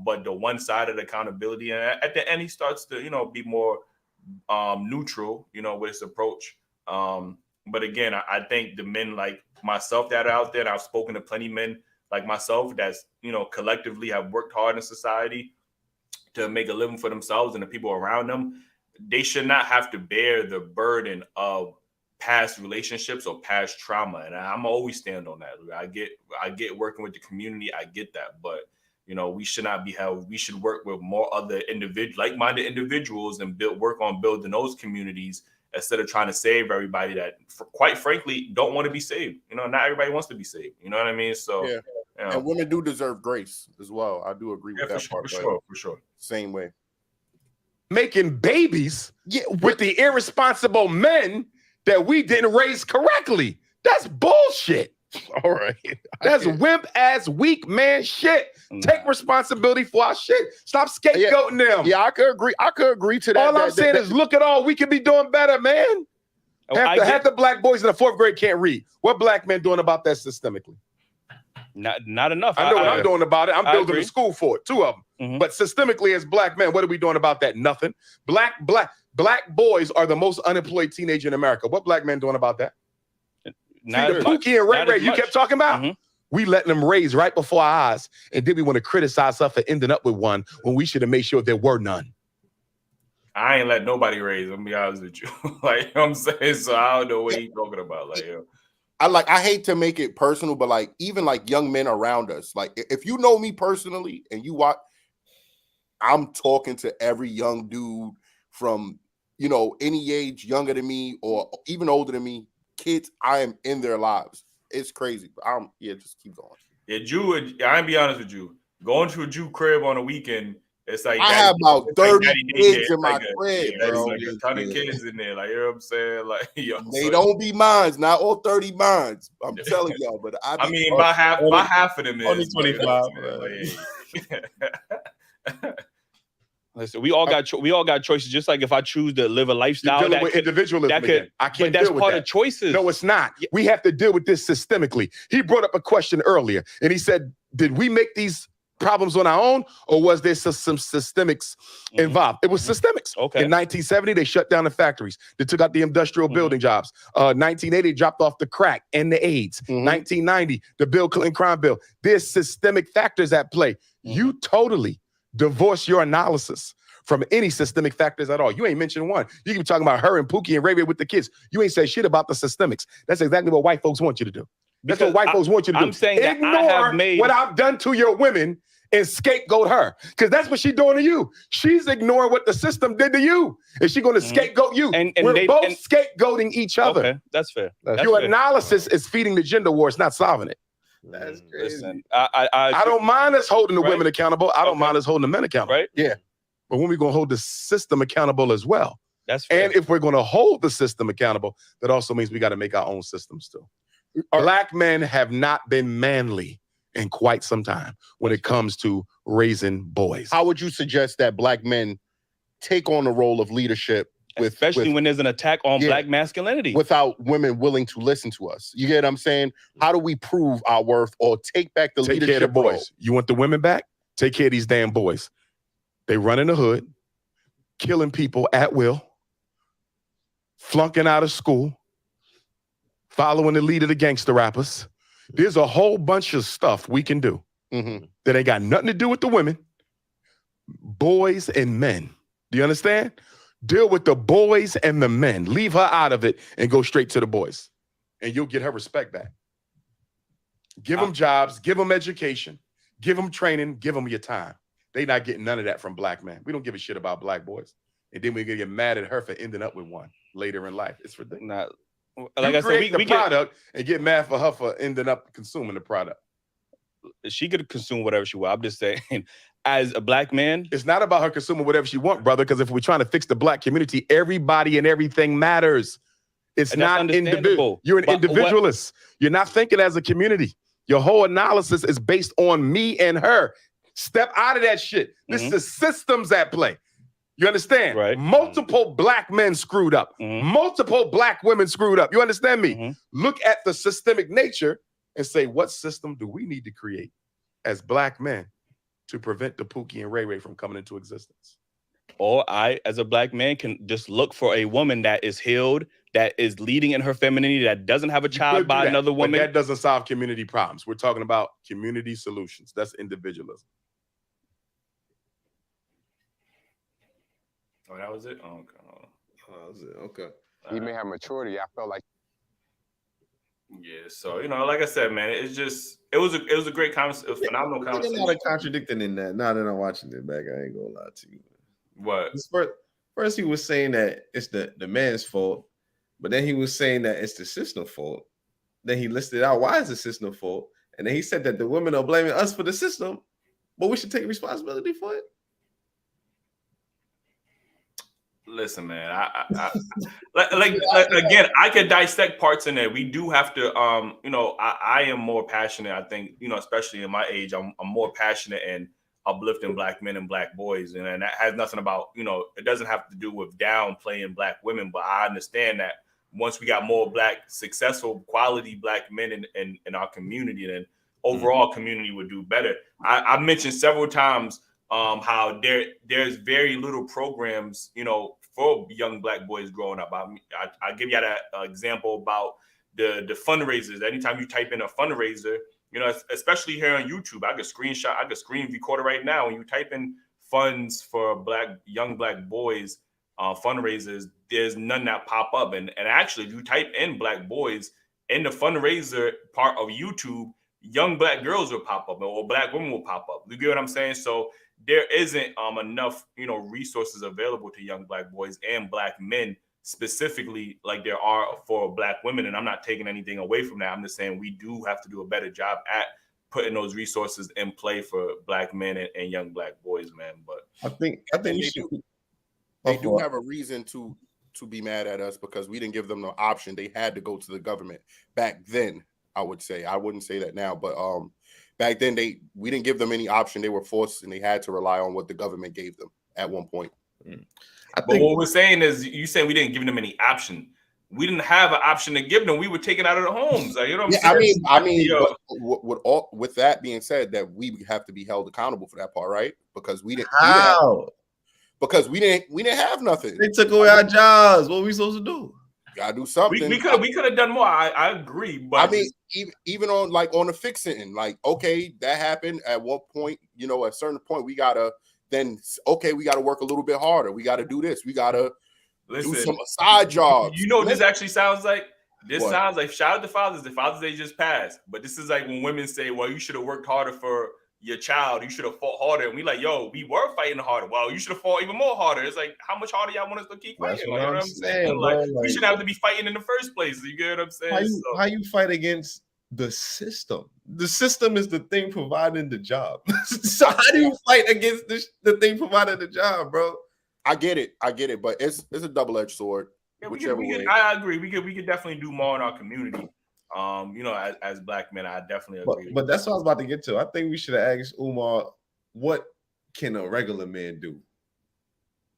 But the one-sided accountability, and at the end, he starts to, you know, be more neutral, you know, with its approach. But again, I think the men like myself that are out there, and I've spoken to plenty of men like myself that's, you know, collectively have worked hard in society to make a living for themselves and the people around them. They should not have to bear the burden of past relationships or past trauma. And I'm always stand on that. I get working with the community. I get that. But, you know, we should not be held. We should work with more other like-minded individuals and work on building those communities instead of trying to save everybody that, quite frankly, don't want to be saved. You know, not everybody wants to be saved. You know what I mean? So, yeah. You know. And women do deserve grace as well. I do agree with that part. For sure. Same way. Making babies with the irresponsible men that we didn't raise correctly. That's bullshit. All right. That's wimp ass weak man shit. Take responsibility for our shit. Stop scapegoating them. Yeah, I could agree to that. All I'm saying is look at all we can be doing better, man. Half the black boys in the 4th grade can't read. What black men doing about that systemically? Not enough. I know what I'm doing about it. I'm building a school for it, 2 of them. But systemically, as black men, what are we doing about that? Nothing. Black boys are the most unemployed teenager in America. What black men doing about that? Not the Pookie and Ray Ray you kept talking about? We letting them raise right before our eyes, and then we want to criticize us for ending up with one when we should have made sure there were none. I ain't let nobody raise. I'm gonna be honest with you. Like, you know what I'm saying, so I don't know what he's talking about. Like, I hate to make it personal, but like even like young men around us, like if you know me personally and you watch, I'm talking to every young dude from, you know, any age younger than me or even older than me. Kids, I am in their lives. It's crazy. Just keep going. Yeah, I ain't be honest with you. Going to a Jew crib on a weekend, it's like I have about 30 kids in my crib, bro. Like a ton of kids in there. Like, you know what I'm saying? Like, they don't be mines, not all 30 mines. I'm telling y'all, but I mean, by half of them is only 25. Listen, we all got choices. Just like if I choose to live a lifestyle, that with individualism. I can't. But that's deal with part that. of choices. No, it's not. We have to deal with this systemically. He brought up a question earlier, and he said, "Did we make these problems on our own, or was there some systemics involved?" It was systemics. Okay. In 1970, they shut down the factories. They took out the industrial building jobs. 1980, dropped off the crack and the AIDS. 1990, the Bill Clinton crime bill. There's systemic factors at play. You totally divorce your analysis from any systemic factors at all. You ain't mentioned one. You can be talking about her and Pookie and Ray Ray with the kids. You ain't said shit about the systemics. That's exactly what white folks want you to do. That's what white folks want you to do. I'm saying that ignore I have made what I've done to your women and scapegoat her, because that's what she's doing to you. She's ignoring what the system did to you, and she's going to scapegoat you. And we're both scapegoating each other. Okay, that's fair. Your analysis is feeding the gender war. It's not solving it. That's crazy. Listen, I don't mind us holding the women accountable. I don't mind us holding the men accountable. Right? Yeah. But when we're going to hold the system accountable as well. That's fair. And if we're going to hold the system accountable, that also means we got to make our own systems too. Black men have not been manly in quite some time when it comes to raising boys. How would you suggest that black men take on the role of leadership? Especially when there's an attack on black masculinity. Without women willing to listen to us. You get what I'm saying? How do we prove our worth or take back the leadership care of the boys? role? You want the women back? Take care of these damn boys. They run in the hood, killing people at will, flunking out of school, following the lead of the gangster rappers. There's a whole bunch of stuff we can do that ain't got nothing to do with the women, boys and men. Do you understand? Deal with the boys and the men. Leave her out of it and go straight to the boys. And you'll get her respect back. Give them jobs, give them education, give them training, give them your time. They not getting none of that from black men. We don't give a shit about black boys. And then we're going to get mad at her for ending up with one later in life. It's ridiculous. Like I said, we product and get mad for her for ending up consuming the product. She could consume whatever she wants. I'm just saying, as a black man, it's not about her consuming whatever she wants, brother. Because if we're trying to fix the black community, everybody and everything matters. It's not individual. You're an individualist. You're not thinking as a community. Your whole analysis is based on me and her. Step out of that shit. This is systems at play. You understand? Right. Multiple black men screwed up. Multiple black women screwed up. You understand me? Look at the systemic nature and say, what system do we need to create as black men to prevent the Pookie and Ray Ray from coming into existence? or I, as a black man, can just look for a woman that is healed, that is leading in her femininity, that doesn't have a You child could do by that, another but woman. that doesn't solve community problems. We're talking about community solutions. That's individualism. Oh, that was it. Oh, okay. Oh, that was it. Okay. He may have maturity. I felt like. Yeah, so like I said, man, it's just it was a great conversation, a phenomenal conversation. There's a lot of contradicting in that. Now that I'm watching it back, I ain't gonna lie to you. What? First he was saying that it's the man's fault, but then he was saying that it's the system's fault. Then he listed out why it's the system's fault, and then he said that the women are blaming us for the system, but we should take responsibility for it. Listen, man, I like again, I could dissect parts in there. We do have to, I am more passionate. I think, especially in my age, I'm more passionate and uplifting black men and black boys, and that has nothing about, it doesn't have to do with downplaying black women. But I understand that once we got more black, successful, quality black men in our community, then overall community would do better. I mentioned several times how there's very little programs, for young black boys growing up. I give you that example about the fundraisers. Anytime you type in a fundraiser, especially here on YouTube, I could screen record it right now. When you type in funds for young black boys fundraisers, there's none that pop up. And actually, if you type in black boys in the fundraiser part of YouTube, young black girls will pop up, or black women will pop up. You get what I'm saying? So there isn't enough, resources available to young black boys and black men specifically like there are for black women. And I'm not taking anything away from that. I'm just saying we do have to do a better job at putting those resources in play for black men and young black boys, man. But I think they do have a reason to be mad at us because we didn't give them the option. They had to go to the government back then. I would say, I wouldn't say that now, but back then we didn't give them any option. They were forced and they had to rely on what the government gave them at one point. But what we're saying is, you saying we didn't give them any option. We didn't have an option to give them. We were taken out of the homes. Like, you know what I'm saying? I mean, but with that being said, that we have to be held accountable for that part, right? Because we didn't. Because we didn't have nothing. They took away our jobs. What are we supposed to do? Gotta do something. We could have done more. I agree, but I mean, even on the fixing, like, okay, that happened at one point. At a certain point, we gotta work a little bit harder. We gotta do this. We gotta do some side jobs. What this actually sounds like? This sounds like, shout out to fathers. The Father's Day just passed, but this is like when women say, "Well, you should have worked harder for your child. You should have fought harder." And we like, yo, we were fighting harder. Well, you should have fought even more harder. It's like, how much harder y'all want us to keep fighting? That's what I'm saying. Like, we shouldn't have to be fighting in the first place. You get what I'm saying? How you fight against the system? The system is the thing providing the job. So how do you fight against the thing providing the job, bro? I get it, but it's a double-edged sword. Yeah, I agree. We could definitely do more in our community. As black men, I definitely agree. But that's what I was about to get to. I think we should have asked Umar, what can a regular man do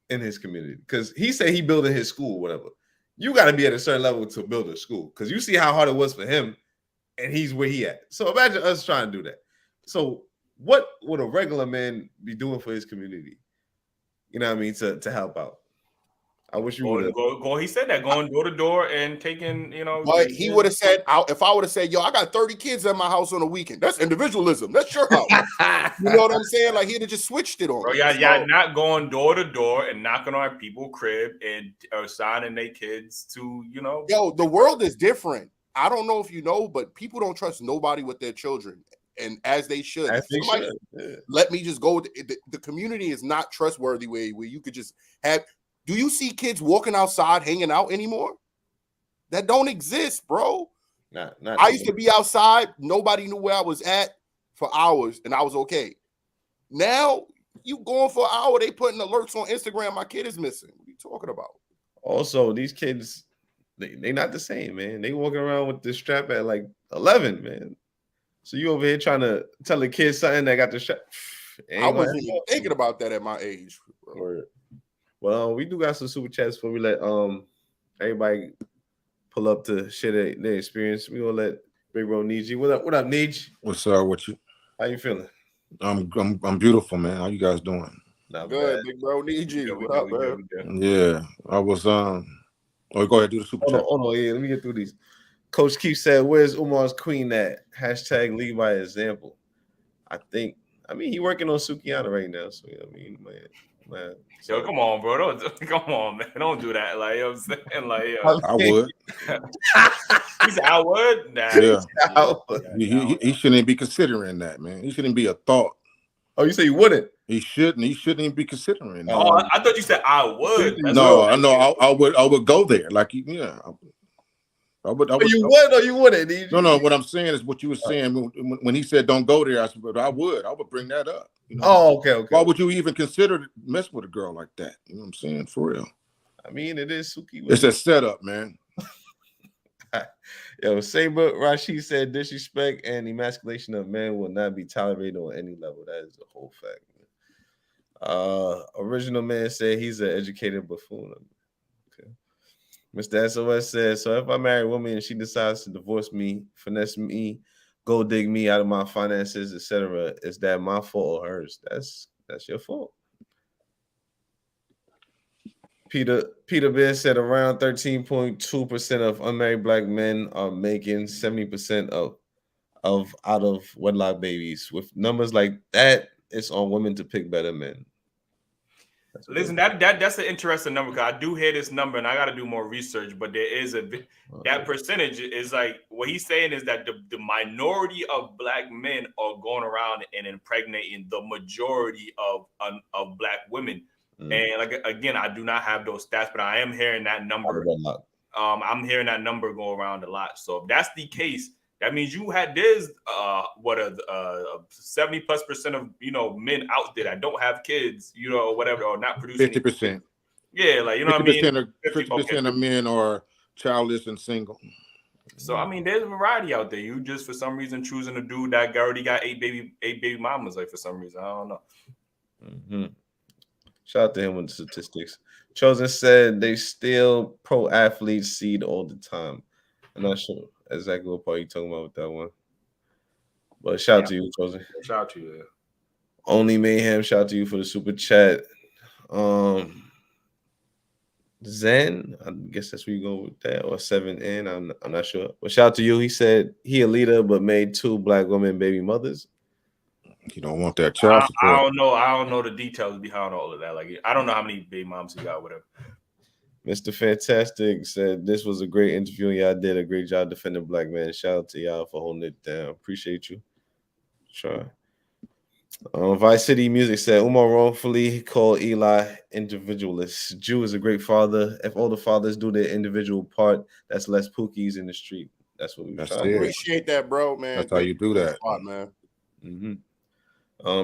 in his community? Because he said he building his school, whatever. You got to be at a certain level to build a school, because you see how hard it was for him, and he's where he at. So imagine us trying to do that. So what would a regular man be doing for his community? You know what I mean? To help out. I wish you would go. He said that going door to door and taking, But he would have said, if I would have said, yo, I got 30 kids at my house on a weekend. That's individualism. That's your house. You know what I'm saying? Like, he'd have just switched it on. Bro, y'all not going door to door and knocking on people's crib and signing their kids to, Yo, the world is different. I don't know if you know, but people don't trust nobody with their children, and as they should. Let me just go. The community is not trustworthy where you could just have. Do you see kids walking outside hanging out anymore? That don't exist, bro. I used to be outside. Nobody knew where I was at for hours, and I was okay. Now, you going for an hour, they putting alerts on Instagram, my kid is missing. What are you talking about? Also, these kids, they not the same, man. They walking around with the strap at like 11, man. So you over here trying to tell a kid something that got the strap. I wasn't even thinking about that at my age, bro. Well, we do got some super chats before we let everybody pull up to share their experience. We gonna let Big Bro Niji. What up, Nij? What's up with you? How you feeling? I'm beautiful, man. How you guys doing? Not Good, bad. big bro. Need you. We What up, good, man? we good. Yeah, I was Oh, go ahead, do the super chat. Hold on. Yeah, let me get through these. Coach Keith said, "Where's Umar's queen at?" Hashtag lead by example. I mean, he working on Sukiana right now. So I mean, man. Yo, come on, bro. Come on, man. Don't do that. Like, you know what I'm saying? Like, yo. I would. He said, I would? Nah. Yeah. He shouldn't be considering that, man. He shouldn't be a thought. Oh, you say you wouldn't? He shouldn't even be considering that. Oh, I thought you said I would. No, I know. I would go there. Like, yeah. I would. You would or you wouldn't? No. What I'm saying is what you were saying when he said don't go there. I said, but I would bring that up. You know? Oh, okay. Why would you even consider mess with a girl like that? You know what I'm saying? For real. I mean, it is Suki. It's a setup, man. Yo, Saber Rashid said disrespect and emasculation of men will not be tolerated on any level. That is a whole fact. Original man said he's an educated buffoon. Okay. Mr. SOS says, so if I marry a woman and she decides to divorce me, finesse me, go dig me out of my finances, etc., is that my fault or hers? That's your fault. Peter Bear said around 13.2% of unmarried black men are making 70% of out of wedlock babies. With numbers like that, it's on women to pick better men. Listen, that's an interesting number because I do hear this number and I got to do more research. But there is that percentage is like what he's saying is that the minority of black men are going around and impregnating the majority of black women. And like again, I do not have those stats, but I am hearing that number. I'm hearing that number go around a lot. So if that's the case, that means there's 70+% of men out there that don't have kids, or whatever, or not producing 50%. Yeah, like you know what I mean. 50% of men are childless and single. So I mean, there's a variety out there. You just for some reason choosing a dude that already got eight baby mamas, like for some reason, I don't know. Mm-hmm. Shout out to him with the statistics. Chosen said they still pro athletes seed all the time. I'm not sure exactly what part you're talking about with that one. But shout out to you, Chosen. Shout out to you. Only Mayhem, shout out to you for the super chat. Zen, I guess that's where you go with that, or 7N. I'm not sure. But shout out to you. He said he a leader, but made 2 black women baby mothers. You don't want that child support. I don't know the details behind all of that. Like, I don't know how many baby moms he got, whatever. Mr. Fantastic said this was a great interview. Y'all did a great job defending black men. Shout out to y'all for holding it down. Appreciate you. Try. Vice City Music said Umar wrongfully called Eli individualist. Jew is a great father. If all the fathers do their individual part, that's less pookies in the street. That's what we appreciate that, bro, man. That's how you do that, man. Mm-hmm.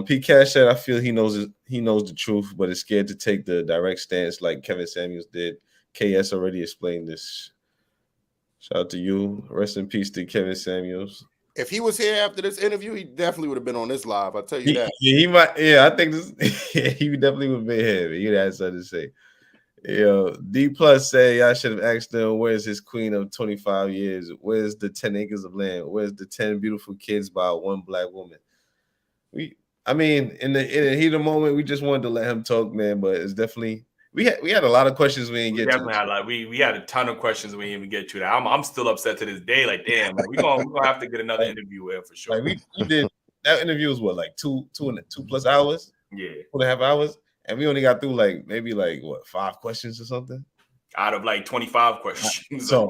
P. Cash said, I feel he knows the truth, but is scared to take the direct stance like Kevin Samuels did. KS already explained this. Shout out to you. Rest in peace to Kevin Samuels. If he was here after this interview, he definitely would have been on this live. I'll tell you that. He might. Yeah, I think this. He definitely would have been here. He had something to say. D plus say I should have asked them where's his queen of 25 years? Where's the 10 acres of land? Where's the 10 beautiful kids by one black woman? In the heat of the moment, we just wanted to let him talk, man. But it's definitely we had a lot of questions we didn't get to. We had a ton of questions we didn't even get to. That I'm still upset to this day. Like, damn, like, we're gonna have to get another interview in for sure. Like we did that interview was what, like 2 plus hours? Yeah, 2.5 hours, and we only got through maybe 5 questions or something out of 25 questions. So,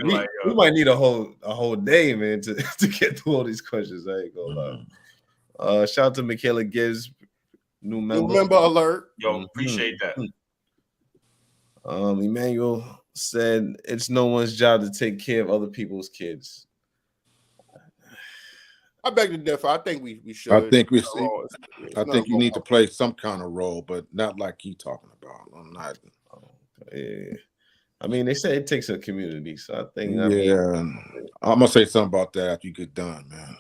we might need a whole day, man, to get through all these questions. I ain't gonna lie. Shout out to Michaela Gibbs, new member alert. Yo, appreciate that. Emmanuel said it's no one's job to take care of other people's kids. I beg to differ. I think we should. I think you need to play some kind of role, but not like he talking about. I'm not. Yeah. They say it takes a community, so I think. I'm gonna say something about that after you get done, man.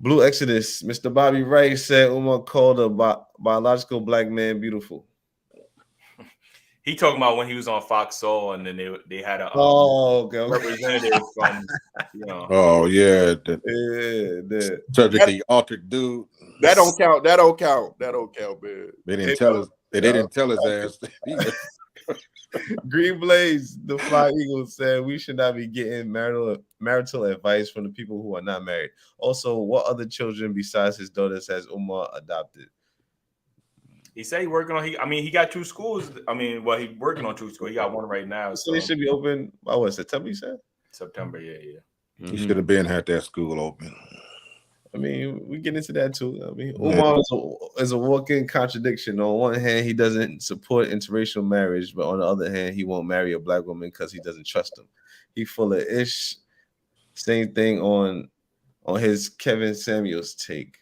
Blue Exodus, Mr. Bobby Wright said Umar called a biological black man beautiful. He talking about when he was on Fox Soul, and then they had a okay. representative from, you know. Oh yeah, the surgically altered dude. That don't count. That don't count. That don't count, man. They didn't tell us. They didn't tell his ass. Green Blaze, the Fly Eagles said we should not be getting marital advice from the people who are not married. Also, what other children besides his daughters has Umar adopted? He said he working on. He got 2 schools. He working on 2 schools. He got one right now. So they should be open. What, September? You said September. Yeah. He should have been had that school open. I mean, we get into that too. I mean, Umar is a walking contradiction. On one hand, he doesn't support interracial marriage, but on the other hand, he won't marry a black woman because he doesn't trust them. He full of ish. Same thing on his Kevin Samuels take.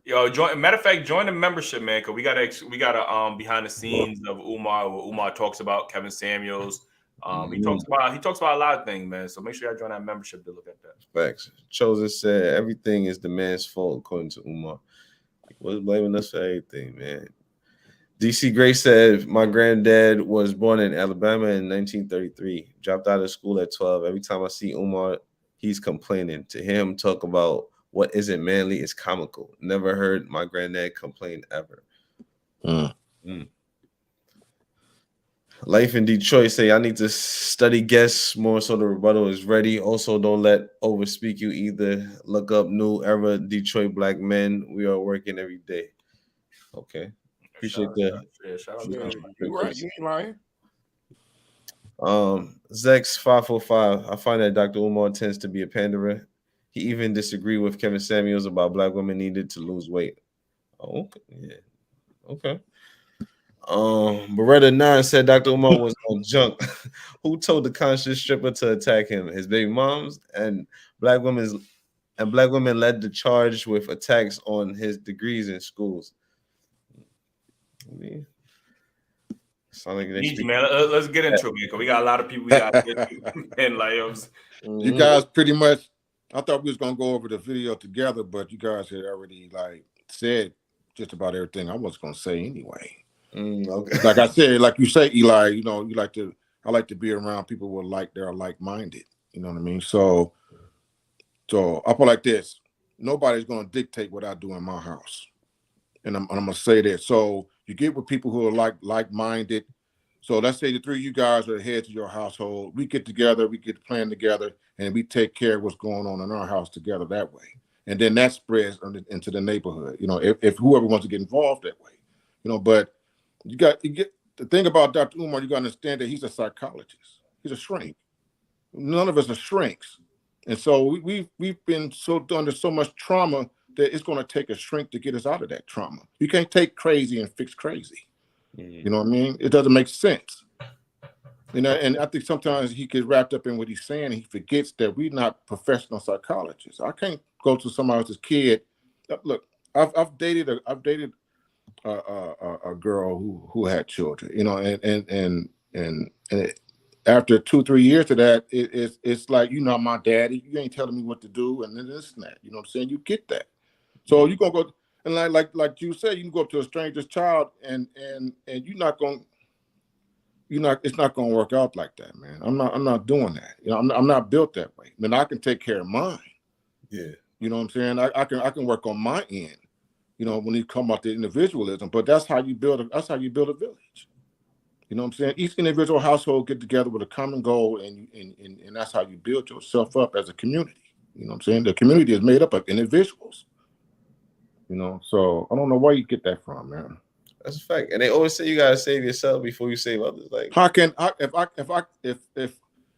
Yo, matter of fact, join the membership, man, because we got a behind the scenes of Umar, where Umar talks about Kevin Samuels. He talks about a lot of things, man. So make sure y'all join that membership to look at that. Facts. Chosen said everything is the man's fault, according to Umar. He was blaming us for everything, man. DC Gray said, my granddad was born in Alabama in 1933. Dropped out of school at 12. Every time I see Umar, he's complaining. To hear him talk about what isn't manly is comical. Never heard my granddad complain ever. Life in Detroit say I need to study guests more so the rebuttal is ready. Also, don't let overspeak you either. Look up New Era Detroit Black Men. We are working every day. Okay. Appreciate that. You're right. You ain't lying. Zex 545. I find that Dr. Umar tends to be a panderer. He even disagreed with Kevin Samuels about black women needed to lose weight. Oh, okay. Yeah. Okay. Beretta 9 said Dr. Umar was on junk. Who told the conscious stripper to attack him? His baby moms and black women led the charge with attacks on his degrees in schools. Sound like man, let's get into it, because we got a lot of people we got to get to. And like, you guys pretty much, I thought we was gonna go over the video together, but you guys had already said just about everything I was gonna say anyway. Okay. Like I said, like you say, Eli, I like to be around people who are they're like-minded. You know what I mean? So I put like this: nobody's gonna dictate what I do in my house, and I'm gonna say that. So you get with people who are like-minded. So let's say the 3 of you guys are the heads of your household. We get together, we get to plan together, and we take care of what's going on in our house together that way. And then that spreads into the neighborhood. If whoever wants to get involved that way, but you get the thing about Dr. Umar, you got to understand that he's a psychologist. He's a shrink. None of us are shrinks. And so we've been under so much trauma that it's going to take a shrink to get us out of that trauma. You can't take crazy and fix crazy. You know what I mean? It doesn't make sense. And I think sometimes he gets wrapped up in what he's saying. And he forgets that we're not professional psychologists. I can't go to somebody else's kid. Look, I've dated a girl who had children, and after 2-3 years of that, it's like, you're not my daddy. You ain't telling me what to do, and then this and that. You know what I'm saying? You get that. So you gonna go and like you said, you can go up to a stranger's child, and it's not gonna work out like that, man. I'm not doing that. I'm not built that way. I mean, I can take care of mine. Yeah. You know what I'm saying? I can work on my end. When you come out to individualism, but that's how you build a village. You know what I'm saying? Each individual household get together with a common goal, and that's how you build yourself up as a community. You know what I'm saying? The community is made up of individuals. So I don't know where you get that from, man. That's a fact. And they always say you gotta save yourself before you save others. Like,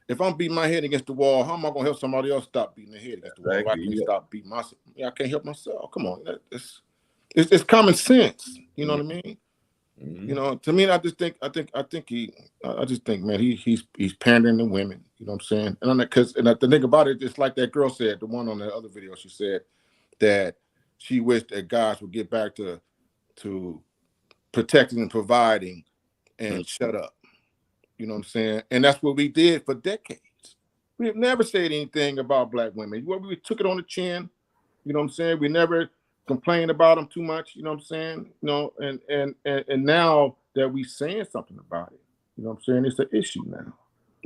if I'm beating my head against the wall, how am I gonna help somebody else stop beating their head against the wall? If I can't stop beating myself. I can't help myself. Come on, it's common sense. You know what I mean? To me, I just think, man, he's pandering to women. You know what I'm saying? And the thing about it, it's like that girl said, the one on the other video, she said that she wished that guys would get back to protecting and providing and shut up. You know what I'm saying? And that's what we did for decades. We have never said anything about black women. We took it on the chin. You know what I'm saying? We never complain about them too much. You know what I'm saying? You know, and now that we saying something about it, you know what I'm saying? It's an issue now.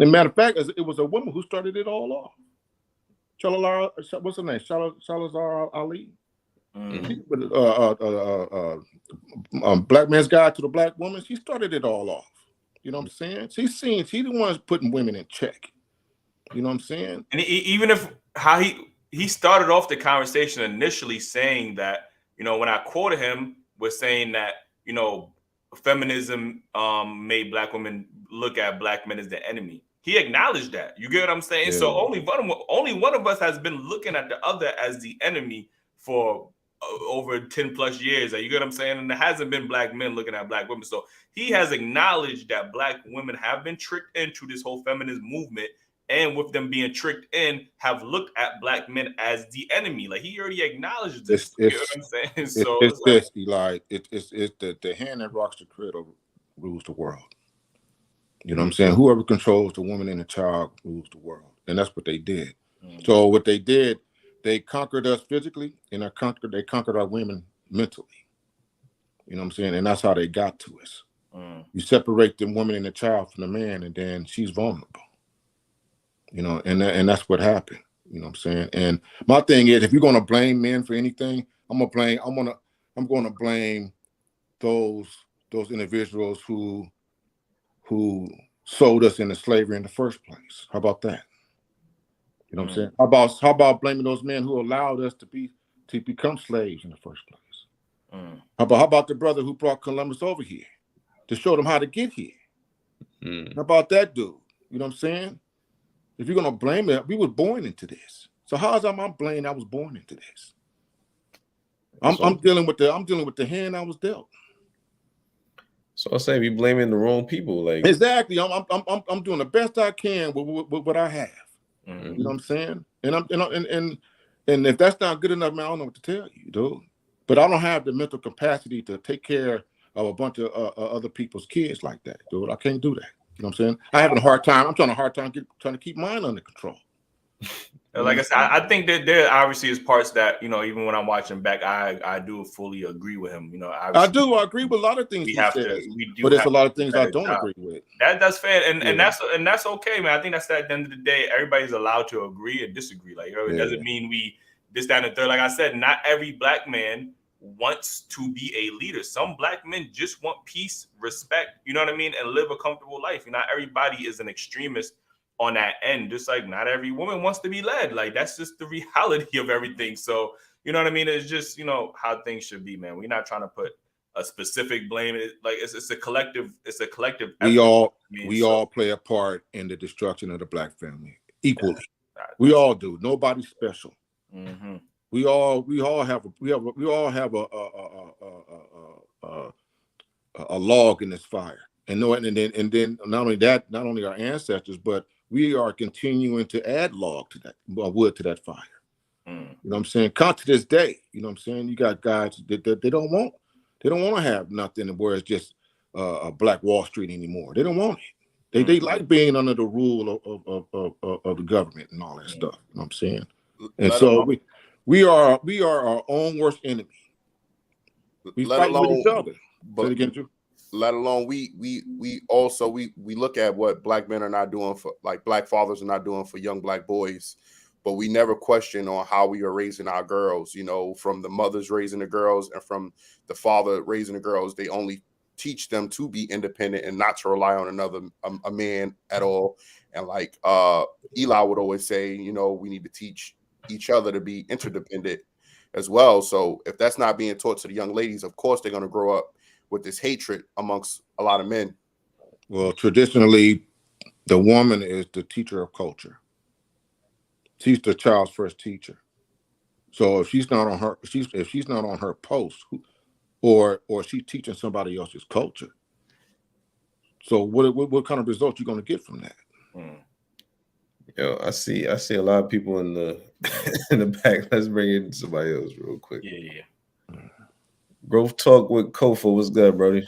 As a matter of fact, it was a woman who started it all off. What's her name? Shalazar Ali. Black Man's Guide to the Black Woman. She started it all off. You know what I'm saying? She's the ones putting women in check. You know what I'm saying? And even if how he started off the conversation initially saying that, you know, when I quoted him, was saying that, you know, feminism made Black women look at Black men as the enemy. He acknowledged that. You get what I'm saying? Yeah. So only one of us has been looking at the other as the enemy for over 10 plus years. You get what I'm saying? And there hasn't been Black men looking at Black women. So he has acknowledged that Black women have been tricked into this whole feminist movement, and with them being tricked in, have looked at Black men as the enemy. Like, he already acknowledged this. You know what I'm saying? So it's this, Eli. It's the hand that rocks the cradle rules the world. You know what I'm saying? Whoever controls the woman and the child rules the world. And that's what they did. So what they did, they conquered us physically, and they conquered our women mentally. You know what I'm saying? And that's how they got to us. You separate the woman and the child from the man, and then she's vulnerable. You know, and that's what happened. You know what I'm saying? And my thing is, if you're gonna blame men for anything, I'm gonna blame those individuals who sold us into slavery in the first place. How about that? You know what I'm saying? How about blaming those men who allowed us to become slaves in the first place? How about the brother who brought Columbus over here to show them how to get here? How about that dude? You know what I'm saying? If you're gonna blame it, we were born into this. So how is I'm blaming I was born into this? I'm dealing with the hand I was dealt. So I say we blaming the wrong people. Like, exactly, I'm doing the best I can with what I have. You know what I'm saying? And if that's not good enough, man, I don't know what to tell you, dude. But I don't have the mental capacity to take care of a bunch of other people's kids like that, dude. I can't do that. You know what I'm saying? I'm trying to keep mine under control. Like I said, I think that there obviously is parts that, you know, even when I'm watching back, I do fully agree with him. You know, I agree with a lot of things he says, but there's a lot of things I don't agree with. That's fair, and that's okay, man. I think that's at the end of the day, everybody's allowed to agree and disagree. Like, you know, it doesn't mean we this, that, and the third. Like I said, not every Black man wants to be a leader. Some Black men just want peace, respect, you know what I mean, and live a comfortable life. You know, not everybody is an extremist on that end, just like not every woman wants to be led. Like, that's just the reality of everything. So, you know what I mean? It's just, you know, how things should be, man. We're not trying to put a specific blame. It's a collective effort. We all play a part in the destruction of the Black family equally. We all do. Nobody's special. We all have a log in this fire. And then not only our ancestors, but we are continuing to add log to that wood to that fire. You know what I'm saying? Come to this day, you know what I'm saying? You got guys that they don't want to have nothing where it's just a Black Wall Street anymore. They don't want it. They like being under the rule of the government and all that stuff. You know what I'm saying? And so we are our own worst enemy. We fight with each other. Say it again, Drew. Let alone we also look at what Black men are not doing for, like, Black fathers are not doing for young Black boys, but we never question on how we are raising our girls. You know, from the mothers raising the girls and from the father raising the girls, they only teach them to be independent and not to rely on another a man at all. And like Eli would always say, you know, we need to teach each other to be interdependent as well. So if that's not being taught to the young ladies, of course they're going to grow up with this hatred amongst a lot of men. Well, traditionally, the woman is the teacher of culture. She's the child's first teacher. So if she's not on her post, or she's teaching somebody else's culture, so what kind of results you going to get from that? Yo, I see a lot of people in the in the back. Let's bring in somebody else real quick. Yeah. Growth Talk with Kofa. What's good, brody?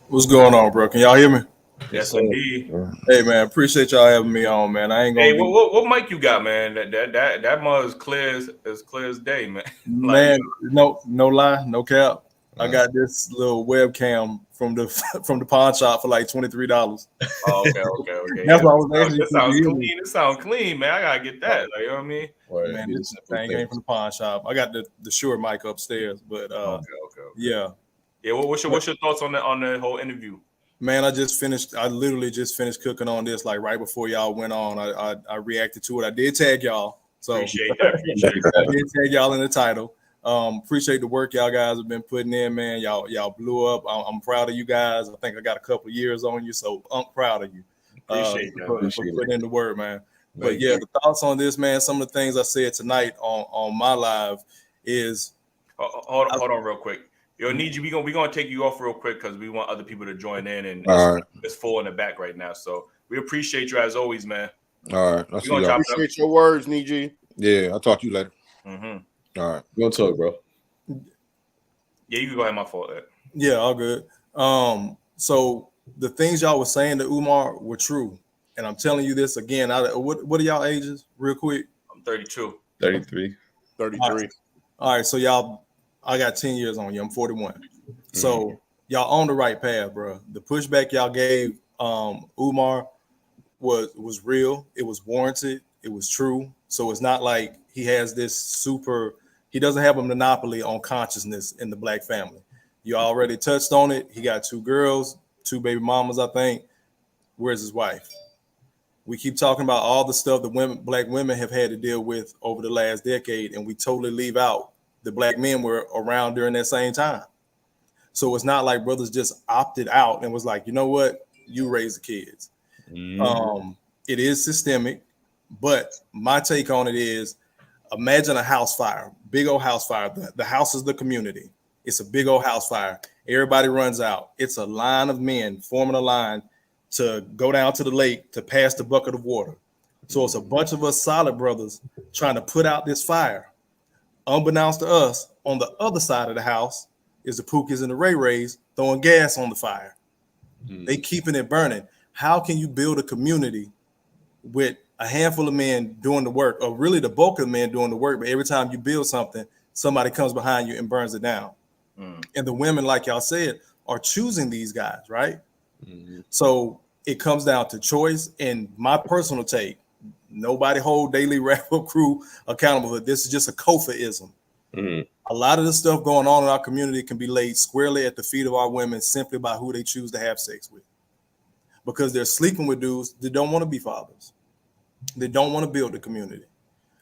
What's going on, bro? Can y'all hear me? Yes, indeed. Hey man, appreciate y'all having me on, man. I ain't gonna Hey, what mic you got, man? That mug is clear as day, man. man, no lie, no cap. I got this little webcam from the pawn shop for like $23. Oh, okay. That's what I was asking. That sounds clean. It sounds clean, man. I gotta get that. Like, you know what I mean? Man, this thing came from the pawn shop. I got the Shure mic upstairs, but yeah. What's your thoughts on the whole interview? Man, I literally just finished cooking on this like right before y'all went on. I reacted to it. I did tag y'all. So appreciate that. I did tag y'all in the title. Appreciate the work y'all guys have been putting in, man. Y'all blew up. I'm proud of you guys. I think I got a couple of years on you, so I'm proud of you. Appreciate for putting in the work, man. But yeah, the thoughts on this, man. Some of the things I said tonight on my live is hold on real quick. Yo, need you. We gonna take you off real quick because we want other people to join in, and it's full in the back right now. So we appreciate you as always, man. All right, appreciate your words, Niji. Yeah, I'll talk to you later. Mm-hmm. All right, you gonna talk, bro? Yeah, you can go ahead. My fault. Yeah, all good. So the things y'all were saying to Umar were true, and I'm telling you this again. What are y'all ages, real quick? I'm 32. 33. 33. All right, so y'all. I got 10 years on you. I'm 41. So y'all on the right path, bro. The pushback y'all gave Umar was real. It was warranted. It was true. So it's not like he has he doesn't have a monopoly on consciousness in the black family. You already touched on it. He got 2 girls, 2 baby mamas, I think. Where's his wife? We keep talking about all the stuff that black women have had to deal with over the last decade, and we totally leave out the black men were around during that same time. So it's not like brothers just opted out and was like, you know what, you raise the kids. It is systemic, but my take on it is, imagine a house fire, big old house fire. The house is the community. It's a big old house fire. Everybody runs out. It's a line of men forming a line to go down to the lake to pass the bucket of water. So it's a bunch of us solid brothers trying to put out this fire. Unbeknownst to us, on the other side of the house is the Pookies and the Ray Rays throwing gas on the fire. They keeping it burning. How can you build a community with a handful of men doing the work, or really the bulk of the men doing the work, but every time you build something, somebody comes behind you and burns it down? And the women, like y'all said, are choosing these guys, right? So it comes down to choice. And my personal take, nobody hold Dailyrapupcrew accountable, but this is just a Kofa-ism. A lot of the stuff going on in our community can be laid squarely at the feet of our women simply by who they choose to have sex with, because they're sleeping with dudes that don't want to be fathers. They don't want to build a community.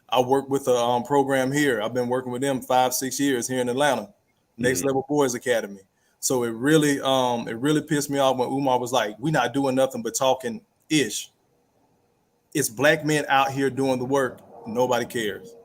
I work with a program here. I've been working with them 5-6 years here in Atlanta, Next Level Boys Academy. So it really pissed me off when Umar was like, "We're not doing nothing but talking ish." It's black men out here doing the work. Nobody cares.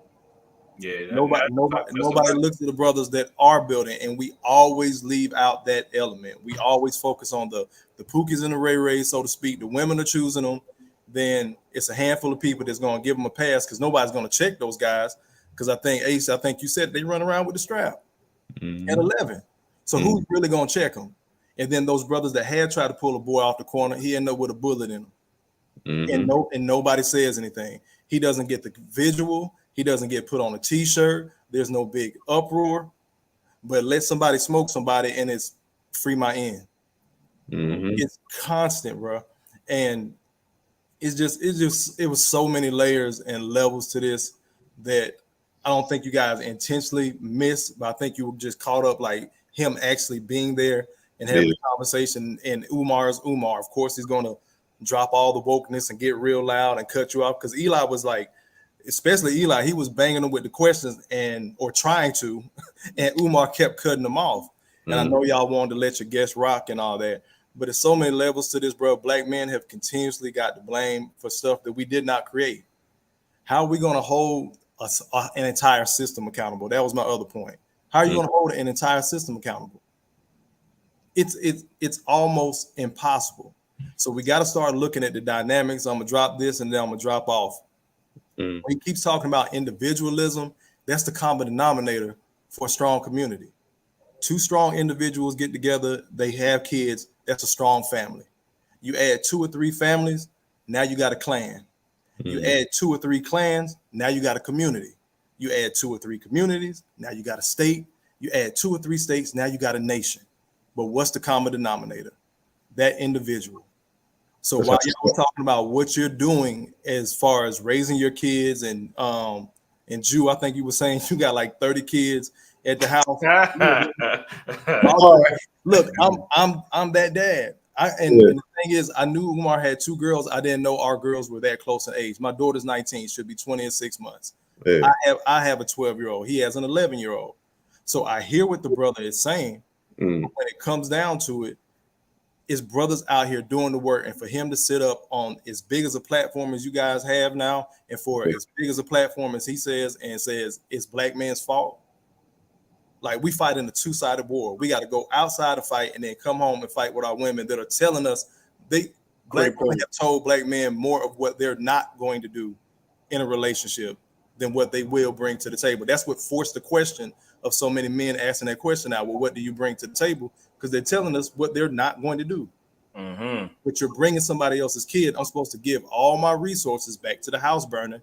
Yeah, nobody looks at the brothers that are building, and we always leave out that element. We always focus on the Pookies and the Ray Rays, so to speak. The women are choosing them. Then it's a handful of people that's going to give them a pass, because nobody's going to check those guys. Because I think Ace, you said they run around with the strap at 11. So who's really going to check them? And then those brothers that had tried to pull a boy off the corner, he ended up with a bullet in him. And nobody says anything. He doesn't get the visual. He doesn't get put on a t-shirt. There's no big uproar. But let somebody smoke somebody and it's free my end. It's constant, bro. And it was so many layers and levels to this that I don't think you guys intentionally missed, but I think you were just caught up, like him actually being there and having a conversation. And Umar's Umar. Of course, he's going to drop all the wokeness and get real loud and cut you off, because Eli was like, especially Eli, he was banging them with the questions or trying to, and Umar kept cutting them off. And I know y'all wanted to let your guests rock and all that, but there's so many levels to this, bro. Black men have continuously got the blame for stuff that we did not create. How are we going to hold an entire system accountable? That was my other point. How are you going to hold an entire system accountable? It's almost impossible. So we got to start looking at the dynamics. I'm going to drop this and then I'm going to drop off. When he keeps talking about individualism, that's the common denominator for a strong community. 2 strong individuals get together, they have kids, that's a strong family. You add 2 or 3 families, now you got a clan. You add 2 or 3 clans, now you got a community. You add 2 or 3 communities, now you got a state. You add 2 or 3 states, now you got a nation. But what's the common denominator? That individual. So while y'all talking about what you're doing as far as raising your kids, and Jew, I think you were saying you got like 30 kids at the house. Look, I'm that dad. And the thing is, I knew Umar had 2 girls. I didn't know our girls were that close in age. My daughter's 19, should be 20 in 6 months. Yeah. I have a 12-year-old. He has an 11-year-old. So I hear what the brother is saying. When it comes down to it, is brothers out here doing the work, and for him to sit up on as big as a platform as you guys have now, and for as big as a platform as he says, and says it's black man's fault. Like, we fight in a 2-sided war. We got to go outside to fight and then come home and fight with our women that are telling us black women have told black men more of what they're not going to do in a relationship than what they will bring to the table. That's what forced the question of so many men asking that question now. Well, what do you bring to the table? Because they're telling us what they're not going to do. But you're bringing somebody else's kid. I'm supposed to give all my resources back to the house burner.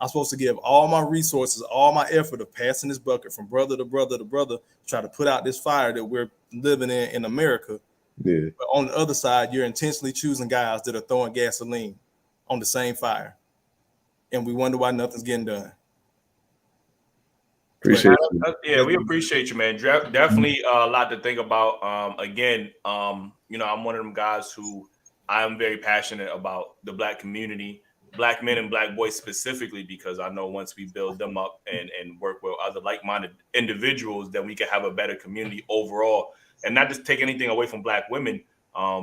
I'm supposed to give all my resources, all my effort of passing this bucket from brother to brother to brother, try to put out this fire that we're living in America. Yeah. But on the other side, you're intentionally choosing guys that are throwing gasoline on the same fire. And we wonder why nothing's getting done. Appreciate you. Yeah, we appreciate you, man. Definitely a lot to think about. Again, you know, I'm one of them guys who I am very passionate about the black community, black men and black boys specifically, because I know once we build them up and work with other like-minded individuals, then we can have a better community overall. And not just take anything away from black women.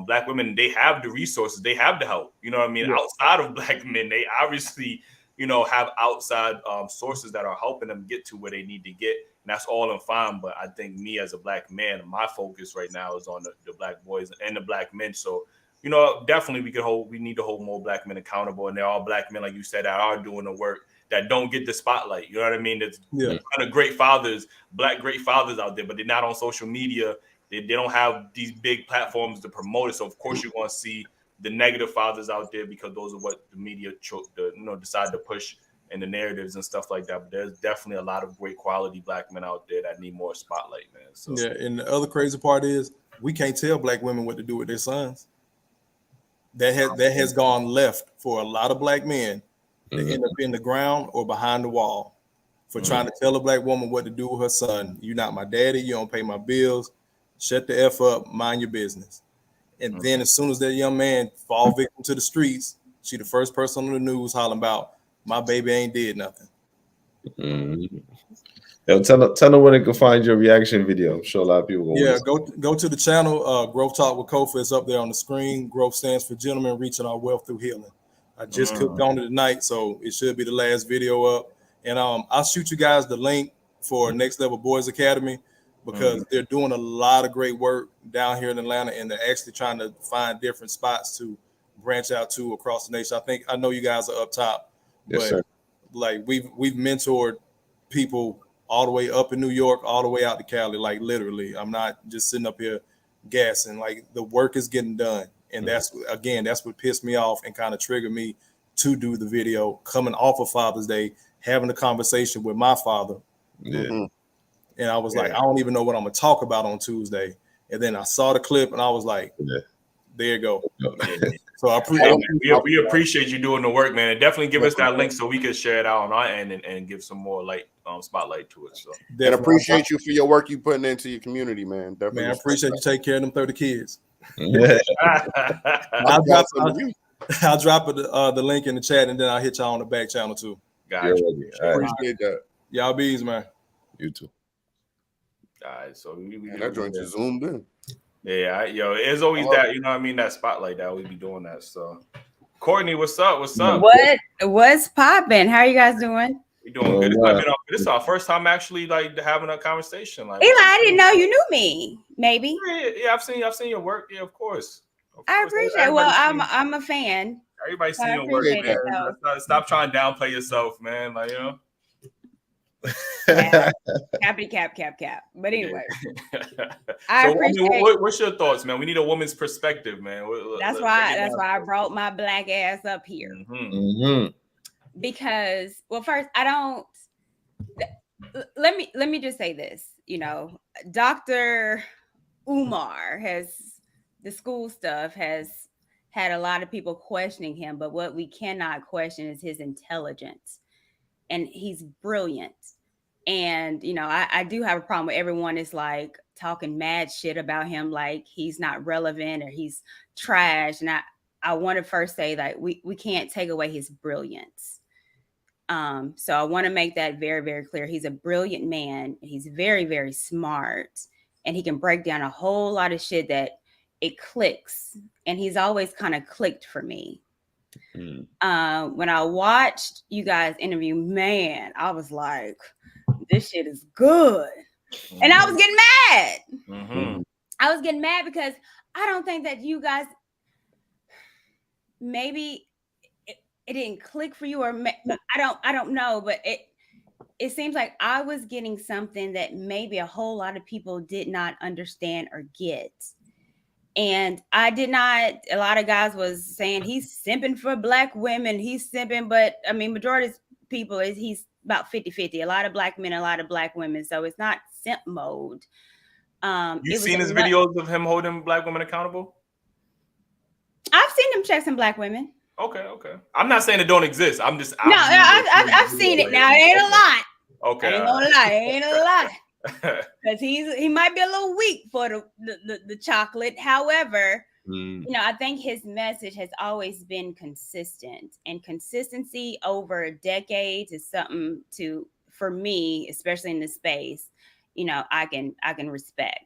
Black women, they have the resources, they have the help. You know what I mean? Yeah. Outside of black men, they obviously, you know, have outside sources that are helping them get to where they need to get. And that's all in fine. But I think me as a black man, my focus right now is on the black boys and the black men. So, you know, definitely we need to hold more black men accountable. And they're all black men, like you said, that are doing the work, that don't get the spotlight. You know what I mean? There's kind of great fathers, black great fathers out there, but they're not on social media. They don't have these big platforms to promote it. So, of course, you're going to see the negative fathers out there, because those are what the media decide to push in the narratives and stuff like that. But there's definitely a lot of great quality black men out there that need more spotlight, man. So yeah, and the other crazy part is we can't tell black women what to do with their sons. That has gone left for a lot of black men. They end up in the ground or behind the wall for trying to tell a black woman what to do with her son. You're not my daddy. You don't pay my bills. Shut the F up. Mind your business. And then as soon as that young man fall victim to the streets, she the first person on the news hollering about, my baby ain't did nothing. Yo, tell them where they can find your reaction video. I'm sure a lot of people go to the channel. Growth Talk with Kofi is up there on the screen. Growth stands for gentlemen reaching our wealth through healing. I just clicked on it tonight, so it should be the last video up. And I'll shoot you guys the link for Next Level Boys Academy, because they're doing a lot of great work down here in Atlanta, and they're actually trying to find different spots to branch out to across the nation. I know you guys are up top, but like we've mentored people all the way up in New York, all the way out to Cali, like literally. I'm not just sitting up here gassing. Like, the work is getting done. And that's what pissed me off and kind of triggered me to do the video, coming off of Father's Day, having a conversation with my father. And I was like, I don't even know what I'm going to talk about on Tuesday. And then I saw the clip and I was like, there you go. So we appreciate you doing the work, man. And definitely give us that link so we can share it out on our end and give some more spotlight to it. So and appreciate you for your work you putting into your community, man. Definitely. Man, I appreciate you take care of them 30 kids. I'll drop the link in the chat, and then I'll hit y'all on the back channel too. Gotcha. Appreciate that. Y'all bees, man. You too. All right, so that joint just zoomed in. Yeah, it's always that, you know what I mean, that spotlight that we be doing that. So, Courtney, what's up? What's popping? How are you guys doing? We doing good. This is our first time actually like having a conversation. Like, Eli, I didn't know you knew me. Maybe. Yeah, I've seen your work. Yeah, of course. I appreciate it. Well, I'm a fan. Everybody's seen your work, man. Stop trying to downplay yourself, man. Like, you know. Cap. But anyway, So, I appreciate. what's your thoughts, man? We need a woman's perspective, man. That's why I brought my black ass up here. Because, well, first, I don't. Let me just say this. You know, Dr. Umar the school stuff has had a lot of people questioning him, but what we cannot question is his intelligence, and he's brilliant. And you know, I do have a problem with everyone is like talking mad shit about him, like he's not relevant or he's trash. And I want to first say that we can't take away his brilliance. So I want to make that very, very clear. He's a brilliant man. He's very, very smart, and he can break down a whole lot of shit that it clicks. And he's always kind of clicked for me. When I watched you guys interview, man, I was like, this shit is good. And I was getting mad. I was getting mad because I don't think that you guys, maybe it didn't click for you, or I don't know, but it seems like I was getting something that maybe a whole lot of people did not understand or get. And I did not, a lot of guys was saying he's simping for black women. He's simping, but I mean, majority of people he's about 50-50. A lot of black men, a lot of black women. So it's not simp mode. You've seen his videos of him holding black women accountable? I've seen him check some black women. Okay. I'm not saying it don't exist. I've I've seen it now. It ain't a lot. Okay. I ain't gonna lie. It ain't a lot. Because he might be a little weak for the chocolate. However, you know, I think his message has always been consistent, and consistency over decades is something for me, especially in this space, you know, I can respect.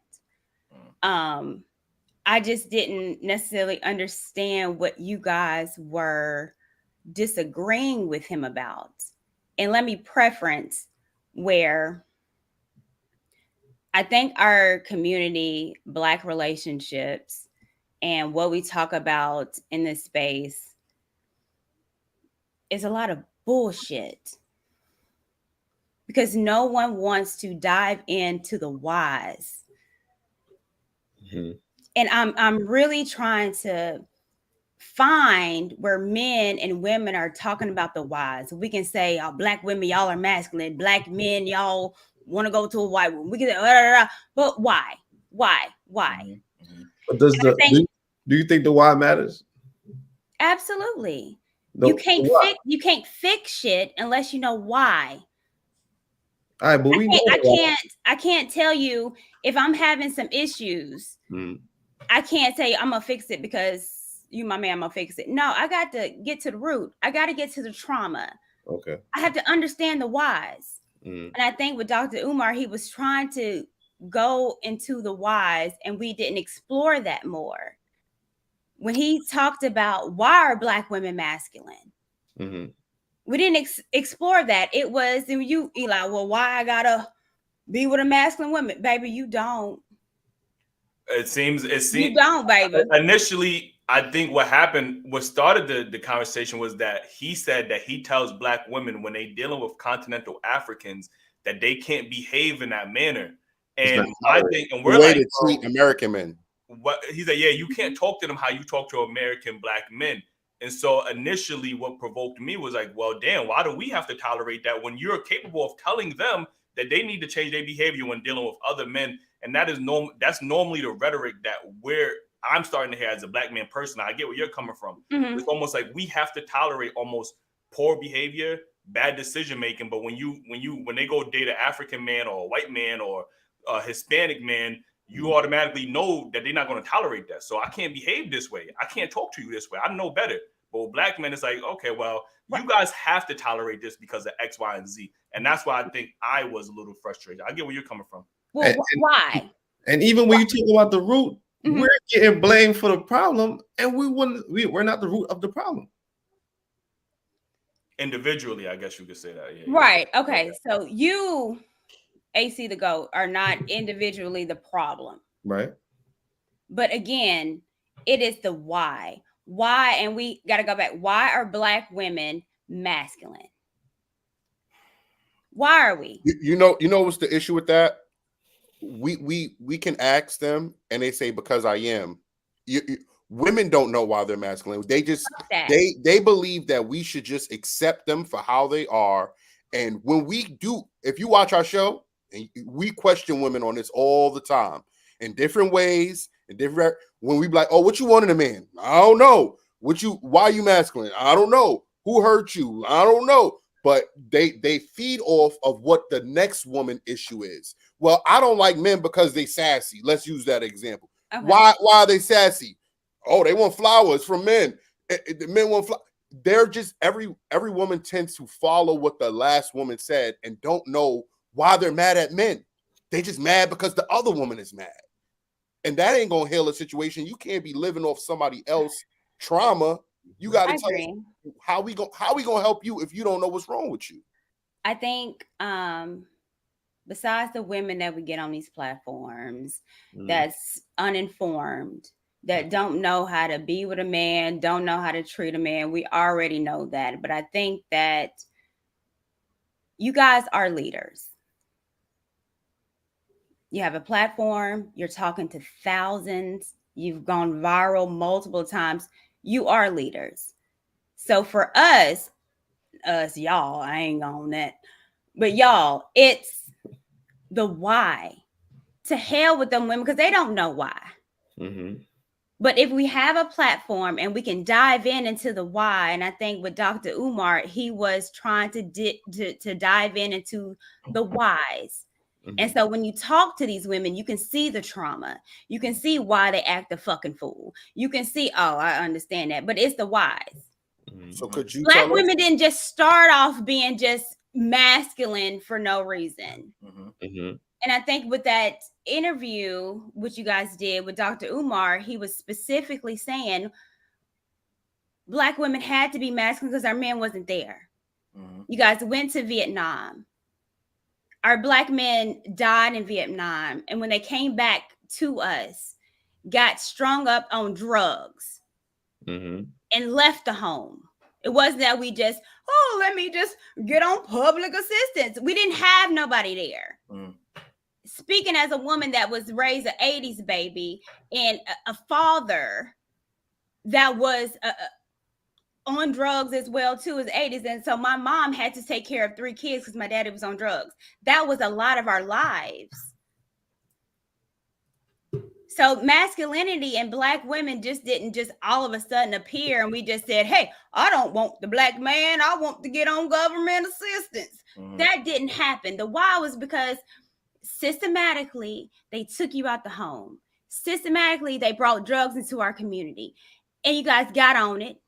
I just didn't necessarily understand what you guys were disagreeing with him about. And let me preference where I think our community, Black relationships, and what we talk about in this space is a lot of bullshit. Because no one wants to dive into the whys. And I'm really trying to find where men and women are talking about the whys. We can say, oh, black women, y'all are masculine. Black men, y'all want to go to a white woman. We can say, but why? But do you think the why matters? Absolutely. You can't fix shit unless you know why. All right, but I can't tell you if I'm having some issues. I can't say I'm gonna fix it because you my man, I'm gonna fix it. No, I got to get to the root. I got to get to the trauma. Okay. I have to understand the whys. And I think with Dr. Umar, he was trying to go into the whys, and we didn't explore that more. When he talked about why are black women masculine, we didn't explore that. It was you, Eli. Well, why I gotta be with a masculine woman, baby? You don't. It seems you don't, baby. Initially, I think what started the conversation was that he said that he tells black women when they dealing with continental Africans that they can't behave in that manner. And I think, and we're like, to treat American men. What he said, yeah, you can't talk to them how you talk to American black men. And so initially, what provoked me was like, well, damn, why do we have to tolerate that when you're capable of telling them that they need to change their behavior when dealing with other men? And that is that's normally the rhetoric that I'm starting to hear as a black man person. I get where you're coming from. It's almost like we have to tolerate almost poor behavior, bad decision making. But when they go date an African man or a white man or a Hispanic man, you automatically know that they're not going to tolerate that. So I can't behave this way. I can't talk to you this way. I know better. But with black men, it's like, okay, well, you guys have to tolerate this because of X, Y, and Z. And that's why I think I was a little frustrated. I get where you're coming from. Well, why? And even when you talk about the root, we're getting blamed for the problem, and we're not the root of the problem. Individually, I guess you could say that. Yeah, right. Okay. So you, AC the GOAT, are not individually the problem. Right. But again, it is the why. Why, and we got to go back. Why are black women masculine? Why are we? You know what's the issue with that? We can ask them and they say because I am. Women don't know why they're masculine. They just they believe that we should just accept them for how they are. And when we do, if you watch our show, and we question women on this all the time in different ways, in different when we be like, oh, what you want in a man? I don't know. Why are you masculine? I don't know. Who hurt you? I don't know. But they feed off of what the next woman issue is. Well, I don't like men because they sassy. Let's use that example. Okay. Why are they sassy? Oh, they want flowers from men. The men want flowers. They're just every woman tends to follow what the last woman said and don't know why they're mad at men. They just mad because the other woman is mad. And that ain't gonna heal a situation. You can't be living off somebody else's trauma. You got to tell us how we gonna help you if you don't know what's wrong with you. I think besides the women that we get on these platforms that's uninformed, that don't know how to be with a man, don't know how to treat a man, we already know that. But I think that you guys are leaders. You have a platform, you're talking to thousands, you've gone viral multiple times. You are leaders. So for us, y'all, I ain't on that. But y'all, it's the why. To hell with them women because they don't know why. Mm-hmm. But if we have a platform and we can dive into the why, and I think with Dr. Umar, he was trying to dive into the whys. Mm-hmm. And so when you talk to these women, you can see the trauma. You can see why they act a fucking fool. You can see, oh, I understand that. But it's the whys. Mm-hmm. So could you Black women didn't just start off being just masculine for no reason. Mm-hmm. Mm-hmm. And I think with that interview, which you guys did with Dr. Umar, he was specifically saying Black women had to be masculine because our men wasn't there. Mm-hmm. You guys went to Vietnam. Our Black men died in Vietnam. And when they came back to us, got strung up on drugs and left the home. It wasn't that we just, let me just get on public assistance. We didn't have nobody there. Mm. Speaking as a woman that was raised an 80s baby and a father that was on drugs as well too as 80s. And so my mom had to take care of 3 kids because my daddy was on drugs. That was a lot of our lives. So masculinity and Black women just didn't just all of a sudden appear and we just said, hey, I don't want the Black man. I want to get on government assistance. Mm-hmm. That didn't happen. The why was because systematically they took you out the home. Systematically they brought drugs into our community and you guys got on it.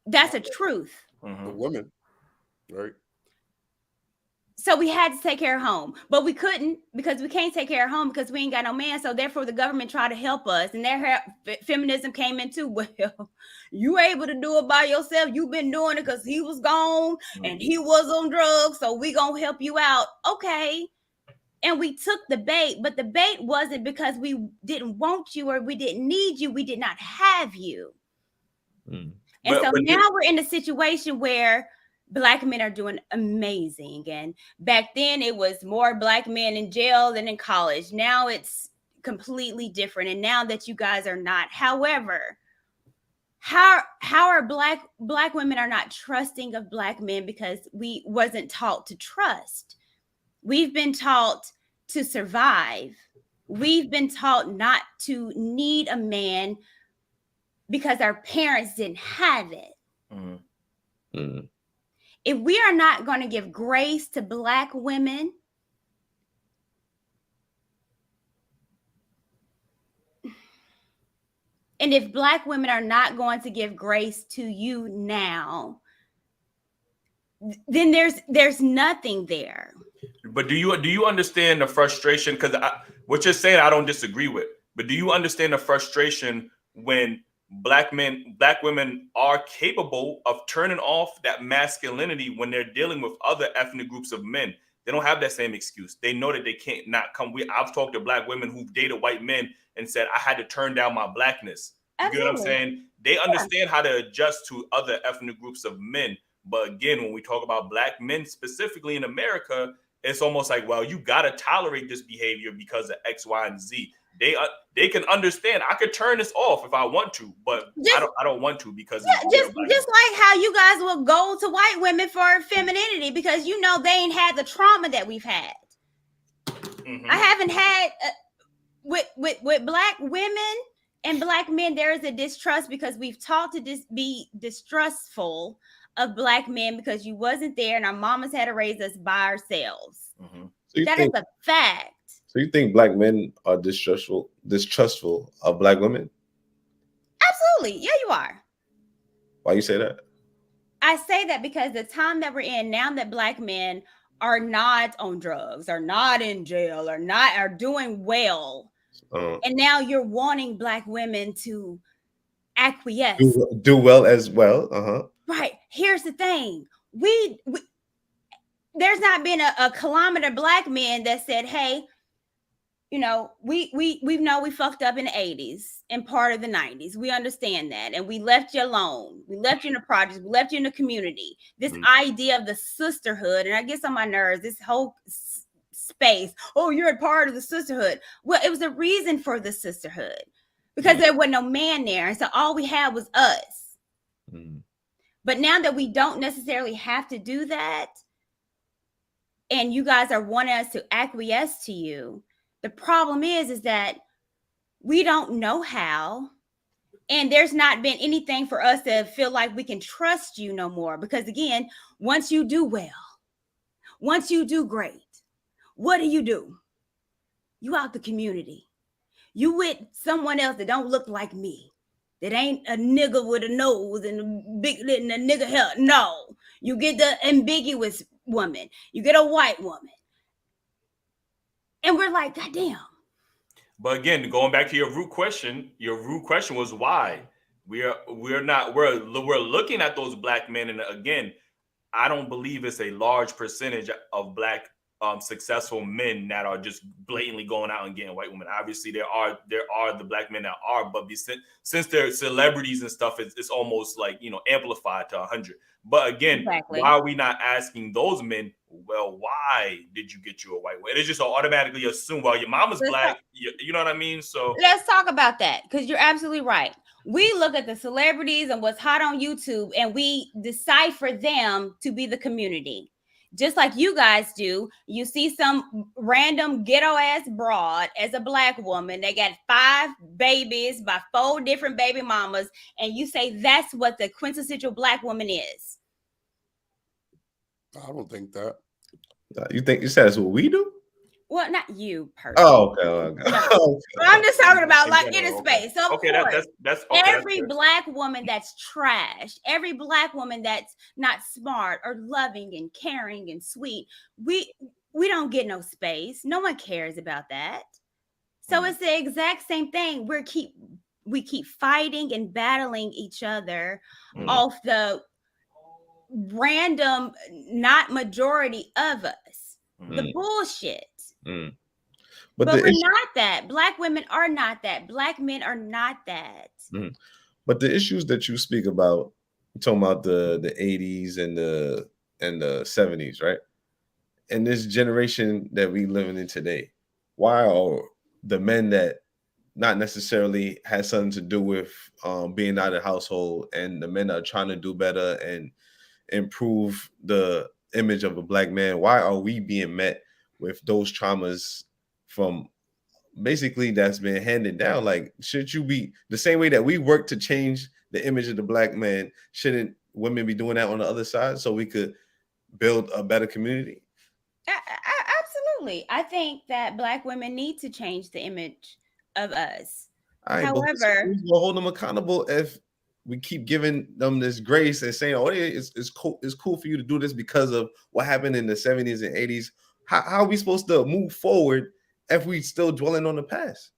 That's a truth. Mm-hmm. The women, right? So we had to take care of home, but we couldn't because we can't take care of home because we ain't got no man. So therefore the government tried to help us and their feminism came into, well, you able to do it by yourself. You've been doing it because he was gone and he was on drugs. So we gonna help you out. Okay. And we took the bait, but the bait wasn't because we didn't want you or we didn't need you. We did not have you. Mm. And so now we're in a situation where Black men are doing amazing. And back then it was more Black men in jail than in college. Now it's completely different. And now that you guys are not, however, how are Black women are not trusting of Black men because we wasn't taught to trust. We've been taught to survive. We've been taught not to need a man because our parents didn't have it. Mm-hmm. Mm-hmm. If we are not going to give grace to Black women, and if Black women are not going to give grace to you now, then there's nothing there. But do you understand the frustration? Because what you're saying, I don't disagree with. But do you understand the frustration when Black women are capable of turning off that masculinity when they're dealing with other ethnic groups of men? They don't have that same excuse. They know that they can't not come. I've talked to Black women who've dated white men and said, I had to turn down my Blackness. You get what I'm saying? They understand how to adjust to other ethnic groups of men. But again, when we talk about black men specifically in America, it's almost like, well, you gotta tolerate this behavior because of X, Y, and Z. They can understand. I could turn this off if I want to, but I don't want to because just like how you guys will go to white women for femininity because you know they ain't had the trauma that we've had. I haven't had with black women and black men. There is a distrust because we've taught to be distrustful of black men because you wasn't there and our mamas had to raise us by ourselves. So that is a fact. So you think black men are distrustful of black women? Absolutely. Yeah, you are. Why you say that? I say that because the time that we're in now that black men are not on drugs, are not in jail, are doing well. And now you're wanting black women to acquiesce. Do well as well. Right. Here's the thing. We there's not been a kilometer black men that said, hey, you know, we know we fucked up in the 80s and part of the 90s. We understand that. And we left you alone. We left you in the projects. We left you in the community. This idea of the sisterhood, and I get on my nerves, this whole space. Oh, you're a part of the sisterhood. Well, it was a reason for the sisterhood because there was no man there. And so all we had was us. But now that we don't necessarily have to do that, and you guys are wanting us to acquiesce to you, the problem is that we don't know how, and there's not been anything for us to feel like we can trust you no more. Because again, once you do well, once you do great, what do? You out the community. You with someone else that don't look like me, that ain't a nigga with a nose and a big and a nigga hair. No, you get the ambiguous woman. You get a white woman. And we're like, God damn. But again, going back to your root question was why we're looking at those black men, and again, I don't believe it's a large percentage of black successful men that are just blatantly going out and getting white women. Obviously, there are the black men that are, but since they're celebrities and stuff, it's almost like, you know, amplified to 100. But again, why are we not asking those men, well, why did you get you a white woman? It's just automatically assume, well, your mama's black, you know what I mean? So let's talk about that, because you're absolutely right. We look at the celebrities and what's hot on YouTube, and we decipher them to be the community. Just like you guys do. You see some random ghetto ass broad as a black woman. They got 5 babies by 4 different baby mamas. And you say that's what the quintessential black woman is. I don't think that. You said that's what we do? Well, not you personally. Oh, okay. No. I'm just talking about like in a space. So of course, that's every black woman that's trash, every black woman that's not smart or loving and caring and sweet, we don't get no space. No one cares about that. So it's the exact same thing. We keep fighting and battling each other off the random, not majority of us. The bullshit. But we're not that. Black women are not that. Black men are not that. But the issues that you speak about, you're talking about the 80s and the 70s, right? And this generation that we living in today, why are the men that not necessarily has something to do with being out of the household, and the men that are trying to do better and improve the image of a black man, why are we being met with those traumas from basically that's been handed down? Like, should you be the same way that we work to change the image of the black man? Shouldn't women be doing that on the other side so we could build a better community? Absolutely. I think that black women need to change the image of us. However, we'll hold them accountable if we keep giving them this grace and saying, oh, it's cool for you to do this because of what happened in the 70s and 80s. How are we supposed to move forward if we still dwelling on the past?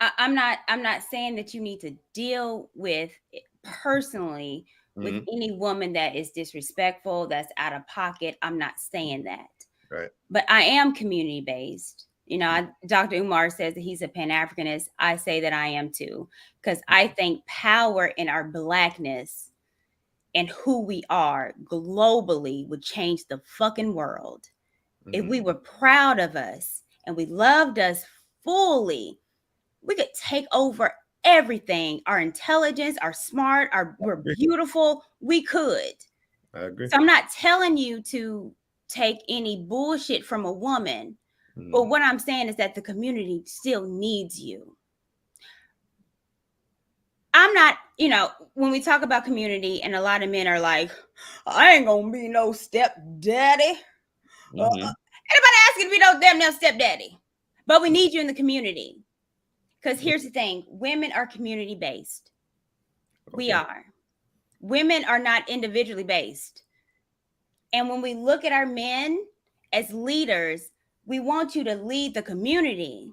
I'm not saying that you need to deal with it personally with any woman that is disrespectful, that's out of pocket. I'm not saying that. Right. But I am community based. You know, Dr. Umar says that he's a Pan-Africanist. I say that I am too, because I think power in our blackness and who we are globally would change the fucking world. If we were proud of us and we loved us fully, we could take over everything. Our intelligence, our smart, we're beautiful. We could. I agree. So I'm not telling you to take any bullshit from a woman, but what I'm saying is that the community still needs you. I'm not, when we talk about community, and a lot of men are like, I ain't gonna be no stepdaddy. Anybody asking to be no damn stepdaddy? But we need you in the community. Because here's the thing, women are community based. We are. Women are not individually based. And when we look at our men as leaders, we want you to lead the community.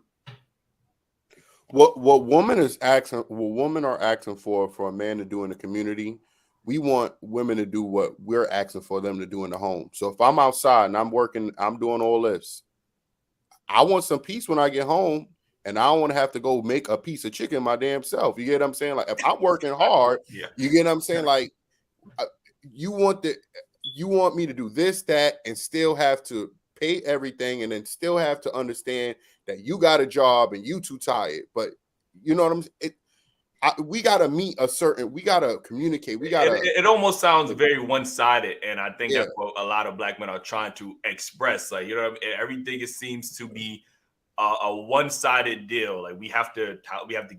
What women are asking for a man to do in the community, we want women to do what we're asking for them to do in the home. So if I'm outside and I'm working, I'm doing all this, I want some peace when I get home, and I don't want to have to go make a piece of chicken my damn self. You get what I'm saying? Like, if I'm working hard, you get what I'm saying? Like, you want me to do this, that, and still have to pay everything, and then still have to understand that you got a job and you too tired. But you know what I'm saying? We got to meet we got to communicate. It almost sounds very one-sided. And I think that's what a lot of black men are trying to express. Like, everything, it seems to be a one-sided deal. Like, we have to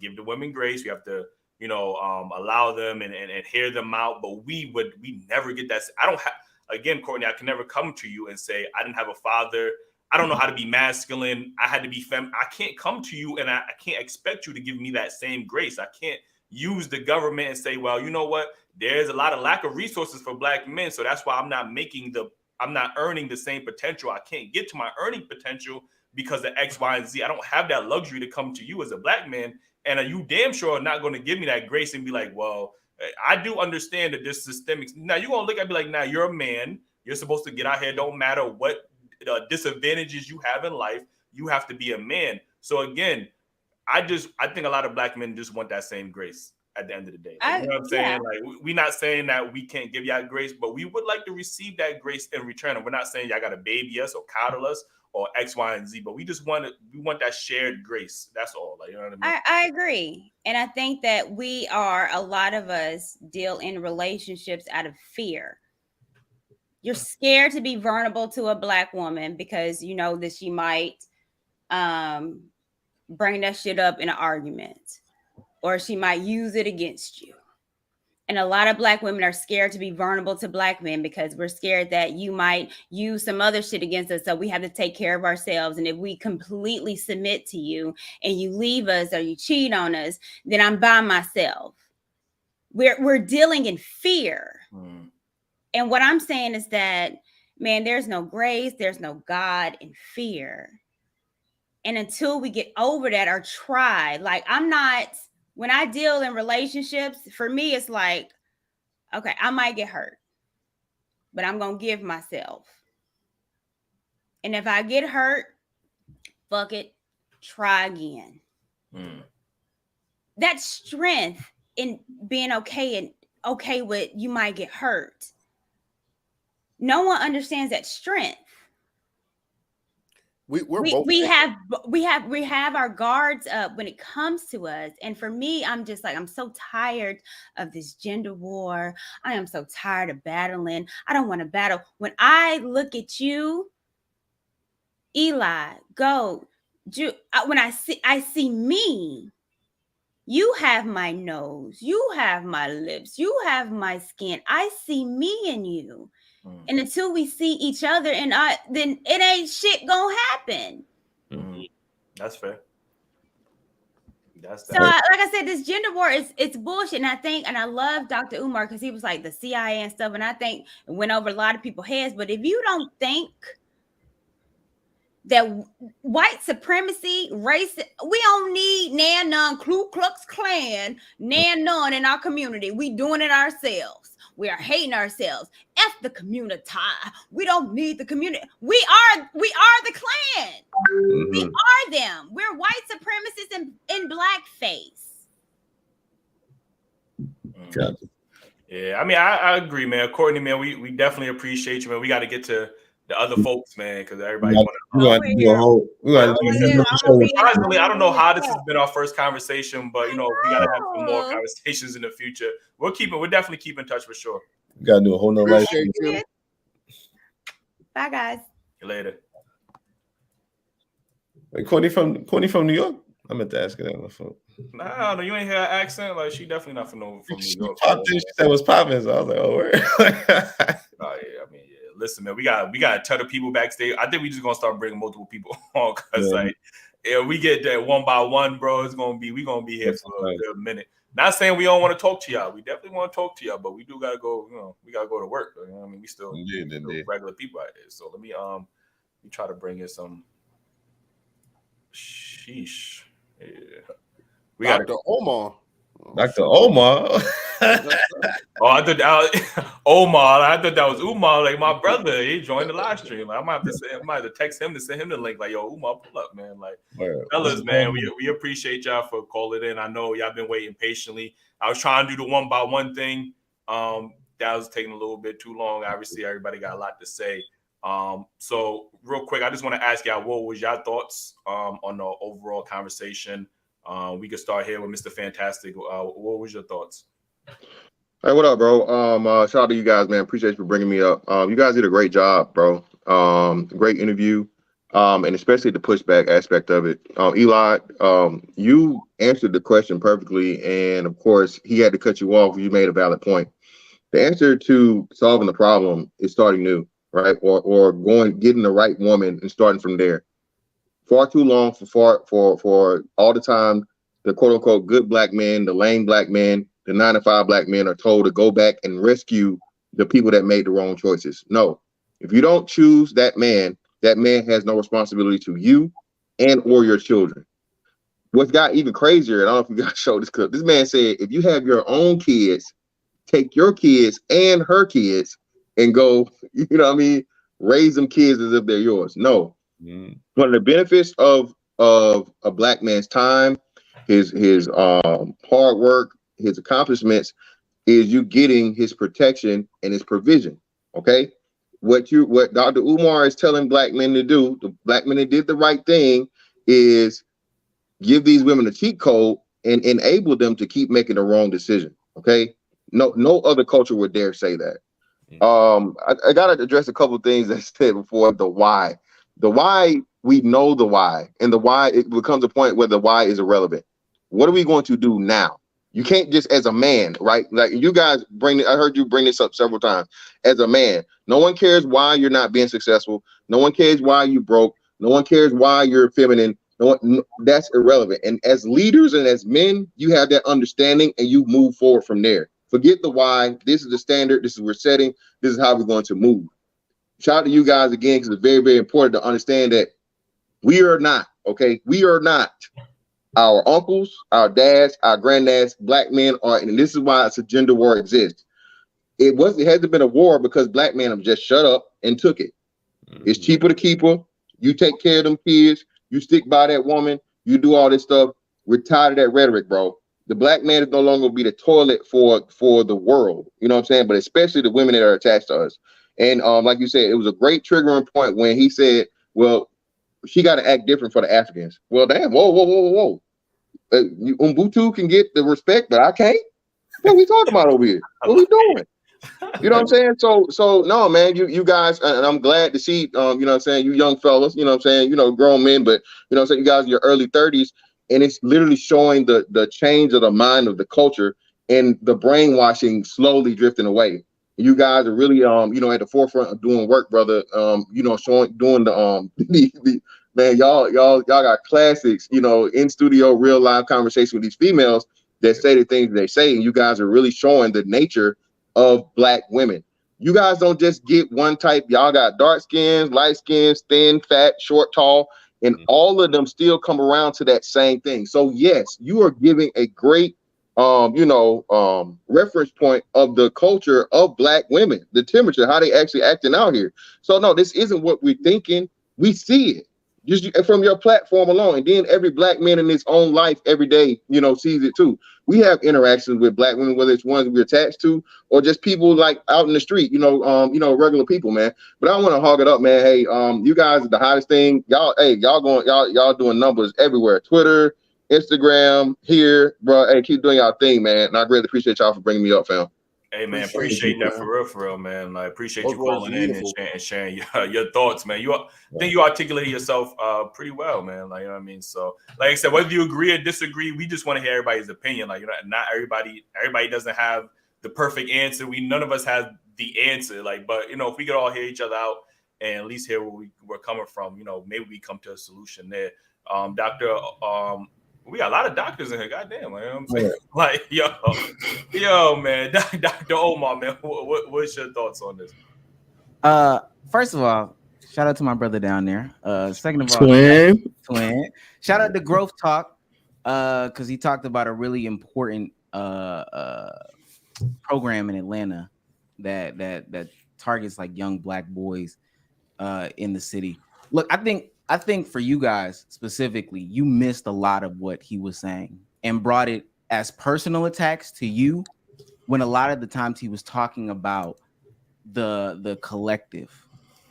give the women grace. We have to, allow them and hear them out. But we never get that. Again, Courtney, I can never come to you and say, I didn't have a father. I don't know how to be masculine. I had to be feminine. I can't come to you and I can't expect you to give me that same grace. I can't use the government and say, well, you know what? There's a lot of lack of resources for black men. So that's why I'm not earning the same potential. I can't get to my earning potential because of X, Y, and Z. I don't have that luxury to come to you as a black man. And are you damn sure not going to give me that grace and be like, well, I do understand that this systemic. Now you're going to look at me like, now you're a man. You're supposed to get out here. Don't matter what disadvantages you have in life, you have to be a man. So again, I think a lot of black men just want that same grace at the end of the day. You know what I'm saying? Like, we're not saying that we can't give y'all grace, but we would like to receive that grace in return. And we're not saying y'all got to baby us or coddle us or X, Y, and Z, but we want that shared grace. That's all. Like, you know what I mean? I agree. And I think that a lot of us deal in relationships out of fear. You're scared to be vulnerable to a black woman because you know that she might bring that shit up in an argument, or she might use it against you. And a lot of black women are scared to be vulnerable to black men because we're scared that you might use some other shit against us. So we have to take care of ourselves. And if we completely submit to you and you leave us or you cheat on us, then I'm by myself. We're dealing in fear. And what I'm saying is that, man, there's no grace, there's no God in fear. And until we get over that or try, like, when I deal in relationships, for me, it's like, okay, I might get hurt, but I'm going to give myself. And if I get hurt, fuck it, try again. That strength in being okay with you might get hurt. No one understands that strength. We have our guards up when it comes to us. And for me, I'm just like, I'm so tired of this gender war. I am so tired of battling. I don't want to battle. When I look at you, Eli, when I see me, you have my nose, you have my lips, you have my skin. I see me in you. And until we see each other then it ain't shit gonna happen. That's fair. Like I said, this gender war it's bullshit. And I love Dr. Umar because he was like the CIA and stuff. And I think it went over a lot of people's heads. But if you don't think that white supremacy, race, we don't need none, Ku Klux Klan, none in our community. We doing it ourselves. We are hating ourselves. F the community. We don't need the community. We are the Klan. We are them. We're white supremacists in blackface. Yeah, I mean, I agree, man. Courtney, man, we definitely appreciate you, man. We got to get to the other folks, man, because everybody want We're gonna have to do a whole. We're gonna have to do a show. Surprisingly, I don't know how this has been our first conversation, but we got to have some more conversations in the future. We're definitely keep in touch for sure. We gotta do a whole nother life. Bye, guys. See you later. Wait, Courtney from New York? I meant to ask her that on the phone. Nah, no, you ain't hear her accent. Like, she definitely not from New York. She said what's popping, so I was like, oh, word. Oh yeah, I mean, yeah. Listen, man, we got a ton of people backstage. I think we just gonna start bringing multiple people on because we get that one by one, bro. We gonna be here for a minute. Not saying we don't want to talk to y'all. We definitely want to talk to y'all, but we do gotta go. We gotta go to work. You know what I mean, we still regular people out there. So let me try to bring in some. Sheesh. Yeah. We got Dr. Omar. Dr. Omar. I thought Omar. I thought that was Umar, like my brother. He joined the live stream. Like, I might have to text him to send him the link. Like, yo, Umar, pull up, man. Like, fellas, man, we appreciate y'all for calling in. I know y'all been waiting patiently. I was trying to do the one by one thing. That was taking a little bit too long. Obviously, everybody got a lot to say. So real quick, I just want to ask y'all, what was your thoughts on the overall conversation? We could start here with Mr. Fantastic. What was your thoughts? Hey, what up, bro? Shout out to you guys, man. Appreciate you for bringing me up. You guys did a great job, bro. Great interview, and especially the pushback aspect of it. Eli, you answered the question perfectly, and of course, he had to cut you off. You made a valid point. The answer to solving the problem is starting new, right? Or getting the right woman and starting from there. Far too long for all the time, the quote unquote good black men, the lame black men, the 9-to-5 black men are told to go back and rescue the people that made the wrong choices. No, if you don't choose that man has no responsibility to you and or your children. What's got even crazier, and I don't know if you guys showed this clip. This man said, if you have your own kids, take your kids and her kids and go, you know what I mean, raise them kids as if they're yours. No. One of the benefits of a black man's time, his hard work, his accomplishments, is you getting his protection and his provision. Okay, what Dr. Umar is telling black men to do, the black men that did the right thing, is give these women a cheat code and enable them to keep making the wrong decision. Okay, no other culture would dare say that. I gotta address a couple of things that I said before. The why. The why, we know the why, and the why, it becomes a point where the why is irrelevant. What are we going to do now? You can't just, as a man, right? Like you guys I heard you bring this up several times. As a man, no one cares why you're not being successful. No one cares why you broke. No one cares why you're feminine. That's irrelevant. And as leaders and as men, you have that understanding and you move forward from there. Forget the why. This is the standard. This is what we're setting. This is how we're going to move. Shout out to you guys again, because it's very, very important to understand that we are not our uncles, our dads, our granddads, black men are, and this is why it's a gender war exists. It hasn't been a war because black men have just shut up and took it. It's cheaper to keep her. You take care of them kids. You stick by that woman. You do all this stuff. We're tired of that rhetoric, bro. The black man is no longer be the toilet for the world. You know what I'm saying? But especially the women that are attached to us. And like you said, it was a great triggering point when he said, well, she got to act different for the Africans. Well, damn, whoa. Ubuntu can get the respect, but I can't? What are we talking about over here? What are we doing? You know what I'm saying? So no, man, you guys, and I'm glad to see, you know what I'm saying, you young fellas, you know what I'm saying, you know, grown men, but, you know what I'm saying, you guys in your early 30s, and it's literally showing the change of the mind of the culture and the brainwashing slowly drifting away. You guys are really, you know, at the forefront of doing work, brother. You know, doing the man, y'all got classics, you know, in studio, real live conversation with these females that say the things they say, and you guys are really showing the nature of black women. You guys don't just get one type. Y'all got dark skins, light skins, thin, fat, short, tall, and all of them still come around to that same thing. So yes, you are giving a great reference point of the culture of black women, the temperature, how they actually acting out here. So no, this isn't what we're thinking. We see it. just from your platform alone. And then every black man in his own life every day, sees it too. We have interactions with black women, whether it's ones we're attached to or just people like out in the street, regular people, man. But I don't want to hog it up, man. Hey, you guys are the hottest thing. Y'all doing numbers everywhere. Twitter, Instagram, here, bro. Hey, keep doing y'all thing, man. And I greatly appreciate y'all for bringing me up, fam. Hey man, appreciate that for real, man. Like appreciate you calling in and sharing your thoughts, man. I think you articulated yourself pretty well, man. Like, you know what I mean? So, like I said, whether you agree or disagree, we just want to hear everybody's opinion. Like, not everybody doesn't have the perfect answer. None of us have the answer. Like, but if we could all hear each other out and at least hear where we're coming from, maybe we come to a solution there. Doctor, we got a lot of doctors in here. Goddamn, man. You know what I'm saying? Like, yo, man, Dr. Omar, man, what's your thoughts on this? First of all, shout out to my brother down there. Second of all, twin. Shout out to Growth Talk, because he talked about a really important program in Atlanta that targets like young black boys in the city. Look, I think for you guys specifically, you missed a lot of what he was saying and brought it as personal attacks to you, when a lot of the times he was talking about the collective.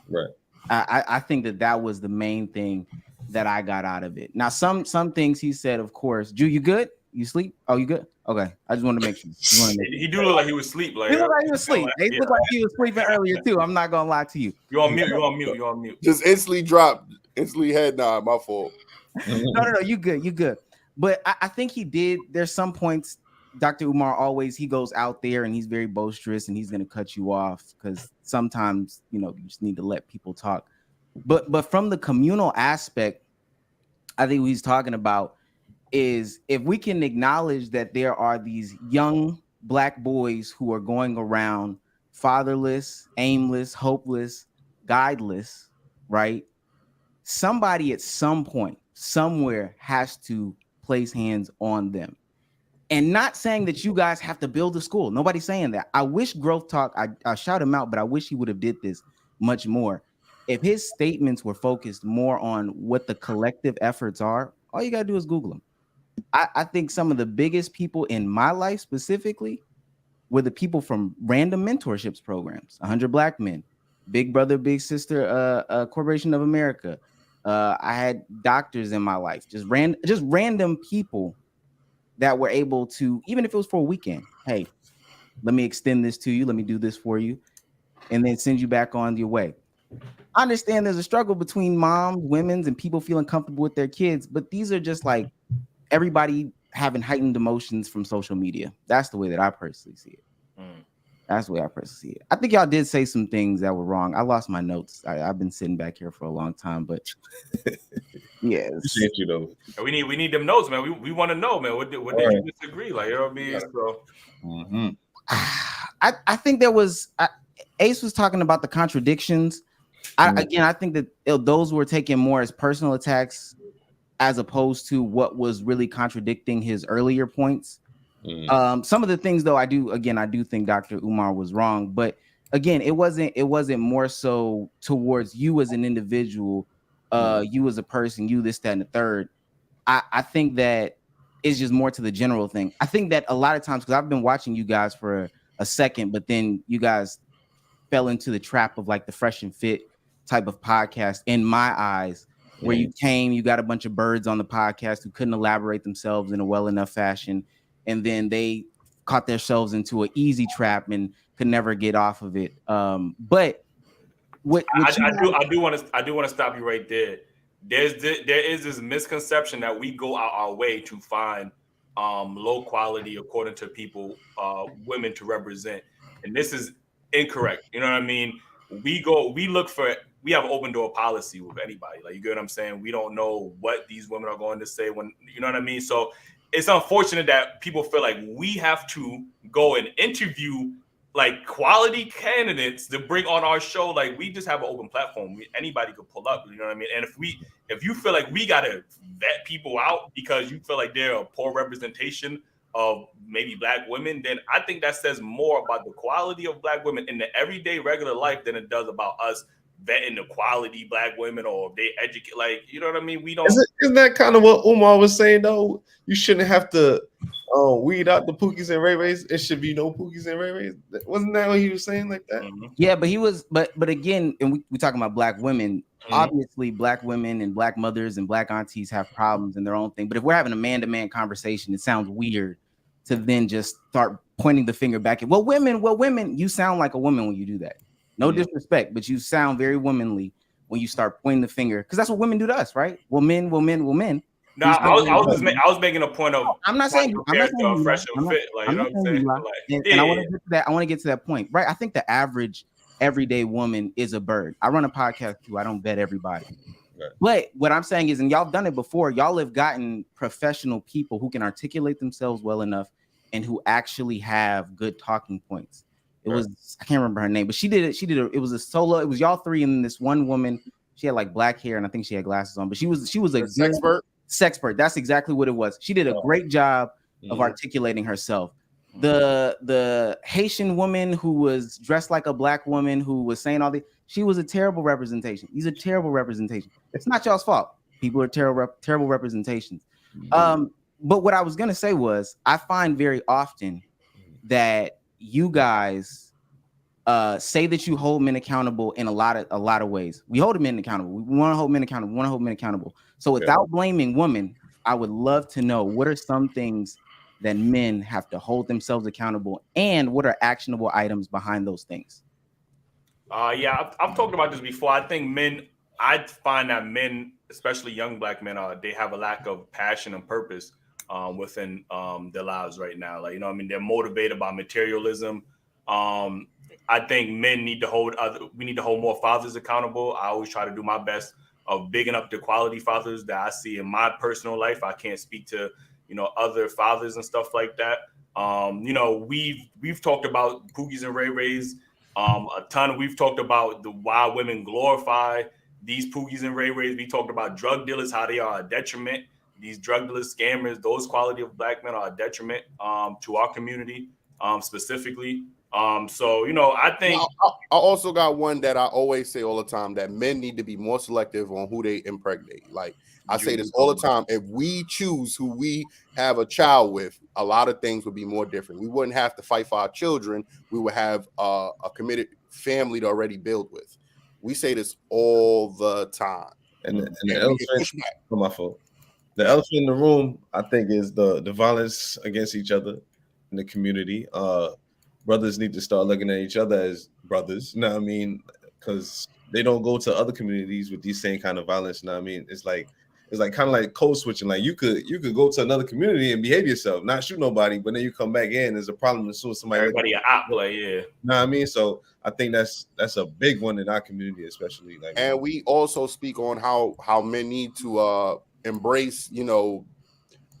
Right. I think that was the main thing that I got out of it. Now, some things he said, of course. Ju, you good? You sleep? Oh, you good? Okay. I just wanted to make sure. He do look like he was asleep. Like, he looked like he was asleep. He looked like he was sleeping earlier too. I'm not gonna lie to you. You on mute. Just instantly dropped. Instantly head nod. My fault. No. You good. But I think he did. There's some points. Dr. Umar he goes out there and he's very boisterous and he's gonna cut you off because sometimes you just need to let people talk. But from the communal aspect, I think what he's talking about is if we can acknowledge that there are these young black boys who are going around fatherless, aimless, hopeless, guideless, right? Somebody at some point, somewhere has to place hands on them. And not saying that you guys have to build a school. Nobody's saying that. I wish Growth Talk, I shout him out, but I wish he would have did this much more. If his statements were focused more on what the collective efforts are, all you got to do is Google them. I think some of the biggest people in my life specifically were the people from random mentorships programs, 100 Black Men, Big Brother, Big Sister, Corporation of America. I had doctors in my life, just random people that were able to, even if it was for a weekend, hey, let me extend this to you, let me do this for you, and then send you back on your way. I understand there's a struggle between moms, women's, and people feeling comfortable with their kids, but these are just like everybody having heightened emotions from social media. That's the way that I personally see it. That's the way I personally see it. I think y'all did say some things that were wrong. I lost my notes. I've been sitting back here for a long time, but yes. Appreciate you though. We need them notes, man. We want to know, man. What did you disagree? Like, you know what I mean? So I think there was Ace was talking about the contradictions. I think that those were taken more as personal attacks as opposed to what was really contradicting his earlier points. Some of the things, though, I do think Dr. Umar was wrong, but again, it wasn't more so towards you as an individual, you as a person, you this, that, and the third. I think that it's just more to the general thing. I think that a lot of times, because I've been watching you guys for a second, but then you guys fell into the trap of like the Fresh and Fit type of podcast, in my eyes, where you got a bunch of birds on the podcast who couldn't elaborate themselves in a well enough fashion, and then they caught themselves into an easy trap and could never get off of it. But I do want to stop you right there. There is this misconception that we go out our way to find low quality, according to people, women to represent, and this is incorrect. You know what I mean? We have open door policy with anybody. Like, you get what I'm saying? We don't know what these women are going to say when, you know what I mean? So it's unfortunate that people feel like we have to go and interview like quality candidates to bring on our show. Like, we just have an open platform. Anybody could pull up, you know what I mean? And if you feel like we got to vet people out because you feel like they're a poor representation of maybe Black women, then I think that says more about the quality of Black women in the everyday regular life than it does about us vetting the quality black women or if they educate, like, you know what I mean? We don't. Isn't that kind of what Umar was saying though? You shouldn't have to weed out the Pookies and Ray Rays. It should be no Pookies and Ray Rays. Wasn't that what he was saying like that? Yeah, but he was, but again, and we talking about black women. Obviously, black women and black mothers and black aunties have problems in their own thing. But if we're having a man-to-man conversation, it sounds weird to then just start pointing the finger back at women. You sound like a woman when you do that. No disrespect, but you sound very womanly when you start pointing the finger, because that's what women do to us, right? Well, men. No, I was making a point of. I'm not saying fresh and fit. Like, you know what I'm saying? And I want to get to that. I want to get to that point, right? I think the average everyday woman is a bird. I run a podcast too. I don't bet everybody. Right. But what I'm saying is, and y'all done it before, y'all have gotten professional people who can articulate themselves well enough and who actually have good talking points. It was, I can't remember her name, but she did it. It was a solo. It was y'all three and this one woman. She had like black hair and I think she had glasses on, but she was a sexpert. That's exactly what it was. She did a great job of articulating herself. The Haitian woman who was dressed like a black woman who was saying all this, she was a terrible representation. He's a terrible representation. It's not y'all's fault. People are terrible representations. But what I was gonna say was, I find very often that you guys say that you hold men accountable in a lot of ways. We hold men accountable. We want to hold men accountable. So without blaming women, I would love to know, what are some things that men have to hold themselves accountable, and what are actionable items behind those things? Yeah, I've talked about this before. I find that men, especially young black men, they have a lack of passion and purpose within their lives right now. Like, you know what I mean? They're motivated by materialism. I think men need to hold more fathers accountable. I always try to do my best of bigging up the quality fathers that I see in my personal life. I can't speak to, other fathers and stuff like that. We've talked about Pookies and Ray Rays a ton. We've talked about why women glorify these Pookies and Ray Rays. We talked about drug dealers, how they are a detriment. These drug dealers, scammers, those quality of black men are a detriment to our community specifically. I think I also got one that I always say all the time, that men need to be more selective on who they impregnate. Like, I say this all the time. If we choose who we have a child with, a lot of things would be more different. We wouldn't have to fight for our children. We would have a committed family to already build with. We say this all the time. And the elephant, my fault. The elephant in the room, I think, is the violence against each other in the community. Brothers need to start looking at each other as brothers. You know what I mean? Because they don't go to other communities with these same kind of violence. You know what I mean? It's like kind of like code switching. Like, you could go to another community and behave yourself, not shoot nobody, but then you come back in, there's a problem as soon as somebody. Everybody out play, yeah. You know what I mean? So I think that's a big one in our community, especially. Like, and we also speak on how men need to embrace,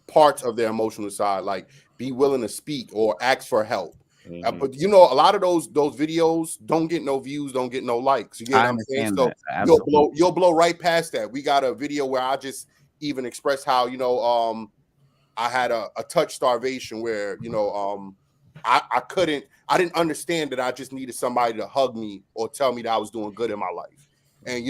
parts of their emotional side, like be willing to speak or ask for help. But a lot of those videos don't get no views, don't get no likes. You get what I'm saying? So you'll blow right past that. We got a video where I just even expressed how I had a touch starvation where I didn't understand that I just needed somebody to hug me or tell me that I was doing good in my life, and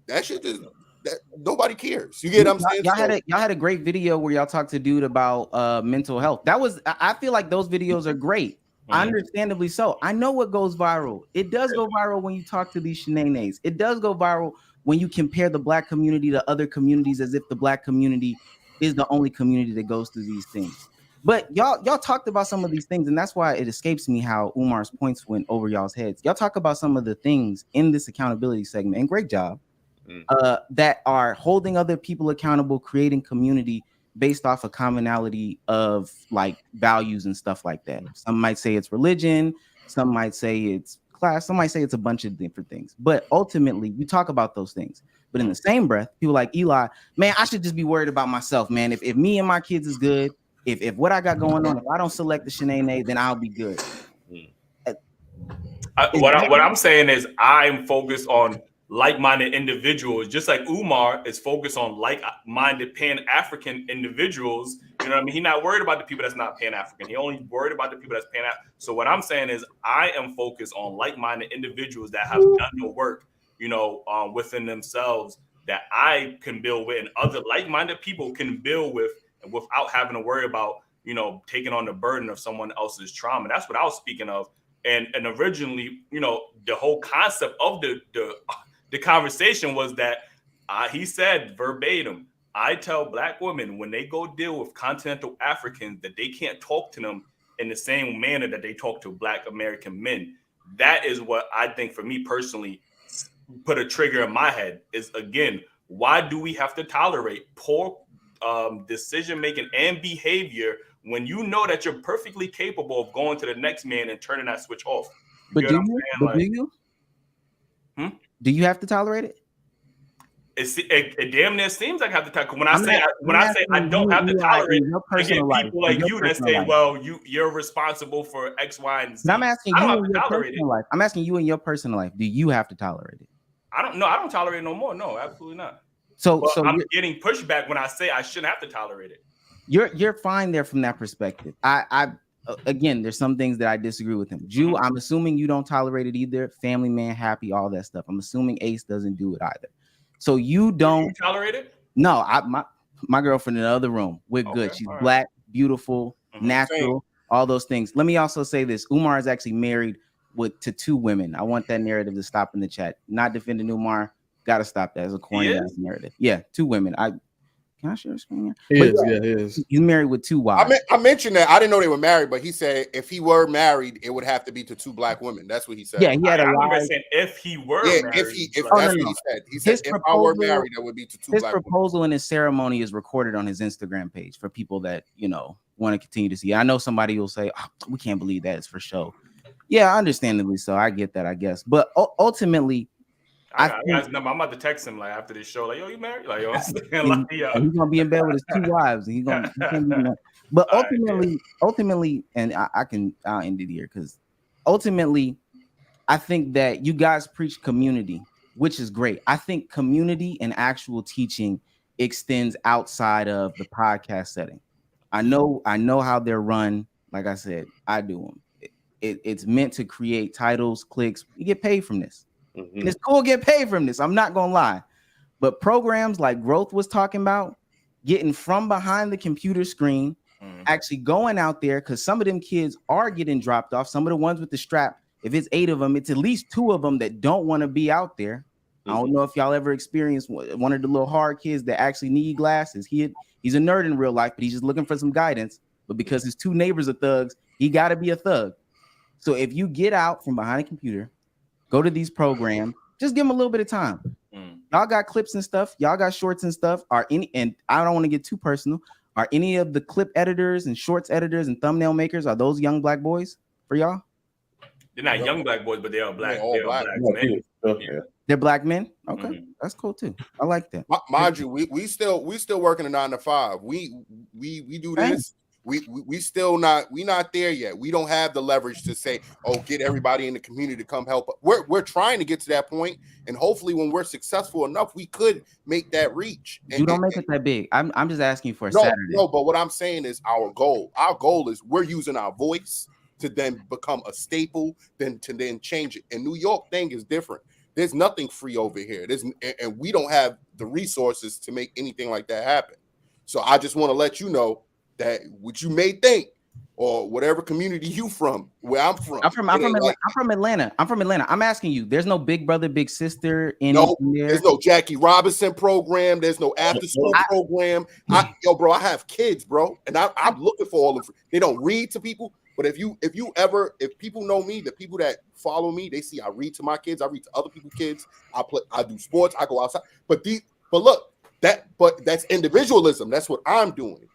that shit just. That nobody cares. You get what I'm saying? Y'all had a great video where y'all talked to dude about mental health. I feel like those videos are great. Understandably so. I know what goes viral. It does go viral when you talk to these shenanigans. It does go viral when you compare the black community to other communities as if the black community is the only community that goes through these things. But y'all talked about some of these things, and that's why it escapes me how Umar's points went over y'all's heads. Y'all talk about some of the things in this accountability segment, and great job. That are holding other people accountable, creating community based off a commonality of like values and stuff like that. Some might say it's religion, some might say it's class, some might say it's a bunch of different things. But ultimately, you talk about those things. But in the same breath, people like Eli, man, I should just be worried about myself, man. If me and my kids is good, if what I got going on, if I don't select the shenanigans, then I'll be good. What I'm saying is I'm focused on like-minded individuals, just like Umar is focused on like-minded Pan-African individuals. You know what I mean? He's not worried about the people that's not Pan-African. He only worried about the people that's Pan-African. So what I'm saying is I am focused on like-minded individuals that have done the work within themselves that I can build with, and other like-minded people can build with, without having to worry about, taking on the burden of someone else's trauma. That's what I was speaking of. And originally, the whole concept of the conversation was that he said verbatim, I tell Black women when they go deal with continental Africans that they can't talk to them in the same manner that they talk to Black American men. That is what I think, for me personally, put a trigger in my head is, again, why do we have to tolerate poor decision making and behavior when you know that you're perfectly capable of going to the next man and turning that switch off? But do you? Do you have to tolerate it? It damn near seems like I have to tolerate. When I say I don't have to tolerate, I get people like you that say, "Well, you're responsible for X, Y, and Z." I'm asking you in your personal life. I'm asking you in your personal life. Do you have to tolerate it? I don't know. I don't tolerate it no more. No, absolutely not. So I'm getting pushback when I say I shouldn't have to tolerate it. You're fine there from that perspective. I again, there's some things that I disagree with him. Jew, I'm assuming you don't tolerate it either. Family man, happy, all that stuff. I'm assuming Ace doesn't do it either. So you don't tolerate it? No, my girlfriend in the other room. We're good. She's Black, beautiful, natural, all those things. Let me also say this: Umar is actually married to 2 women. I want that narrative to stop in the chat. Not defending Umar. Got to stop that as a corny ass narrative. Yeah, 2 women. Can I share a screen? He is. He's married with 2 wives. I mentioned that. I didn't know they were married, but he said if he were married, it would have to be to 2 Black women. That's what he said. Yeah, he had I remember saying if he were married. If that's what he said. He said if I were married, that would be to 2 Black women. His proposal and his ceremony is recorded on his Instagram page for people that want to continue to see. I know somebody will say, oh, we can't believe that it's for show. Yeah, understandably so. I get that, I guess. But ultimately, I got his number. I'm about to text him after this show. Yo, you married? I'm saying, he's gonna be in bed with his 2 wives, and he's gonna. But ultimately, and I'll end it here because ultimately, I think that you guys preach community, which is great. I think community and actual teaching extends outside of the podcast setting. I know how they're run. Like I said, I do them. It's meant to create titles, clicks. You get paid from this. And it's cool to get paid from this. I'm not gonna lie. But programs like Growth was talking about, getting from behind the computer screen, actually going out there, because some of them kids are getting dropped off. Some of the ones with the strap, if it's 8 of them, it's at least 2 of them that don't want to be out there. I don't know if y'all ever experienced one of the little hard kids that actually need glasses. He's a nerd in real life, but he's just looking for some guidance. But because his 2 neighbors are thugs, he got to be a thug. So if you get out from behind a computer, go to these programs, just give them a little bit of time. Y'all got clips and stuff. Y'all got shorts and stuff. And I don't want to get too personal. Are any of the clip editors and shorts editors and thumbnail makers, are those young Black boys for y'all? They're not young Black boys, but they are Black. They're Black men. Yeah. They're Black men. Okay, that's cool too. I like that. Mind you, we still working a 9 to 5. We do this. We still not there yet. We don't have the leverage to say, oh, get everybody in the community to come help. We're trying to get to that point, and hopefully when we're successful enough, we could make that reach. You don't make it that big. I'm just asking you for a Saturday. No, but what I'm saying is our goal. Our goal is we're using our voice to then become a staple, then change it. And New York thing is different. There's nothing free over here. And we don't have the resources to make anything like that happen. So I just want to let you know that what you may think, or whatever community you from, where I'm from. I'm from Atlanta. I'm asking you, there's no big brother, big sister in there. There's no Jackie Robinson program. There's no after school program. Bro, I have kids, bro, and I'm looking for all of them. They don't read to people, but if people know me, the people that follow me, they see I read to my kids, I read to other people's kids, I do sports, I go outside. But that's individualism. That's what I'm doing.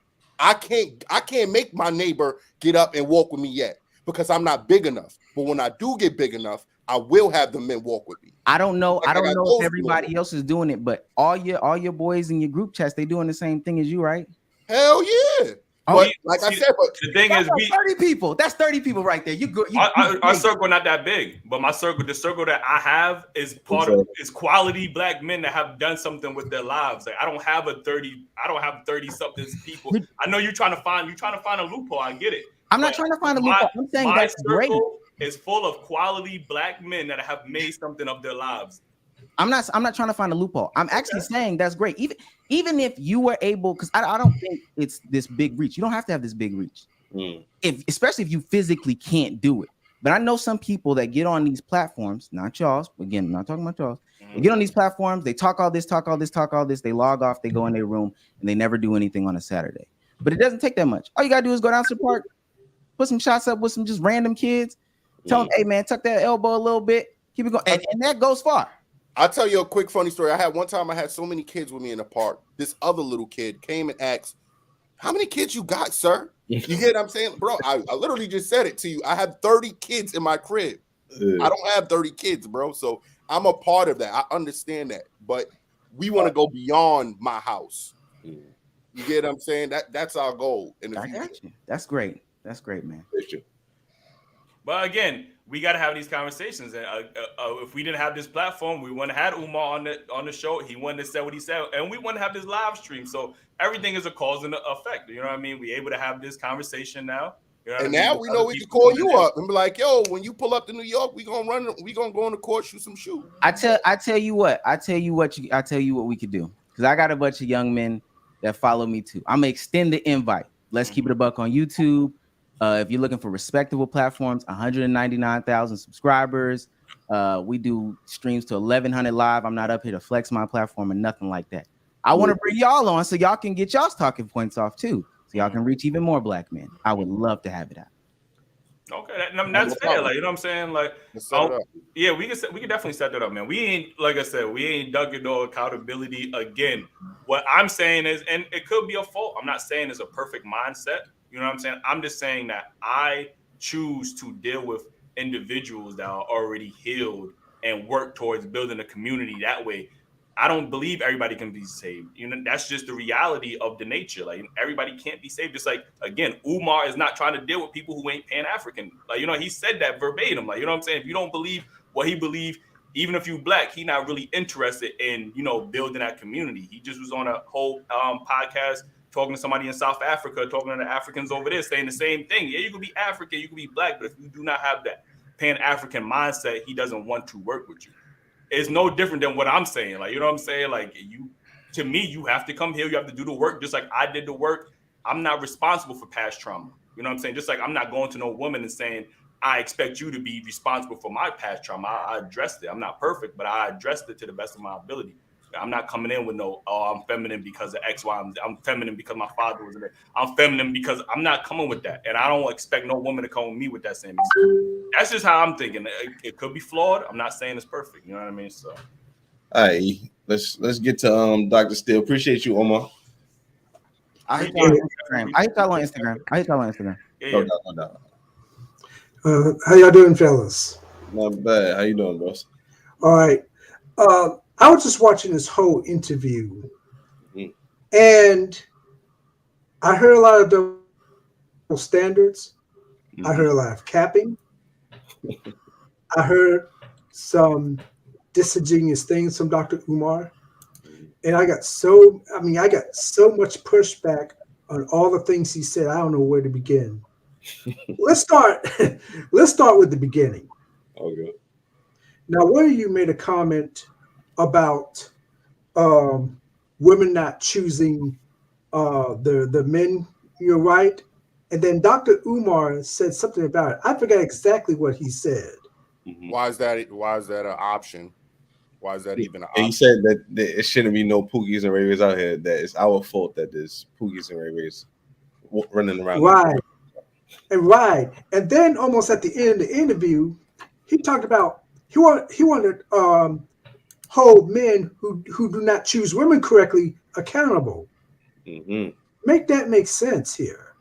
I can't make my neighbor get up and walk with me yet because I'm not big enough. But when I do get big enough, I will have the men walk with me. I don't know if everybody else is doing it, but all your boys in your group chats, they doing the same thing as you, right? Hell yeah. But like I said, the thing is, 30 people. That's 30 people right there. You good? Our circle not that big, but the circle that I have is is quality Black men that have done something with their lives. Like I don't have 30 something people. I know you're trying to find a loophole. I get it. I'm not trying to find a loophole. I'm saying that's great. Is full of quality Black men that have made something of their lives. I'm not trying to find a loophole. I'm actually saying that's great. Even if you were able, because I don't think it's this big reach. You don't have to have this big reach. Especially if you physically can't do it. But I know some people that get on these platforms, not y'all's. Again, I'm not talking about y'all's. They get on these platforms, they talk all this, they log off, they go in their room, and they never do anything on a Saturday. But it doesn't take that much. All you gotta do is go down to the park, put some shots up with some just random kids, tell them, hey man, tuck that elbow a little bit, keep it going, and that goes far. I'll tell you a quick funny story. One time I had so many kids with me in the park. This other little kid came and asked, how many kids you got, sir? You get what I'm saying? Bro, I literally just said it to you. I have 30 kids in my crib. I don't have 30 kids, bro. So I'm a part of that. I understand that. But we want to go beyond my house. You get what I'm saying? That's our goal in the future. Got you. That's great. That's great, man. But again, we got to have these conversations. And if we didn't have this platform, we wouldn't have had Umar on the show. He wouldn't have said what he said, and we wouldn't have this live stream. So everything is a cause and effect. You know what I mean? We're able to have this conversation now. You know and now we know we can call you up and be like, "Yo, when you pull up to New York, we gonna go on the court, shoot some shoe." I tell you what we could do, because I got a bunch of young men that follow me too. I'm gonna extend the invite. Let's keep it a buck on YouTube. If you're looking for respectable platforms, 199,000 subscribers. We do streams to 1,100 live. I'm not up here to flex my platform or nothing like that. I want to bring y'all on so y'all can get y'all's talking points off too, so y'all can reach even more black men. I would love to have it out. Okay, that's fair. Like, you know what I'm saying? Like, yeah, we can definitely set that up, man. We ain't, like I said, we ain't ducking no accountability. Again, what I'm saying is, and it could be a fault. I'm not saying it's a perfect mindset. You know what I'm saying? I'm just saying that I choose to deal with individuals that are already healed and work towards building a community that way. I don't believe everybody can be saved. You know, that's just the reality of the nature. Like, everybody can't be saved. Just like, again, Umar is not trying to deal with people who ain't Pan-African. Like, you know, he said that verbatim. Like, you know what I'm saying? If you don't believe what he believes, even if you black, he not really interested in, you know, building that community. He just was on a whole podcast talking to somebody in South Africa, talking to the Africans over there, saying the same thing. Yeah, you could be African, you could be black, but if you do not have that Pan-African mindset, he doesn't want to work with you. It's no different than what I'm saying. Like, you know what I'm saying? Like, to me, you have to come here, you have to do the work, just like I did the work. I'm not responsible for past trauma. You know what I'm saying? Just like I'm not going to no woman and saying, I expect you to be responsible for my past trauma. I addressed it. I'm not perfect, but I addressed it to the best of my ability. I'm not coming in with no, oh, I'm feminine because of X, Y, I'm feminine because my father was in there. I'm feminine because I'm not coming with that. And I don't expect no woman to come with me with that same experience. That's just how I'm thinking. It could be flawed. I'm not saying it's perfect. You know what I mean? So, all right, let's get to Dr. Steele. Appreciate you, Omar. I hit y'all on Instagram. Yeah. No. How y'all doing, fellas? Not bad. How you doing, boss? All right. I was just watching this whole interview, and I heard a lot of double standards. I heard a lot of capping. I heard some disingenuous things from Dr. Umar, and I got so much pushback on all the things he said. I don't know where to begin. Let's start with the beginning. Okay. Now, one of you made a comment about women not choosing the men. You're right. And then Dr. Umar said something about it. I forgot exactly what he said. Why is that an option? Why is that even an option? He said that it shouldn't be no Pookies and Ray Rays out here. That it's our fault that there's Pookies and Ray Rays running around. Right. And then almost at the end of the interview, he talked about he wanted hold men who do not choose women correctly accountable. Make that make sense here.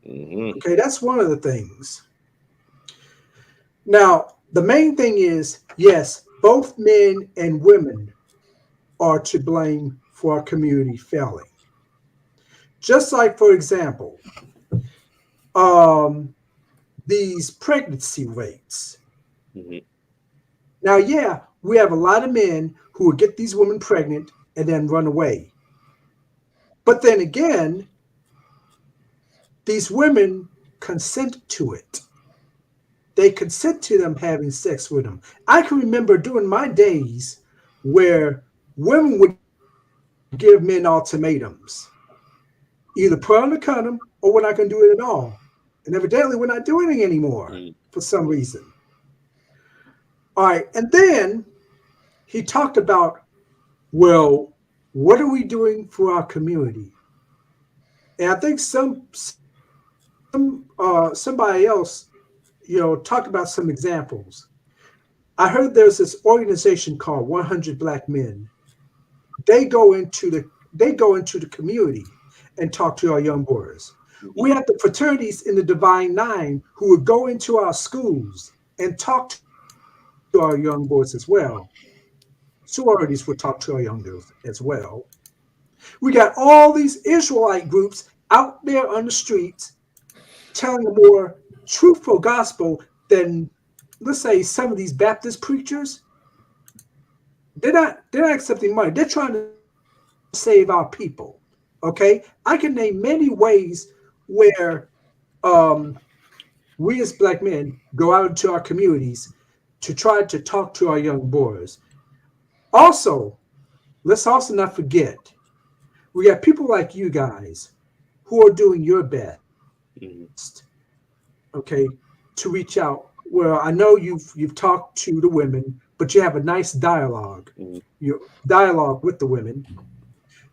Okay, that's one of the things. Now, the main thing is, yes, both men and women are to blame for our community failing. Just like, for example, these pregnancy rates. Now, yeah, we have a lot of men who will get these women pregnant and then run away. But then again, these women consent to it. They consent to them having sex with them. I can remember during my days where women would give men ultimatums. Either put on the condom or we're not going to do it at all. And evidently we're not doing it anymore for some reason. All right. And then he talked about, well, what are we doing for our community? And I think somebody else, talked about some examples. I heard there's this organization called 100 Black Men. They go into the community and talk to our young boys. We have the fraternities in the Divine Nine who would go into our schools and talk to our young boys as well. Sororities would talk to our young girls as well. We got all these Israelite groups out there on the streets telling a more truthful gospel than, let's say, some of these Baptist preachers. They're not accepting money. They're trying to save our people. Okay, I can name many ways where we as Black men go out into our communities to try to talk to our young boys. Also, let's also not forget, we got people like you guys who are doing your best, okay, to reach out. Well, I know you've talked to the women, but you have a nice dialogue. You dialogue with the women.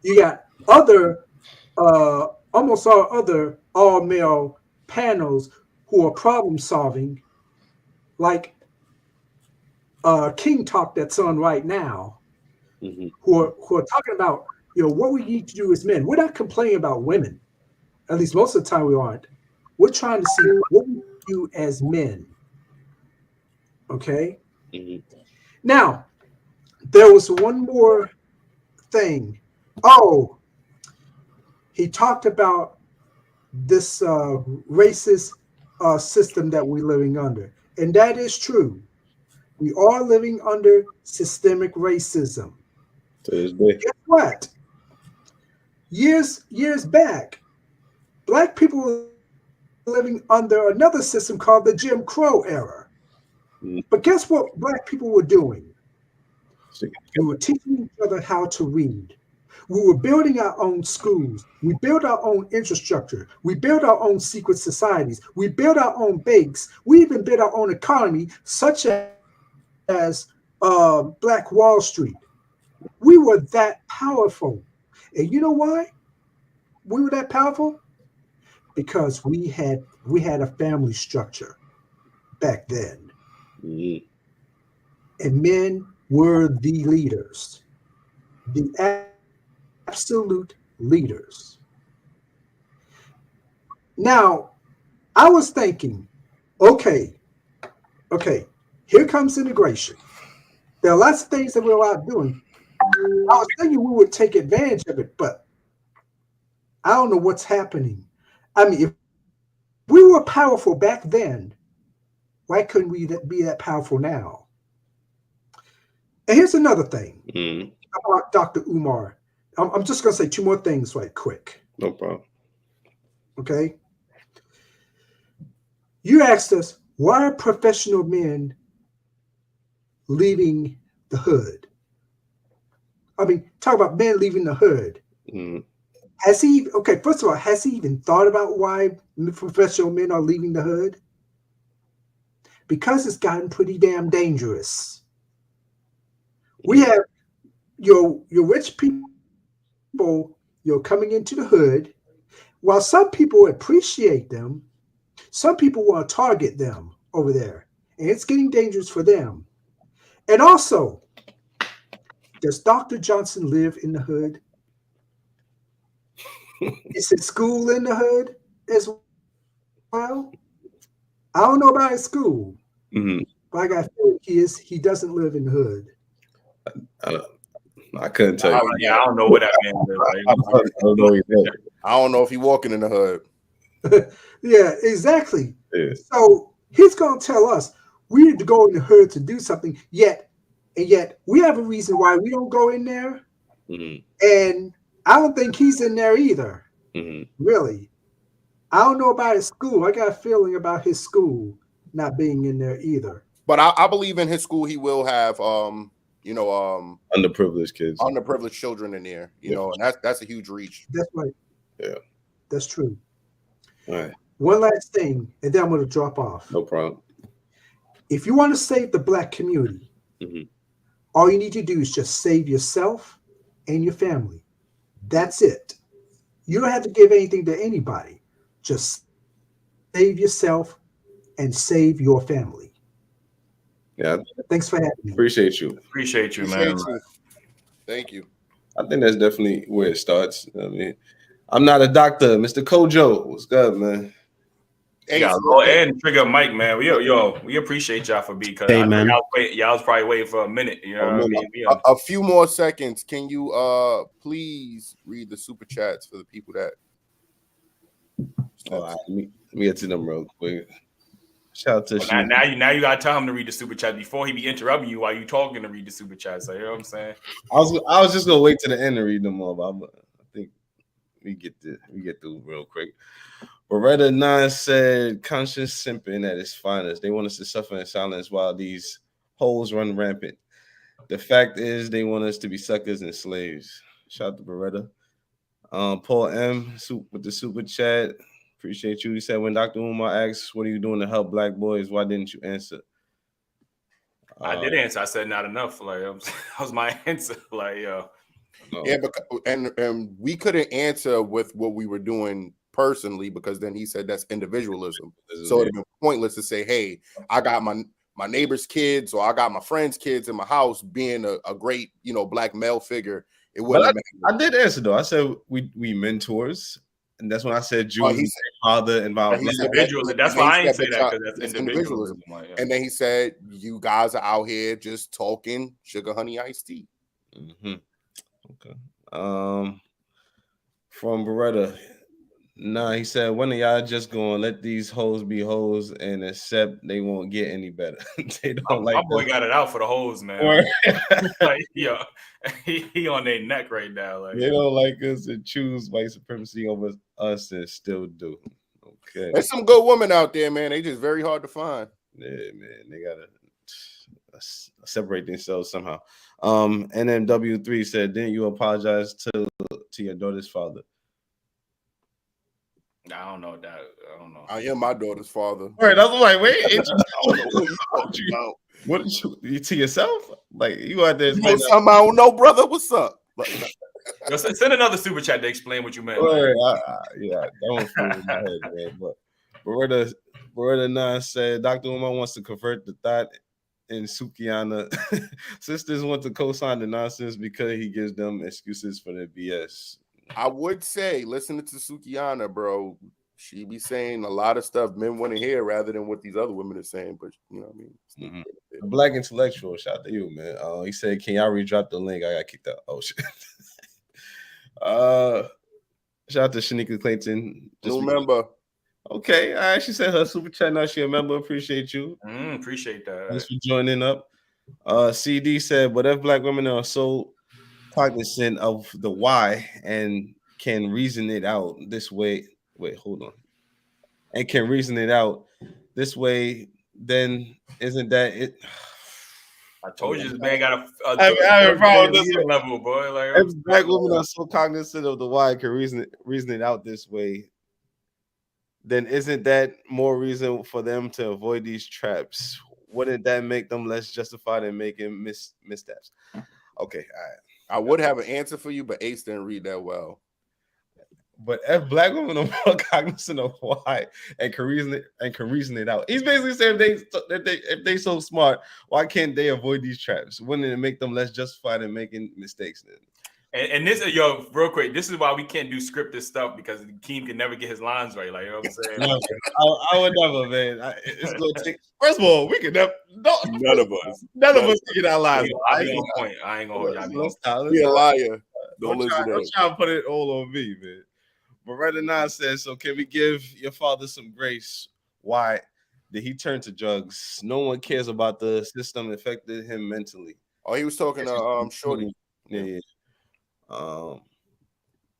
You got other, almost all other all-male panels who are problem solving, like King Talk that's on right now, who are talking about, what we need to do as men. We're not complaining about women. At least most of the time we aren't. We're trying to see what we do as men. Okay? Now, there was one more thing. Oh, he talked about this racist system that we're living under. And that is true. We are living under systemic racism. Guess what? Years back, Black people were living under another system called the Jim Crow era. But guess what Black people were doing? We were teaching each other how to read. We were building our own schools. We built our own infrastructure. We built our own secret societies. We built our own banks. We even built our own economy, such as Black Wall Street. We were that powerful. And you know why we were that powerful? Because we had a family structure back then. And men were the leaders, the absolute leaders. Now, I was thinking, okay, here comes integration. There are lots of things that we're out doing. I was thinking we would take advantage of it, but I don't know what's happening. I mean, if we were powerful back then, why couldn't we be that powerful now? And here's another thing about Dr. Umar. I'm just going to say two more things right quick. No problem. Okay? You asked us, why are professional men leaving the hood? I mean, talk about men leaving the hood. Has he, first of all, has he even thought about why professional men are leaving the hood? Because it's gotten pretty damn dangerous. We have your rich people, coming into the hood. While some people appreciate them, some people want to target them over there. And it's getting dangerous for them. And also, does Dr. Johnson live in the hood? Is his school in the hood as well? I don't know about his school, but I got to feel he doesn't live in the hood. I couldn't tell you. Yeah, I don't know what that man lives. I don't know if he's walking in the hood. Yeah, exactly. Yeah. So he's going to tell us we need to go in the hood to do something, yet we have a reason why we don't go in there. And I don't think he's in there either. Really. I don't know about his school. I got a feeling about his school not being in there either. But I believe in his school he will have underprivileged kids, underprivileged children in there, and that's a huge reach. That's right. Yeah, that's true. All right. One last thing, and then I'm going to drop off. No problem. If you want to save the Black community, all you need to do is just save yourself and your family. That's it. You don't have to give anything to anybody. Just save yourself and save your family. Yeah. Thanks for having me. Appreciate you. Appreciate you, man. Thank you. I think that's definitely where it starts. I mean, I'm not a doctor. Mr. Kojo, what's good, man? Hey, and Trigger Mike, man. We appreciate y'all for being, because Hey, I know man. y'all was probably waiting for a minute. You know what I mean? A few more seconds. Can you please read the super chats for the people that? Let me get to them real quick. Shout out to now you got time to read the super chat before he be interrupting you while you talking to read the super chat. So you know what I'm saying? I was just gonna wait to the end to read them all, but I think we get through real quick. Beretta 9 said, conscious simping at its finest. They want us to suffer in silence while these hoes run rampant. The fact is, they want us to be suckers and slaves. Shout out to Beretta. Paul M with the super chat. Appreciate you. He said, when Dr. Umar asks, what are you doing to help Black boys? Why didn't you answer? I did answer. I said not enough. Like that was my answer. Like Yeah, and we couldn't answer with what we were doing personally, because then he said that's individualism. So it'd been pointless to say, hey, I got my neighbor's kids or I got my friend's kids in my house, being a great, Black male figure. It wouldn't. I did answer though. I said we mentors, and that's when I said Jews father and my individual. That's why I ain't say that, because that's individualism. And then he said, you guys are out here just talking sugar honey iced tea. Okay. From Beretta. Nah, he said, when are y'all just gonna let these hoes be hoes and accept they won't get any better? They don't my boy got it out for the hoes, man. Like, he on their neck right now. Like, they don't like us and choose white supremacy over us and still do. Okay. There's some good women out there, man. They just very hard to find. Yeah, man. They gotta separate themselves somehow. NMW3 said, didn't you apologize to your daughter's father? I don't know that. I don't know. I am my daughter's father. All right, I was like, wait. What did you to yourself? Like, you out there? Something I don't know, brother. What's up? Yo, send another super chat to explain what you meant. Yeah, that one flew in my head, man. But Beretta 9 said, Dr. Umar wants to convert the thought in Sukiana. Sisters want to co-sign the nonsense because he gives them excuses for their BS. I would say, listening to Sukiana, bro, she be saying a lot of stuff men want to hear rather than what these other women are saying. But you know what I mean? A Black intellectual, shout out to you, man. He said, can y'all redrop the link? I got kicked out. Oh shit. Shout out to Shanika Clayton. New member. Okay, all right. She said her super chat. Now she a member. Appreciate you. Appreciate that. Thanks for joining up. CD said, but if Black women are so cognizant of the why and can reason it out this way. Wait, hold on. And can reason it out this way, then isn't that it? I told you this man got a problem with this level, boy. Like, if Black women are so cognizant of the why and can reason it out this way, then isn't that more reason for them to avoid these traps? Wouldn't that make them less justified in making missteps? Okay, all right. I would have an answer for you, but Ace didn't read that well. But if Black women are more cognizant of why and can reason it out, he's basically saying if they so smart, why can't they avoid these traps? Wouldn't it make them less justified in making mistakes then? And this, real quick, this is why we can't do scripted stuff, because Keem can never get his lines right. Like, you know what I'm saying? I would never, man. It's gonna take. First of all, we can never. None of us can get our lines. I ain't on point. I ain't gonna hold y'all. Be a liar. Don't try to put it all on me, man. Beretta 9 says, so can we give your father some grace? Why did he turn to drugs? No one cares about the system affected him mentally. Oh, he was talking to Shorty. Yeah.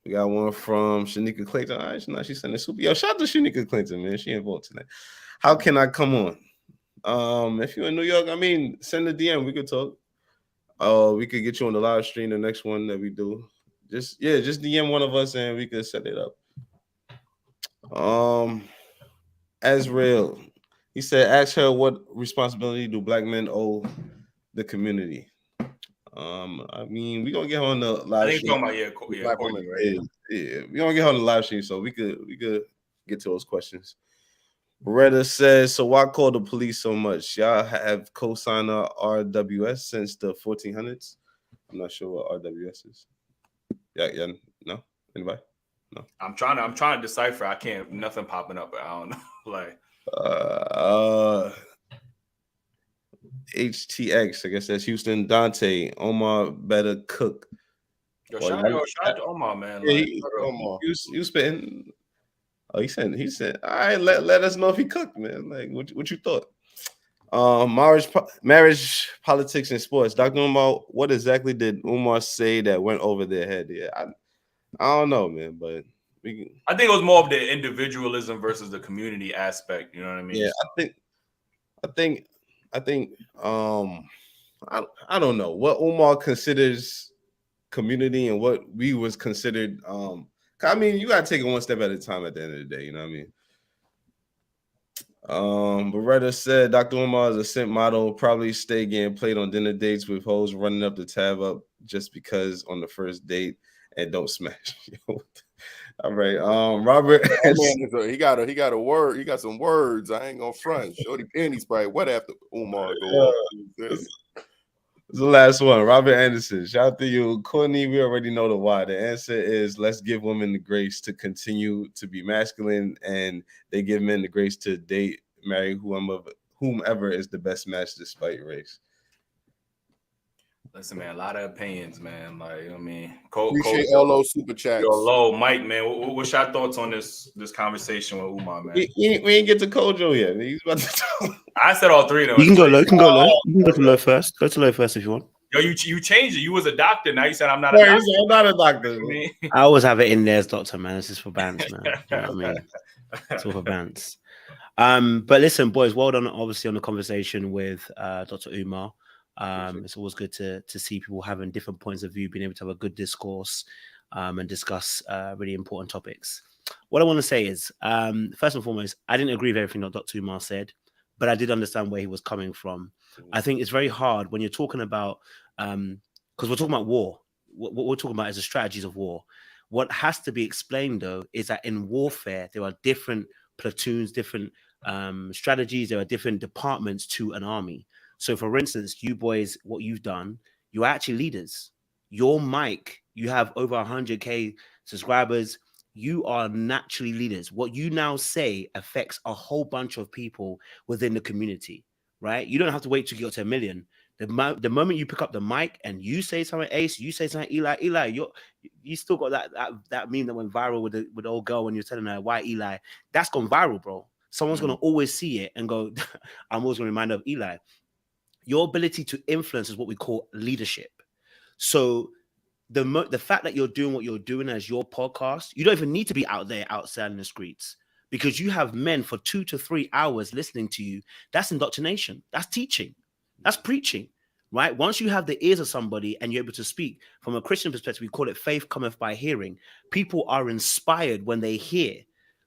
We got one from Shanika Clayton. All right, now she's sending super. Yo, shout out to Shanika Clayton, man. She involved tonight. How can I come on? If you're in New York, I mean, send a DM. We could talk. We could get you on the live stream, the next one that we do. Just DM one of us and we could set it up. Azrael, he said, ask her what responsibility do black men owe the community. I mean, we're gonna get her on the live stream. I think talking about Courtney, right? Yeah, we're gonna get her on the live stream, so we could get to those questions. Beretta says, so why call the police so much? Y'all have co-signer RWS since the 1400s. I'm not sure what RWS is. Yeah, no? Anybody? No. I'm trying to decipher. I can't, nothing popping up. I don't know. Like HTX, I guess that's Houston. Dante, Omar better cook. Yo, shout out to Omar, man. Yeah, Like, Omar. You spitting. Oh, he said, all right, let us know if he cooked, man. Like, what you thought? Marriage, politics, and sports. Dr. Umar, what exactly did Umar say that went over their head? Yeah, I don't know, man, but I think it was more of the individualism versus the community aspect. You know what I mean? Yeah, I think I don't know what Umar considers community and what we was considered. I mean, you gotta take it one step at a time at the end of the day, you know what I mean? Beretta said Dr. Umar is a simp model, probably stay getting played on dinner dates with hoes running up the tab up just because on the first date and don't smash. All right. Robert, he got a word. He got some words. I ain't gonna front. Shorty Penny's probably what after Umar go It's the last one. Robert Anderson. Shout out to you. Courtney, we already know the why. The answer is let's give women the grace to continue to be masculine, and they give men the grace to date, marry whomever is the best match despite race. Listen, man, a lot of opinions, man. Like, I mean, appreciate all those super chats. Yo, low, Mike, man. What's your thoughts on this conversation with Umar, man? We ain't get to Kojo yet. He's about to talk. I said all three of them. You can go low. You can go low. You can go to low first. Go to low first if you want. Yo, you changed it. You was a doctor. Now you said I'm not a doctor. I'm not a doctor. I always have it in there as doctor, man. This is for bands, man. You know what I mean? It's all for bands. But listen, boys, well done, obviously, on the conversation with Dr. Umar. It's always good to see people having different points of view, being able to have a good discourse and discuss really important topics. What I want to say is, first and foremost, I didn't agree with everything that Dr. Umar said, but I did understand where he was coming from. I think it's very hard when you're talking about, because we're talking about war. What we're talking about is the strategies of war. What has to be explained, though, is that in warfare, there are different platoons, different strategies, there are different departments to an army. So, for instance, you boys, what you've done, you're actually leaders. Your mic, you have over 100K subscribers. You are naturally leaders. What you now say affects a whole bunch of people within the community, right? You don't have to wait to get to 1 million. The moment you pick up the mic and you say something, Ace, you say something, Eli, you still got that meme that went viral with the old girl when you're telling her why Eli. That's gone viral, bro. Someone's gonna always see it and go, I'm always gonna remind her of Eli. Your ability to influence is what we call leadership. So the fact that you're doing what you're doing as your podcast, you don't even need to be out there outside in the streets because you have men for 2 to 3 hours listening to you. That's indoctrination. That's teaching. That's preaching, right? Once you have the ears of somebody and you're able to speak from a Christian perspective, we call it faith cometh by hearing. People are inspired when they hear.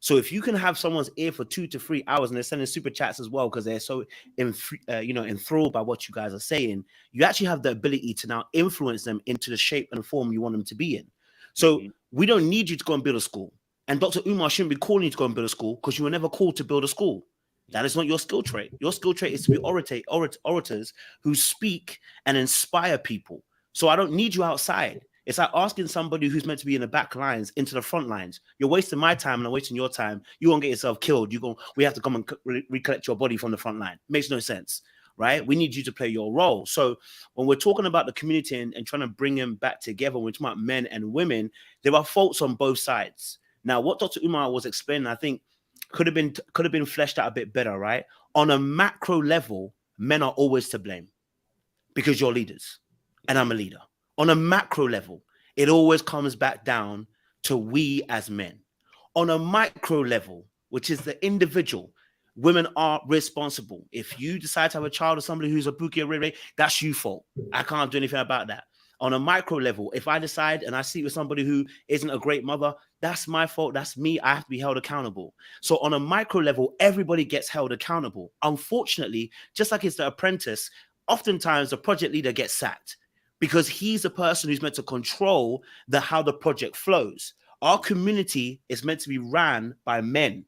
So if you can have someone's ear for 2 to 3 hours and they're sending super chats as well because they're so enthralled by what you guys are saying, you actually have the ability to now influence them into the shape and form you want them to be in. So we don't need you to go and build a school. And Dr. Umar shouldn't be calling you to go and build a school because you were never called to build a school. That is not your skill trait. Your skill trait is to be orators who speak and inspire people. So I don't need you outside. It's like asking somebody who's meant to be in the back lines into the front lines. You're wasting my time and I'm wasting your time. You won't get yourself killed. We have to come and recollect your body from the front line. Makes no sense, right? We need you to play your role. So when we're talking about the community and trying to bring them back together, when we're talking about men and women, there are faults on both sides. Now, what Dr. Umar was explaining, I think, could have been fleshed out a bit better, right? On a macro level, men are always to blame because you're leaders and I'm a leader. On a macro level, it always comes back down to we as men. On a micro level, which is the individual, women are responsible. If you decide to have a child with somebody who's a Pookie or Ray Ray, that's your fault. I can't do anything about that. On a micro level, if I decide and I sleep with somebody who isn't a great mother, that's my fault. That's me. I have to be held accountable. So on a micro level, everybody gets held accountable. Unfortunately, just like it's The Apprentice, oftentimes the project leader gets sacked because he's the person who's meant to control how the project flows. Our community is meant to be ran by men.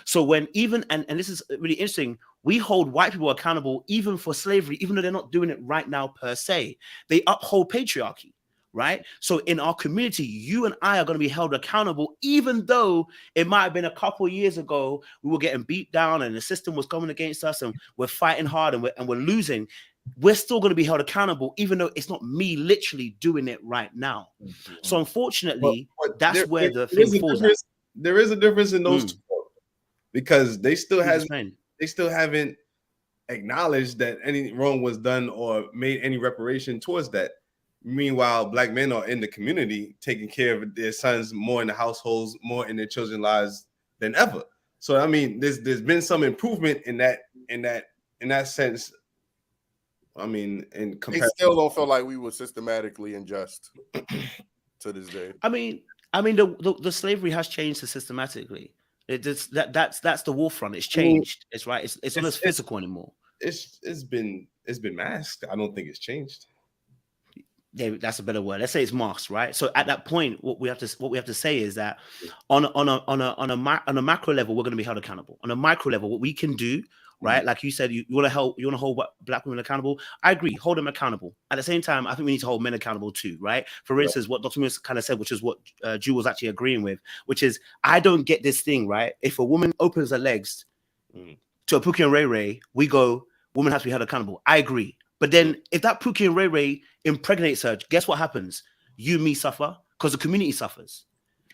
So when even, and this is really interesting, we hold white people accountable even for slavery, even though they're not doing it right now per se. They uphold patriarchy, right? So in our community, you and I are going to be held accountable, even though it might have been a couple of years ago, we were getting beat down and the system was coming against us and we're fighting hard and we're losing. We're still going to be held accountable, even though it's not me literally doing it right now. So unfortunately, that's where the thing falls at. There is a difference in those two, because they still haven't acknowledged that any wrong was done or made any reparation towards that. Meanwhile, black men are in the community taking care of their sons more in the households, more in their children's lives than ever. So I mean, there's been some improvement in that sense. I mean, in comparison, they still don't feel like we were systematically unjust to this day. I mean, the slavery has changed systematically. That's the war front. It's changed. It's right. It's not as physical anymore. It's been masked. I don't think it's changed. Yeah, that's a better word. Let's say it's masked, right? So at that point, what we have to say is that on a macro level, we're going to be held accountable. On a micro level, what we can do, right? Like you said, you want to hold black women accountable. I agree, hold them accountable. At the same time, I think we need to hold men accountable too, right? For instance, what Dr. Mills kind of said, which is what Jew was actually agreeing with, which is I don't get this thing, right? If a woman opens her legs to a Pookie and Ray Ray, we go, woman has to be held accountable. I agree. But then if that Pookie and Ray Ray impregnates her, guess what happens? You and me suffer because the community suffers.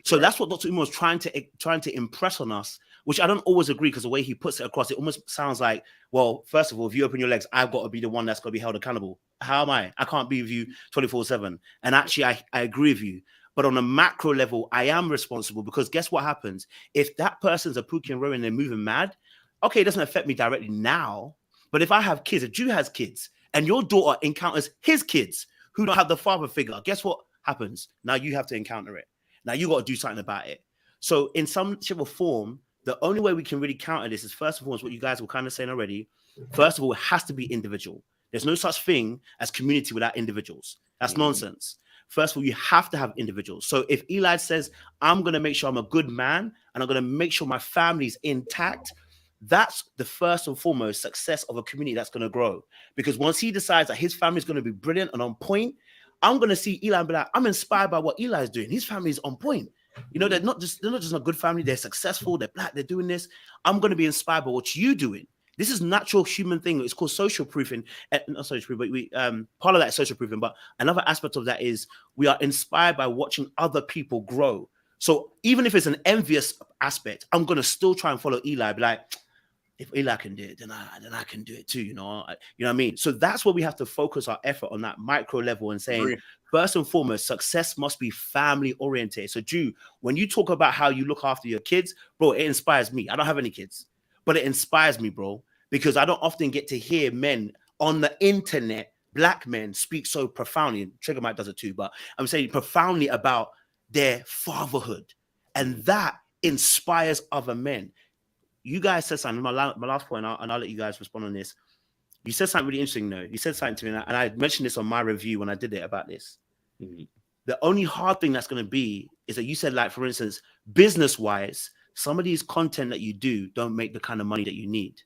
So that's what Dr. Umar was trying to impress on us, which I don't always agree, because the way he puts it across, it almost sounds like, well, first of all, if you open your legs, I've got to be the one that's got to be held accountable. How am I? I can't be with you 24/7. And actually, I agree with you. But on a macro level, I am responsible, because guess what happens? If that person's a Pookie and Ray Ray and they're moving mad, okay, it doesn't affect me directly now. But if I have kids, if Jew has kids, and your daughter encounters his kids who don't have the father figure, guess what happens? Now you have to encounter it. Now you got to do something about it. So in some shape or form, the only way we can really counter this is, first of all, is what you guys were kind of saying already. First of all, it has to be individual. There's no such thing as community without individuals. That's nonsense. First of all, you have to have individuals. So if Eli says, I'm going to make sure I'm a good man and I'm going to make sure my family's intact, that's the first and foremost success of a community that's going to grow. Because once he decides that his family is going to be brilliant and on point, I'm going to see Eli and be like, I'm inspired by what Eli is doing. His family is on point. You know, they're not just a good family. They're successful. They're black. They're doing this. I'm going to be inspired by what you're doing. This is natural human thing. It's called social proofing. Not social proofing, but we part of that is social proofing. But another aspect of that is we are inspired by watching other people grow. So even if it's an envious aspect, I'm going to still try and follow Eli. Be like, if Eli can do it, then I can do it too. You know what I mean? So that's where we have to focus our effort, on that micro level, and saying, first and foremost, success must be family oriented. So Drew, when you talk about how you look after your kids, bro, it inspires me. I don't have any kids, but it inspires me, bro, because I don't often get to hear men on the internet, black men, speak so profoundly, and Trigger Mike does it too, but I'm saying profoundly about their fatherhood. And that inspires other men. You guys said something, my last point, and I'll let you guys respond on this. You said something really interesting, though. You said something to me, and I mentioned this on my review when I did it about this. The only hard thing that's going to be is that you said, like, for instance, business-wise, some of these content that you do don't make the kind of money that you need.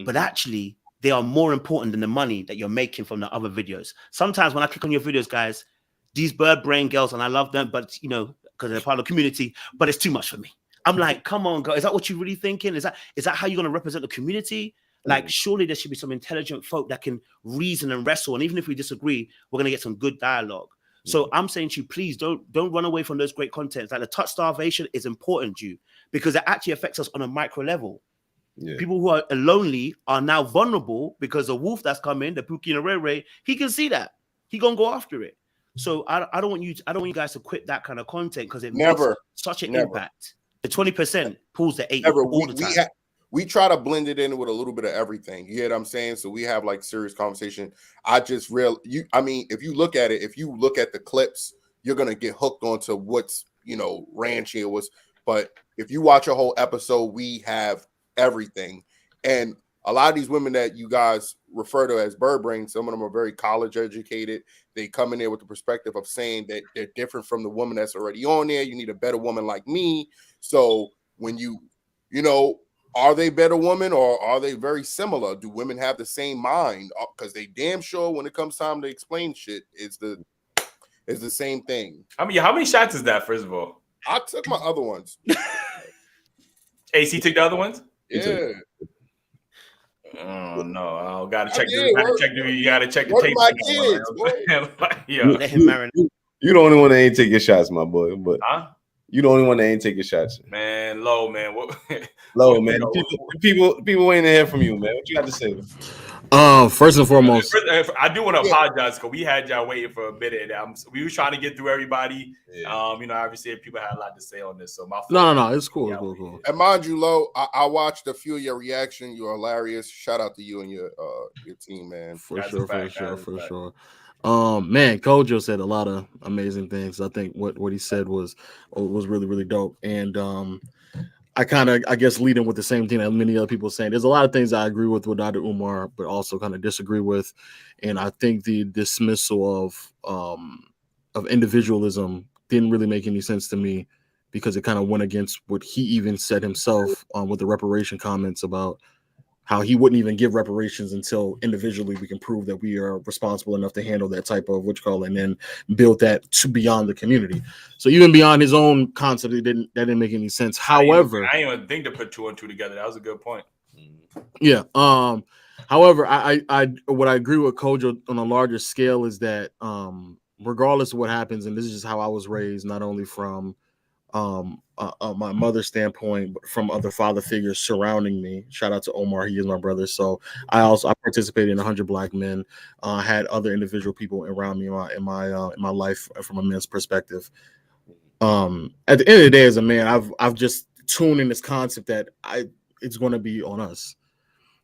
But actually, they are more important than the money that you're making from the other videos. Sometimes when I click on your videos, guys, these bird brain girls, and I love them, but, you know, because they're part of the community, but it's too much for me. I'm like, come on, girl. Is that what you're really thinking? Is that how you're going to represent the community? Like, surely there should be some intelligent folk that can reason and wrestle. And even if we disagree, we're going to get some good dialogue. So I'm saying to you, please don't run away from those great contents. Like, the touch starvation is important to you, because it actually affects us on a micro level. Yeah. People who are lonely are now vulnerable because the wolf that's coming, the Pookie and Ray Ray, he can see that. He going to go after it. So I don't want you guys to quit that kind of content, because it makes such an impact. The 20% pulls the 80 all the time. we try to blend it in with a little bit of everything. You get what I'm saying? So we have like serious conversation. I mean, if you look at the clips, you're gonna get hooked onto what's, you know, ranchy it was. But if you watch a whole episode, we have everything. And a lot of these women that you guys refer to as bird brain, some of them are very college educated. They come in there with the perspective of saying that they're different from the woman that's already on there. You need a better woman like me. So when you know, are they better women or are they very similar? Do women have the same mind? Because they damn sure when it comes time to explain shit, it's the same thing. I mean, how many shots is that, first of all? I took my other ones. AC took the other ones? Yeah. Oh no! I gotta check. You gotta check the tape. My kids, boy. Yeah. Let him marinate. You the only one that ain't taking shots, my boy. But huh? You the only one that ain't taking shots. Man, low man. Low man. People waiting to hear from you, man. What you got to say? First and foremost, I do want to apologize because we had y'all waiting for a minute. We were trying to get through everybody. Yeah. You know, obviously people had a lot to say on this. So my fault. No, it's cool. Cool. And mind you, Lo, I watched a few of your reaction. You're hilarious. Shout out to you and your team, man. For sure. Man, Kojo said a lot of amazing things. I think what he said was really, really dope. And I guess leading with the same thing that many other people are saying. There's a lot of things I agree with Dr. Umar, but also kind of disagree with. And I think the dismissal of individualism didn't really make any sense to me because it kind of went against what he even said himself with the reparation comments about how he wouldn't even give reparations until individually we can prove that we are responsible enough to handle that type of and then build that to beyond the community. So even beyond his own concept, that didn't make any sense. However, I didn't even think to put 2 and 2 together. That was a good point. Yeah. However, I what I agree with Kojo on a larger scale is that regardless of what happens, and this is just how I was raised, not only from my mother's standpoint, but from other father figures surrounding me. Shout out to Omar, he is my brother. So I participated in 100 Black Men. Had other individual people around me in my life from a man's perspective. At the end of the day, as a man, I've just tuned in this concept that it's going to be on us.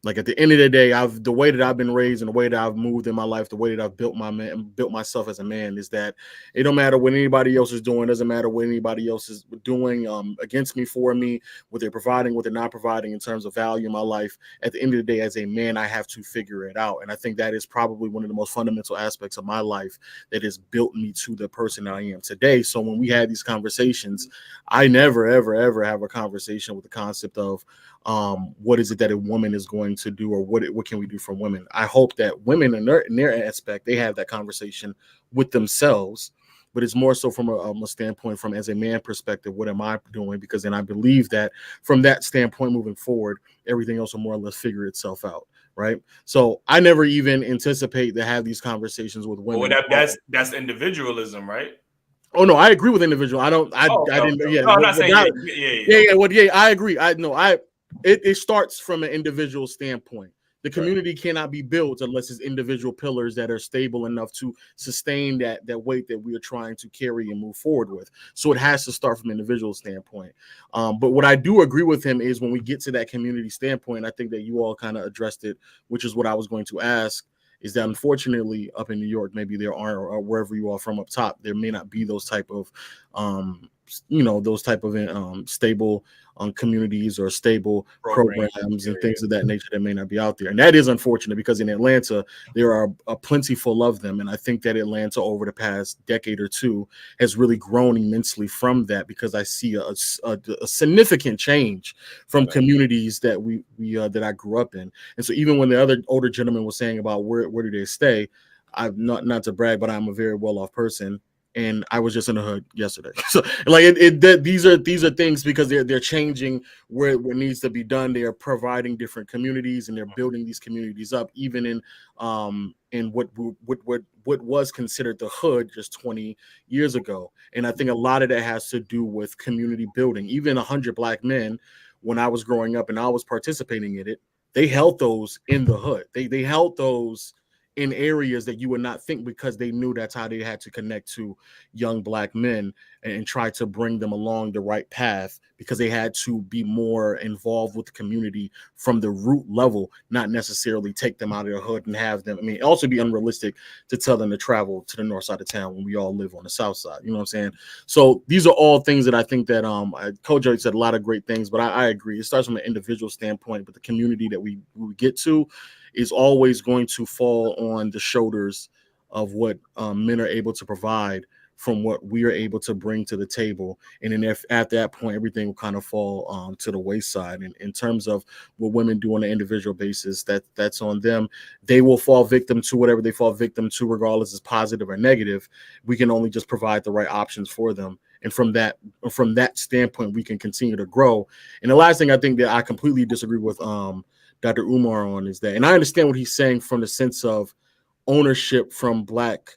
Like at the end of the day, the way that I've been raised and the way that I've moved in my life, the way that I've built myself as a man is that it don't matter what anybody else is doing, doesn't matter what anybody else is doing against me, for me, what they're providing, what they're not providing in terms of value in my life. At the end of the day, as a man, I have to figure it out. And I think that is probably one of the most fundamental aspects of my life that has built me to the person I am today. So when we had these conversations, I never, ever, ever have a conversation with the concept of what is it that a woman is going to do, or what can we do for women? I hope that women in their aspect, they have that conversation with themselves, but it's more so from a standpoint from as a man perspective, what am I doing? Because then I believe that from that standpoint moving forward, everything else will more or less figure itself out. Right. So I never even anticipate to have these conversations with women. Well, that's individualism, right? Oh no, I agree with individual. I didn't. Yeah, no, I'm not saying. Yeah, I agree. It starts from an individual standpoint. The community cannot be built unless it's individual pillars that are stable enough to sustain that weight that we are trying to carry and move forward with. So it has to start from an individual standpoint. But what I do agree with him is when we get to that community standpoint, I think that you all kind of addressed it, which is what I was going to ask, is that unfortunately up in New York, maybe there aren't, or wherever you are from up top, there may not be those type of stable communities or stable programs and things of that nature that may not be out there. And that is unfortunate because in Atlanta, there are plentiful of them. And I think that Atlanta over the past decade or two has really grown immensely from that, because I see a significant change from communities that that I grew up in. And so even when the other older gentleman was saying about where do they stay, I've not to brag, but I'm a very well-off person. And I was just in the hood yesterday. So like these are things because they're changing where it needs to be done. They are providing different communities and they're building these communities up, even in what was considered the hood just 20 years ago. And I think a lot of that has to do with community building. Even 100 Black Men, when I was growing up and I was participating in it, they held those in the hood. They held those in areas that you would not think, because they knew that's how they had to connect to young Black men and try to bring them along the right path, because they had to be more involved with the community from the root level, not necessarily take them out of the hood and have them. I mean, also be unrealistic to tell them to travel to the north side of town when we all live on the south side. You know what I'm saying? So these are all things that I think that Kojo said a lot of great things, but I agree. It starts from an individual standpoint, but the community that we get to is always going to fall on the shoulders of what men are able to provide from what we are able to bring to the table. And then if at that point, everything will kind of fall to the wayside. And in terms of what women do on an individual basis, that's on them. They will fall victim to whatever they fall victim to, regardless is positive or negative. We can only just provide the right options for them. And from that standpoint, we can continue to grow. And the last thing I think that I completely disagree with Dr. Umar on is that, and I understand what he's saying from the sense of ownership from black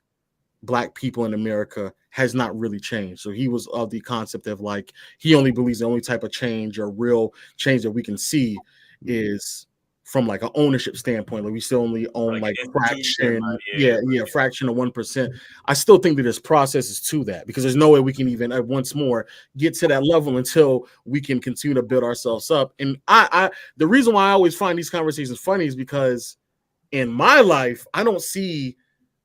people in America has not really changed. So he was of the concept of like, he only believes the only type of change or real change that we can see is from like an ownership standpoint. Like we still only own like fraction, fraction of 1%. I still think that there's processes to that, because there's no way we can even once more get to that level until we can continue to build ourselves up. And I the reason why I always find these conversations funny is because in my life, I don't see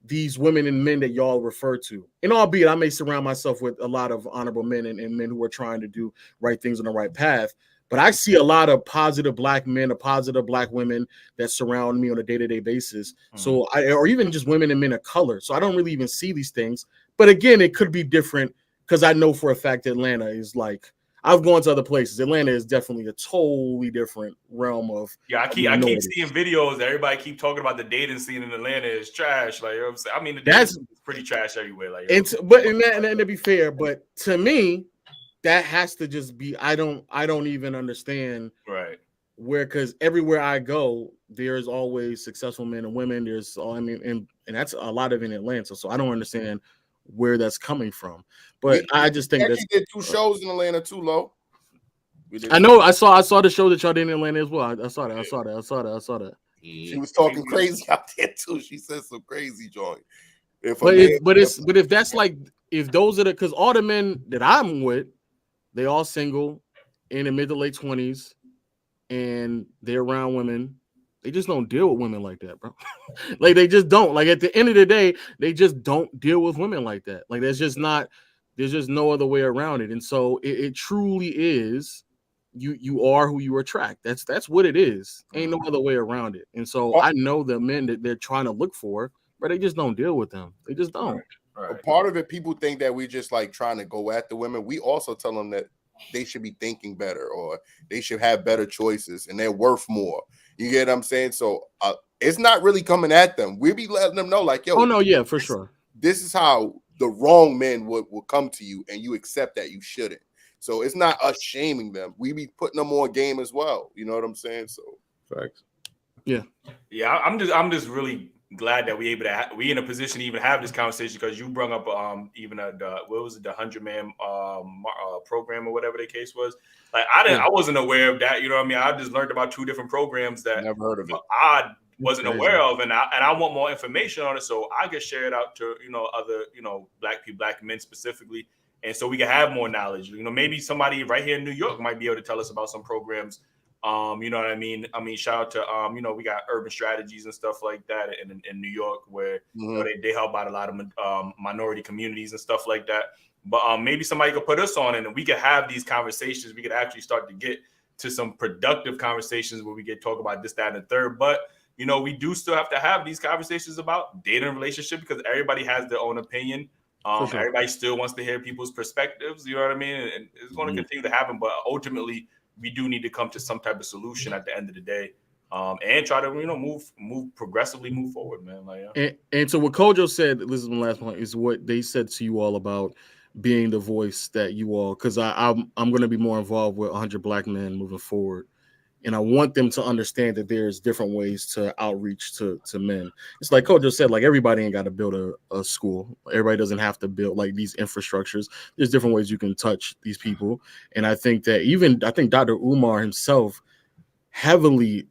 these women and men that y'all refer to. And albeit I may surround myself with a lot of honorable men and men who are trying to do right things on the right path, but I see a lot of positive Black men, positive Black women that surround me on a day-to-day basis. So or even just women and men of color. So I don't really even see these things. But again, it could be different, because I know for a fact that Atlanta is like, I've gone to other places. Atlanta is definitely a totally different realm of. I keep seeing videos. Everybody keep talking about the dating scene in Atlanta is trash. Like, you know what I'm saying? I mean, the dating scene is pretty trash everywhere. Like, and to be fair, but to me, that has to just be. I don't even understand where, because everywhere I go, there's always successful men and women. There's and that's a lot of in Atlanta. So I don't understand where that's coming from. But I just think that did 2 shows in Atlanta too, Lo. I know. I saw the show that y'all did in Atlanta as well. I saw that. She was talking crazy out there too. She said some crazy joint. If that's like, if those are the, because all the men that I'm with, they all single, in the mid to late 20s, and they're around women. They just don't deal with women like that, bro. Like they just don't. Like at the end of the day, they just don't deal with women like that. Like there's just no other way around it. And so it truly is, you are who you attract. That's what it is. Ain't no other way around it. And so I know the men that they're trying to look for, but they just don't deal with them. They just don't. Right. Part of it, people think that we just like trying to go at the women. We also tell them that they should be thinking better, or they should have better choices, and they're worth more. You get what I'm saying? So it's not really coming at them. We'll be letting them know, like, yo, oh no, yeah, for sure. This is how the wrong men will come to you, and you accept that you shouldn't. So it's not us shaming them. We be putting them on game as well. You know what I'm saying? So facts. Yeah. I'm just really glad that we in a position to even have this conversation, because you brought up even the 100-man program or whatever the case was. Like I wasn't aware of that. You know what I mean? I just learned about 2 different programs that never heard of it. I wasn't aware of, and I want more information on it so I can share it out to other Black people, Black men specifically, and so we can have more knowledge. Maybe somebody right here in New York might be able to tell us about some programs. You know what I mean? Shout out to we got urban strategies and stuff like that in New York, where they help out a lot of minority communities and stuff like that. But maybe somebody could put us on, and we could have these conversations. We could actually start to get to some productive conversations where we get talk about this, that, and the third. But we do still have to have these conversations about dating and relationship, because everybody has their own opinion. Sure. Everybody still wants to hear people's perspectives. You know what I mean? And it's going to continue to happen, but ultimately, we do need to come to some type of solution at the end of the day, and try to move progressively, move forward, man. Like, and so what Kojo said, this is my last point, is what they said to you all about being the voice that you all, because I'm going to be more involved with 100 Black men moving forward, and I want them to understand that there's different ways to outreach to men. It's like Kojo said, like everybody ain't got to build a school. Everybody doesn't have to build like these infrastructures. There's different ways you can touch these people. And I think that Dr. Umar himself heavily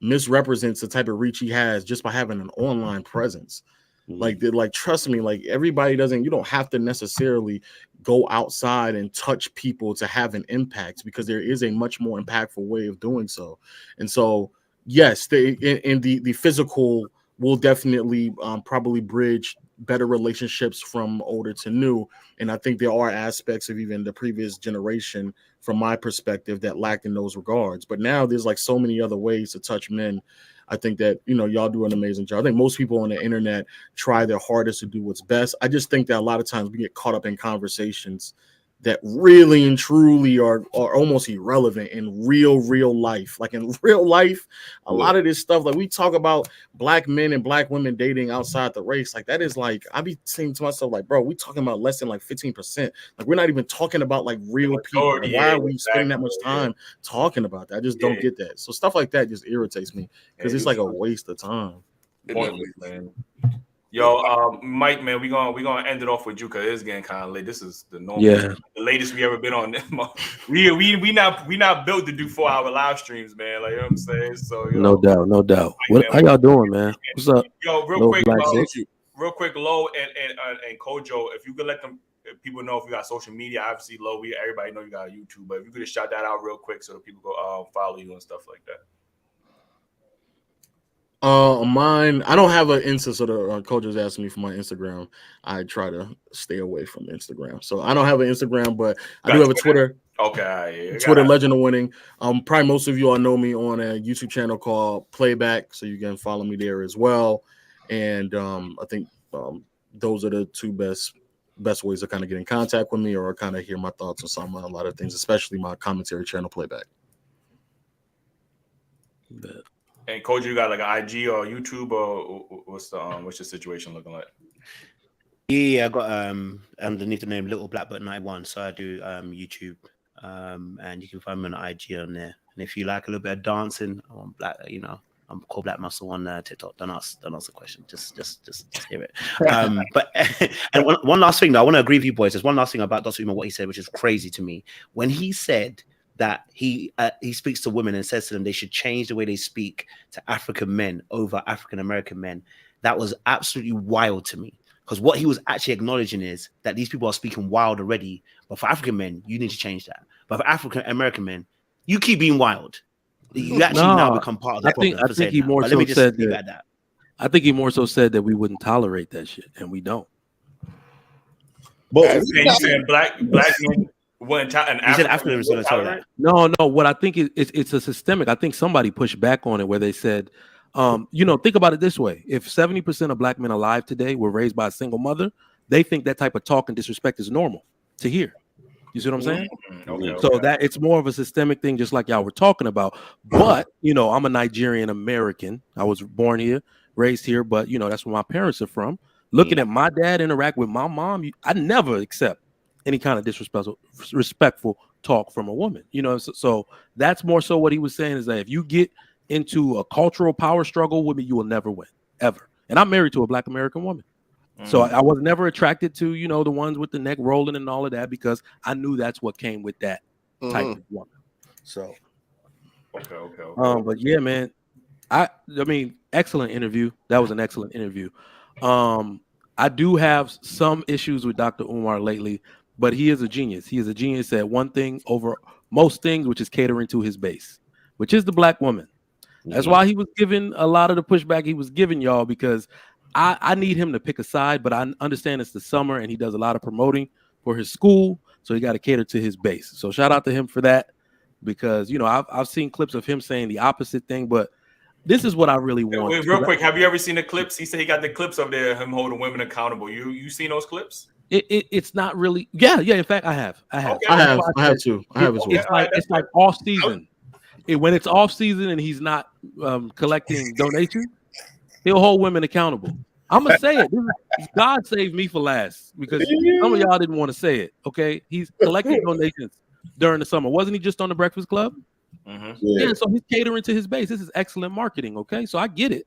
misrepresents the type of reach he has just by having an online presence. Like trust me, like everybody doesn't, you don't have to necessarily go outside and touch people to have an impact, because there is a much more impactful way of doing so. And so yes, the physical will definitely probably bridge better relationships from older to new. And I think there are aspects of even the previous generation, from my perspective, that lacked in those regards. But now there's like so many other ways to touch men. I think that, you know, y'all do an amazing job. I think most people on the internet try their hardest to do what's best. I just think that a lot of times we get caught up in conversations that really and truly are almost irrelevant in real life. Like in real life, a lot of this stuff, like we talk about black men and black women dating outside the race, like that is like, I be saying to myself, like, bro, we talking about less than like 15%. Like we're not even talking about like real people. Like, why are we spending that much time talking about that? I just don't get that. So stuff like that just irritates me, because it's like a waste of time. Pointless, man. Yo, Mike, man, we gonna end it off with you because it's getting kind of late. This is the normal, the latest we ever been on. we not built to do 4-hour live streams, man. Like, you know what I'm saying? So no doubt. Mike, How y'all doing, man? What's up? Yo, real quick, Lo and Kojo, if you could let them people know if you got social media. Obviously, Lo, everybody know you got YouTube, but if you could just shout that out real quick so that people go follow you and stuff like that. Mine, I don't have an Insta, so the coach was asking me for my Instagram. I try to stay away from Instagram, so I don't have an Instagram, but I do have a Twitter. Okay, Twitter Legend of Winning. Probably most of you all know me on a YouTube channel called Playback, so you can follow me there as well. And I think those are the two best ways to kind of get in contact with me or kind of hear my thoughts on a lot of things, especially my commentary channel Playback. And Coach, you got like an IG or YouTube, or what's your situation looking like? Yeah, I got underneath the name Little Blackbird 91, so I do YouTube, and you can find me on IG on there. And if you like a little bit of dancing, I'm black, you know, I'm called Black Muscle on TikTok. Don't ask the question. Just hear it. But and one last thing, though, I want to agree with you boys. There's one last thing about Dr. Umar, what he said, which is crazy to me. When he said that he speaks to women and says to them they should change the way they speak to African men over African American men, that was absolutely wild to me. Because what he was actually acknowledging is that these people are speaking wild already, but for African men, you need to change that. But for African American men, you keep being wild. You actually now become part of the problem. I think he more so said that. I think he more so said that we wouldn't tolerate that shit, and we don't. But you saying black men. He said African was going to tolerate. No. What I think is it's a systemic. I think somebody pushed back on it where they said, think about it this way: if 70% of black men alive today were raised by a single mother, they think that type of talk and disrespect is normal to hear. You see what I'm saying? So that it's more of a systemic thing, just like y'all were talking about. But I'm a Nigerian American. I was born here, raised here, but that's where my parents are from. Looking at my dad interact with my mom, I never accept any kind of disrespectful talk from a woman, so that's more so what he was saying, is that if you get into a cultural power struggle with me, you will never win, ever. And I'm married to a black American woman. So I was never attracted to, the ones with the neck rolling and all of that, because I knew that's what came with that type of woman. So, okay. But yeah, man, I mean, excellent interview. That was an excellent interview. I do have some issues with Dr. Umar lately, but he is a genius. He is a genius at one thing over most things, which is catering to his base, which is the black woman. That's why he was giving a lot of the pushback he was giving y'all, because I need him to pick a side, but I understand it's the summer and he does a lot of promoting for his school, so he got to cater to his base. So shout out to him for that, because I've seen clips of him saying the opposite thing, but this is what I really want. Wait, real quick, have you ever seen the clips? He said he got the clips of him holding women accountable. You seen those clips? It's not really. Yeah. In fact, I have. Okay. I have too. I have as well. It's like off season. When it's off season and he's not collecting donations, he'll hold women accountable. I'm gonna say it. God saved me for last, because some of y'all didn't want to say it. Okay, he's collecting donations during the summer. Wasn't he just on the Breakfast Club? Yeah. So he's catering to his base. This is excellent marketing. Okay, so I get it.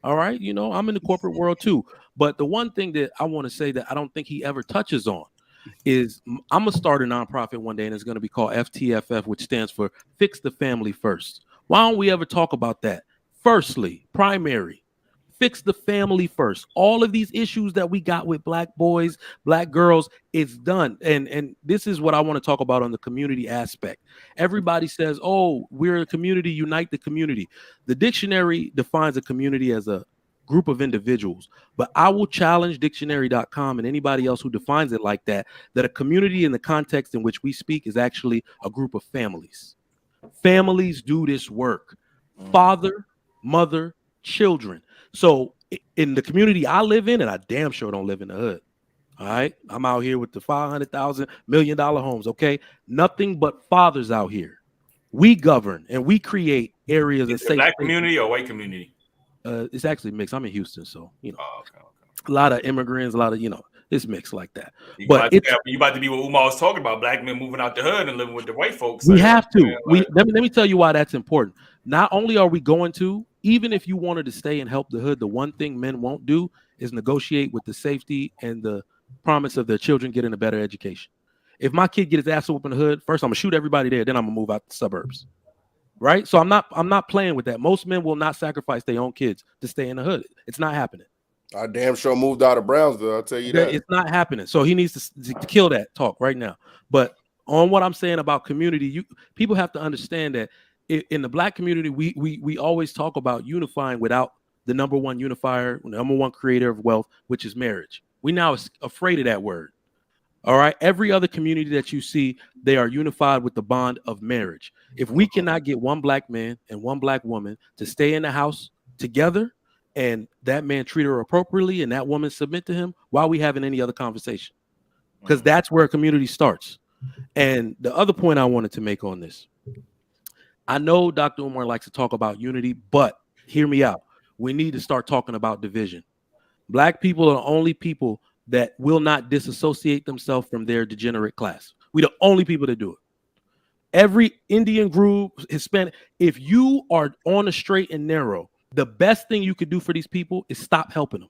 All right, I'm in the corporate world too. But the one thing that I want to say that I don't think he ever touches on is I'm gonna start a nonprofit one day, and it's gonna be called FTFF, which stands for Fix the Family First. Why don't we ever talk about that? firstly, primary, fix the family first. All of these issues that we got with black boys, black girls, it's done. And this is what I want to talk about on the community aspect. Everybody says, oh, we're a community, unite the community. The dictionary defines a community as a group of individuals, but I will challenge dictionary.com and anybody else who defines it like that a community in the context in which we speak is actually a group of families. Families do this work. Father, mother, children. So in the community I live in, and I damn sure don't live in the hood. All right. I'm out here with the $500,000 $1 million homes. Okay. Nothing but fathers out here. We govern and we create areas of safe black community or white community? It's actually mixed. I'm in Houston, so a lot of immigrants, a lot of it's mixed like that. You But about to be what Umar was talking about, black men moving out the hood and living with the white folks. We have to. Let me tell you why that's important. Not only are we going to, even if you wanted to stay and help the hood, the one thing men won't do is negotiate with the safety and the promise of their children getting a better education. If my kid gets his ass whooped in the hood, first I'm gonna shoot everybody there, then I'm gonna move out the suburbs. Right? So I'm not playing with that. Most men will not sacrifice their own kids to stay in the hood. It's not happening. I damn sure moved out of Brownsville. I'll tell you that. It's not happening. So he needs to kill that talk right now. But on what I'm saying about community, people have to understand that in the black community, we always talk about unifying without the number one unifier, number one creator of wealth, which is marriage. We now are afraid of that word. All right. Every other community that you see, they are unified with the bond of marriage. If we cannot get one black man and one black woman to stay in the house together and that man treat her appropriately and that woman submit to him, why are we having any other conversation? Because that's where a community starts. And the other point I wanted to make on this, I know Dr. Umar likes to talk about unity, but hear me out. We need to start talking about division. Black people are the only people that will not disassociate themselves from their degenerate class. We're the only people that do it. Every Indian group, Hispanic, if you are on the straight and narrow, the best thing you could do for these people is stop helping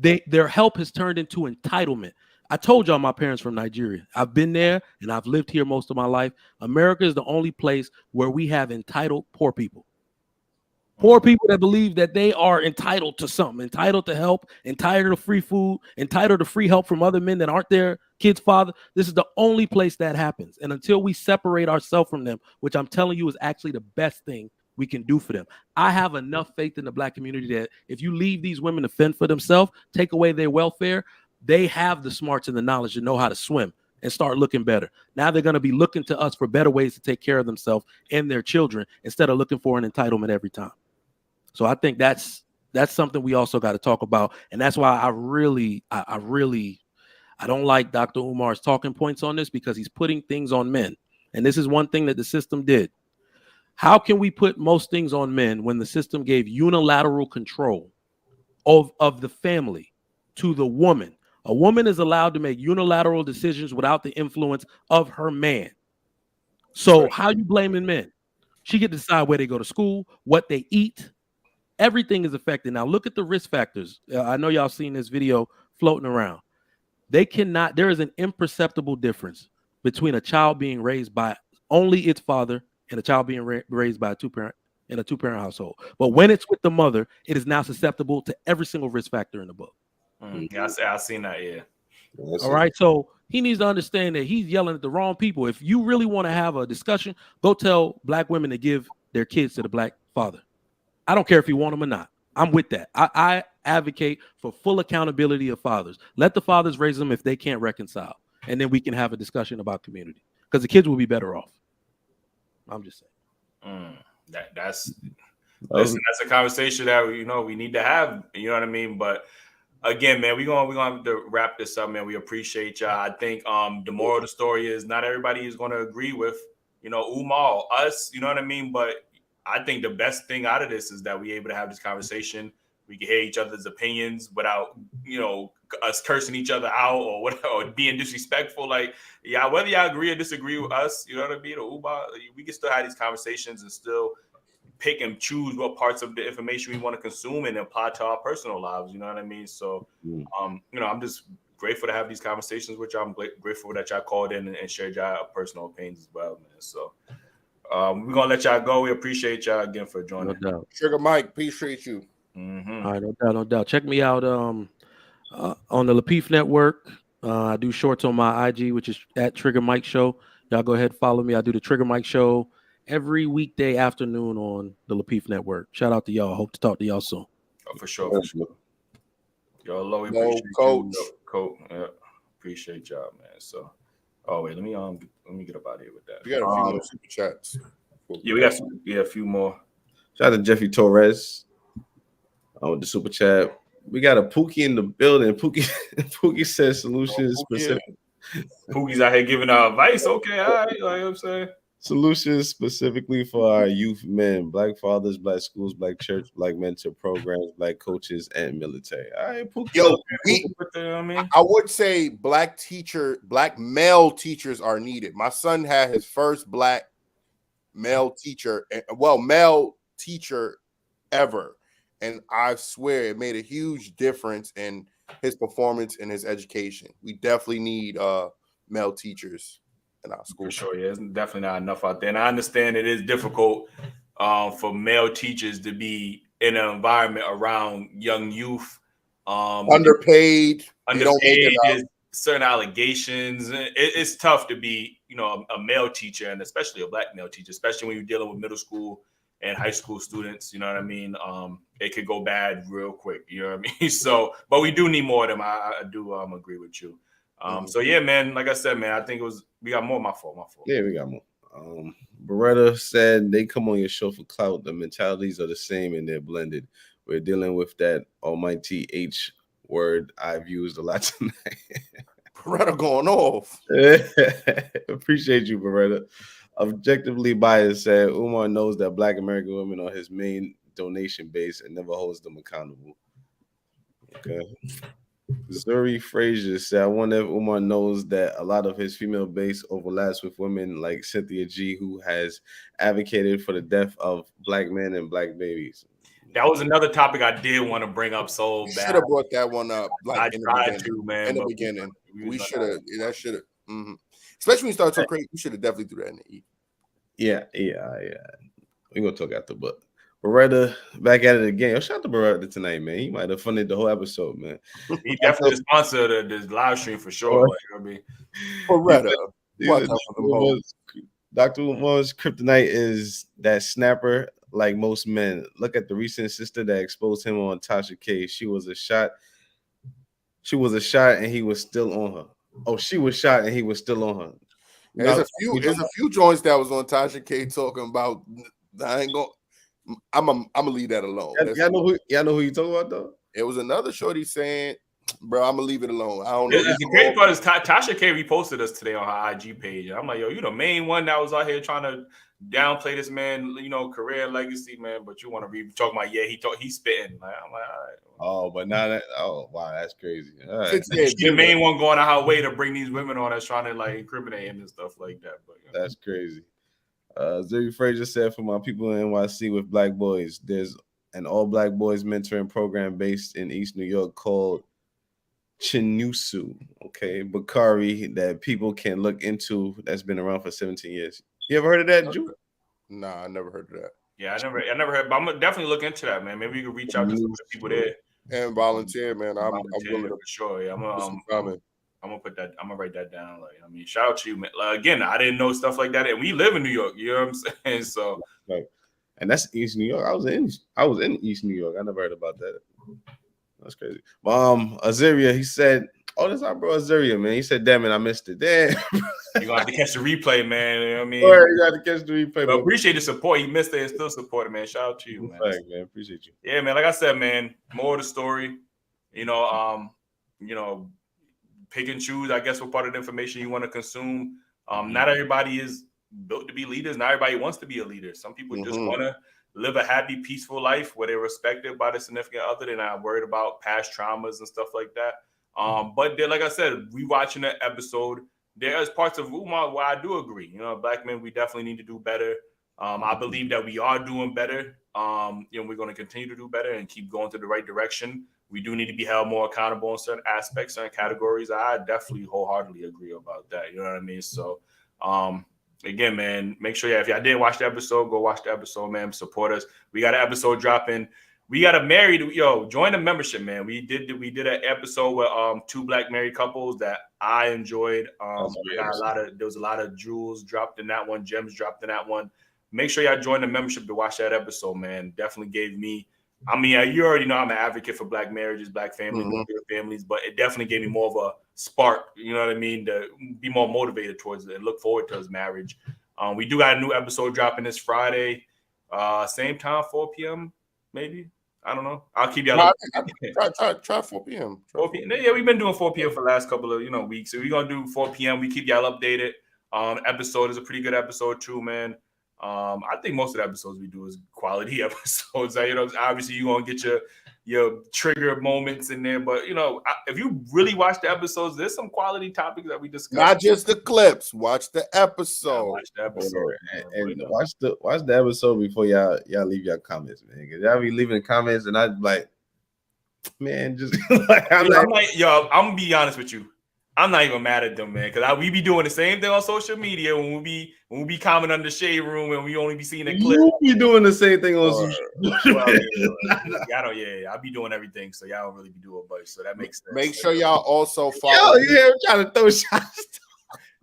them. Their help has turned into entitlement. I told y'all my parents from Nigeria. I've been there and I've lived here most of my life. America is the only place where we have entitled poor people. Poor people that believe that they are entitled to something, entitled to help, entitled to free food, entitled to free help from other men that aren't their kids' father. This is the only place that happens. And until we separate ourselves from them, which I'm telling you is actually the best thing we can do for them. I have enough faith in the black community that if you leave these women to fend for themselves, take away their welfare, they have the smarts and the knowledge to know how to swim and start looking better. Now they're going to be looking to us for better ways to take care of themselves and their children instead of looking for an entitlement every time. So I think that's something we also got to talk about. And that's why I don't like Dr. Umar's talking points on this, because he's putting things on men. And this is one thing that the system did. How can we put most things on men when the system gave unilateral control of the family to the woman? A woman is allowed to make unilateral decisions without the influence of her man. So how you blaming men? She get to decide where they go to school, what they eat. Everything is affected. Now look at the risk factors. I know y'all seen this video floating around. There is an imperceptible difference between a child being raised by only its father and a child being raised by a two-parent household. But when it's with the mother, it is now susceptible to every single risk factor in the book. Yeah, I've seen that. Yeah. All right. So he needs to understand that he's yelling at the wrong people. If you really want to have a discussion, go tell black women to give their kids to the black father. I don't care if you want them or not. I'm with that. I advocate for full accountability of fathers. Let the fathers raise them if they can't reconcile. And then we can have a discussion about community, because the kids will be better off. I'm just saying. That's a conversation that we need to have. You know what I mean? But again, man, we're gonna have to wrap this up, man. We appreciate y'all. I think the moral of the story is not everybody is gonna agree with Umar, us. You know what I mean? But I think the best thing out of this is that we're able to have this conversation. We can hear each other's opinions without, us cursing each other out or being disrespectful. Like, yeah, whether y'all agree or disagree with us, you know what I mean, or Umar, we can still have these conversations and still pick and choose what parts of the information we want to consume and apply to our personal lives. You know what I mean? So, I'm just grateful to have these conversations with y'all. I'm grateful that y'all called in and shared y'all personal opinions as well, man. So. We're gonna let y'all go. We appreciate y'all again for joining. No doubt. Sugar Mike, appreciate you. Mm-hmm. All right, no doubt. Check me out on the Lapeef Network. I do shorts on my IG, which is at Trigger Mike Show. Y'all go ahead and follow me. I do the Trigger Mike Show every weekday afternoon on the Lapeef Network. Shout out to y'all. Hope to talk to y'all soon. Oh, for sure. Yo, Lo, we No, appreciate Coach. you. Coach. Yeah, appreciate y'all, man. So, oh wait, let me get up out of here with that. We got a few more super chats. Yeah, we got a few more. Shout out to Jeffy Torres with the super chat. We got a Pookie in the building. Pookie says solutions specific. Pookie's out here giving advice. Okay, all right. Like I'm saying. Solutions specifically for our youth men, black fathers, black schools, black church, black mentor programs, black coaches, and military. All right, Pookie. Yo, I I would say black male teachers are needed. My son had his first black male teacher ever. And I swear it made a huge difference in his performance and his education. We definitely need male teachers in our school. For sure, yeah, it's definitely not enough out there. And I understand it is difficult for male teachers to be in an environment around young youth. Underpaid. There's certain allegations. It's tough to be, a male teacher, and especially a black male teacher, especially when you're dealing with middle school and high school students. You know what I mean? It could go bad real quick. You know what I mean? So, but we do need more of them. I do agree with you. So yeah, man, like I said, man, I think we got more. My fault. Yeah, we got more. Beretta said they come on your show for clout. The mentalities are the same and they're blended. We're dealing with that almighty H word I've used a lot tonight. Beretta going off. Appreciate you, Beretta. Objectively biased said Umar knows that black American women are his main donation base and never holds them accountable. Okay. Zuri Frazier said, I wonder if Umar knows that a lot of his female base overlaps with women like Cynthia G, who has advocated for the death of black men and black babies. That was another topic I did want to bring up so bad. Should have brought that one up. I tried to, man. In the beginning. We should have. That should have. Mm-hmm. Especially when you start talking crazy, we should have definitely do that in the E. Yeah. We're going to talk after, but Beretta back at it again. Yo, shout out to Beretta tonight, man. He might have funded the whole episode, man. He definitely sponsored this live stream for sure. Beretta. Dr. Umar's kryptonite is that snapper like most men. Look at the recent sister that exposed him on Tasha K. She was a shot and he was still on her. Oh, she was shot and he was still on her. There's a few joints that was on Tasha K talking about. I'm gonna leave that alone. Y'all know who you talking about though? It was another shorty saying, "Bro, I'm gonna leave it alone." I don't know. The great part is Tasha K reposted us today on her IG page. I'm like, yo, you the main one that was out here trying to downplay this man, career and legacy, man. But you want to be talking about, he's spitting. Like, I'm like, all right. Oh, but now wow, that's crazy. All right. She's the main one going out her way to bring these women on that's trying to like incriminate him and stuff like that. But that's crazy. Zuri Frazier said, for my people in NYC with black boys, there's an all black boys mentoring program based in East New York called Chinusu, okay, Bakari, that people can look into. That's been around for 17 years. You ever heard of that, Drew? Nah, I never heard of that. Yeah, I never heard, but I'm gonna definitely look into that, man. Maybe you can reach out to some of the people there and volunteer, man. I'm willing to, for sure. Yeah, I'm gonna put that. I'm gonna write that down. Like, I mean, shout out to you, man. Like, again, I didn't know stuff like that, and we live in New York. You know what I'm saying? So, right. And that's East New York. I was in East New York. I never heard about that. That's crazy. Azaria, he said, "Oh, that's our bro Azaria, man." He said, "Damn it, I missed it." Damn. You gonna have to catch the replay, man. You know what I mean? You got to catch the replay. But appreciate the support. You missed it and still supported, man. Shout out to you, man. Thanks, man. Appreciate you. Yeah, man. Like I said, man, more of the story. Pick and choose, I guess, what part of the information you want to consume. Not everybody is built to be leaders. Not everybody wants to be a leader. Some people just want to live a happy, peaceful life where they're respected by the significant other. They're not worried about past traumas and stuff like that. But like I said, rewatching that episode, there's parts of Umar where I do agree. Black men, we definitely need to do better. I believe that we are doing better. We're going to continue to do better and keep going to the right direction. We do need to be held more accountable in certain aspects, certain categories. I definitely wholeheartedly agree about that. You know what I mean? So, again, man, make sure if y'all didn't watch the episode, go watch the episode, man. Support us. We got an episode dropping. We got a married, join the membership, man. We did an episode with 2 black married couples that I enjoyed. There was a lot of jewels dropped in that one, gems dropped in that one. Make sure y'all join the membership to watch that episode, man. Definitely gave me, you already know I'm an advocate for black marriages, black families, families, but it definitely gave me more of a spark, you know what I mean, to be more motivated towards it and look forward to his marriage. We do got a new episode dropping this Friday, same time, 4 p.m. maybe. I don't know. I'll keep y'all. Try 4 p.m. 4 p.m. Yeah, we've been doing 4 p.m. for the last couple of weeks. So we're gonna do 4 p.m. We keep y'all updated. Episode is a pretty good episode too, man. I think most of the episodes we do is quality episodes. Obviously you're gonna get your trigger moments in there, but if you really watch the episodes, there's some quality topics that we discuss. Not just the clips. Watch the episode. Watch the episode, and watch the episode before y'all leave your comments, man. Cause y'all be leaving comments, and I'm like, man, just I'm gonna be honest with you. I'm not even mad at them, man, because we be doing the same thing on social media when we be commenting on the shade room and we only be seeing a clip. You be doing the same thing on social media. I be doing everything, so y'all don't really be doing much. So that makes sense. Make sure y'all also follow. I'm trying to throw shots.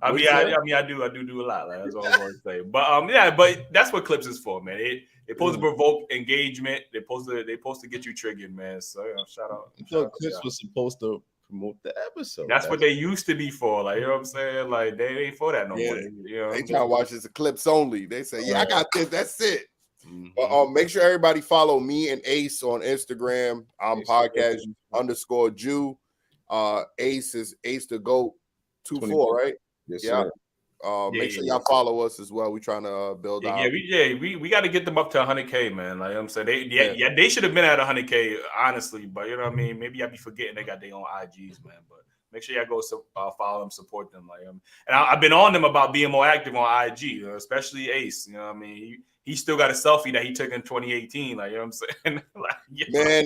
I do a lot. Like, that's all I want to say. But but that's what clips is for, man. It's supposed to provoke engagement. They're supposed to get you triggered, man. So shout out. Clips was supposed to promote the episode. That's what they used to be for. Like, you know what I'm saying? Like, they ain't for that no more. They try to watch this clips only. They say, I got this. That's it. But make sure everybody follow me and Ace on Instagram. I'm podcast_Jew. Ace is Ace the Goat 24, right? Yes, yeah. Sir. Make sure y'all follow us as well. We're trying to build out. We got to get them up to 100K, man. Like I'm saying, they should have been at 100K, honestly. But you know what I mean? Maybe y'all be forgetting they got their own IGs, man. But make sure y'all go follow them, support them. Like and I've been on them about being more active on IG, especially Ace. You know what I mean? He still got a selfie that he took in 2018. Like, you know what I'm saying? Man,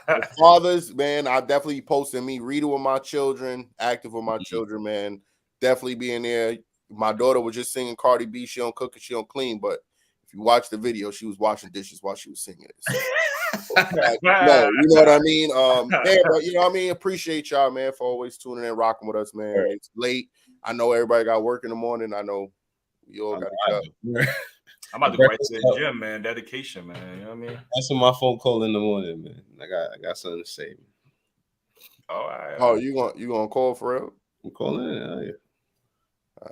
the fathers, man, I definitely posting me reading with my children, active with my children, man. Definitely being there. My daughter was just singing Cardi B. She don't cook and she don't clean, but if you watch the video, she was washing dishes while she was singing it. So, no, you know what I mean? But you know what I mean? Appreciate y'all, man, for always tuning in, rocking with us, man. It's late. I know everybody got work in the morning. I know we all got to go. I'm about to go right to the gym, man. Dedication, man. You know what I mean? That's on my phone call in the morning, man. I got something to say. All right. Oh, you gonna call for real? I'm calling it. Yeah.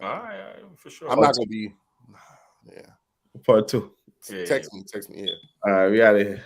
All right, for sure. I'm not gonna be. Part 2. Text me. Yeah. All right, we out of here.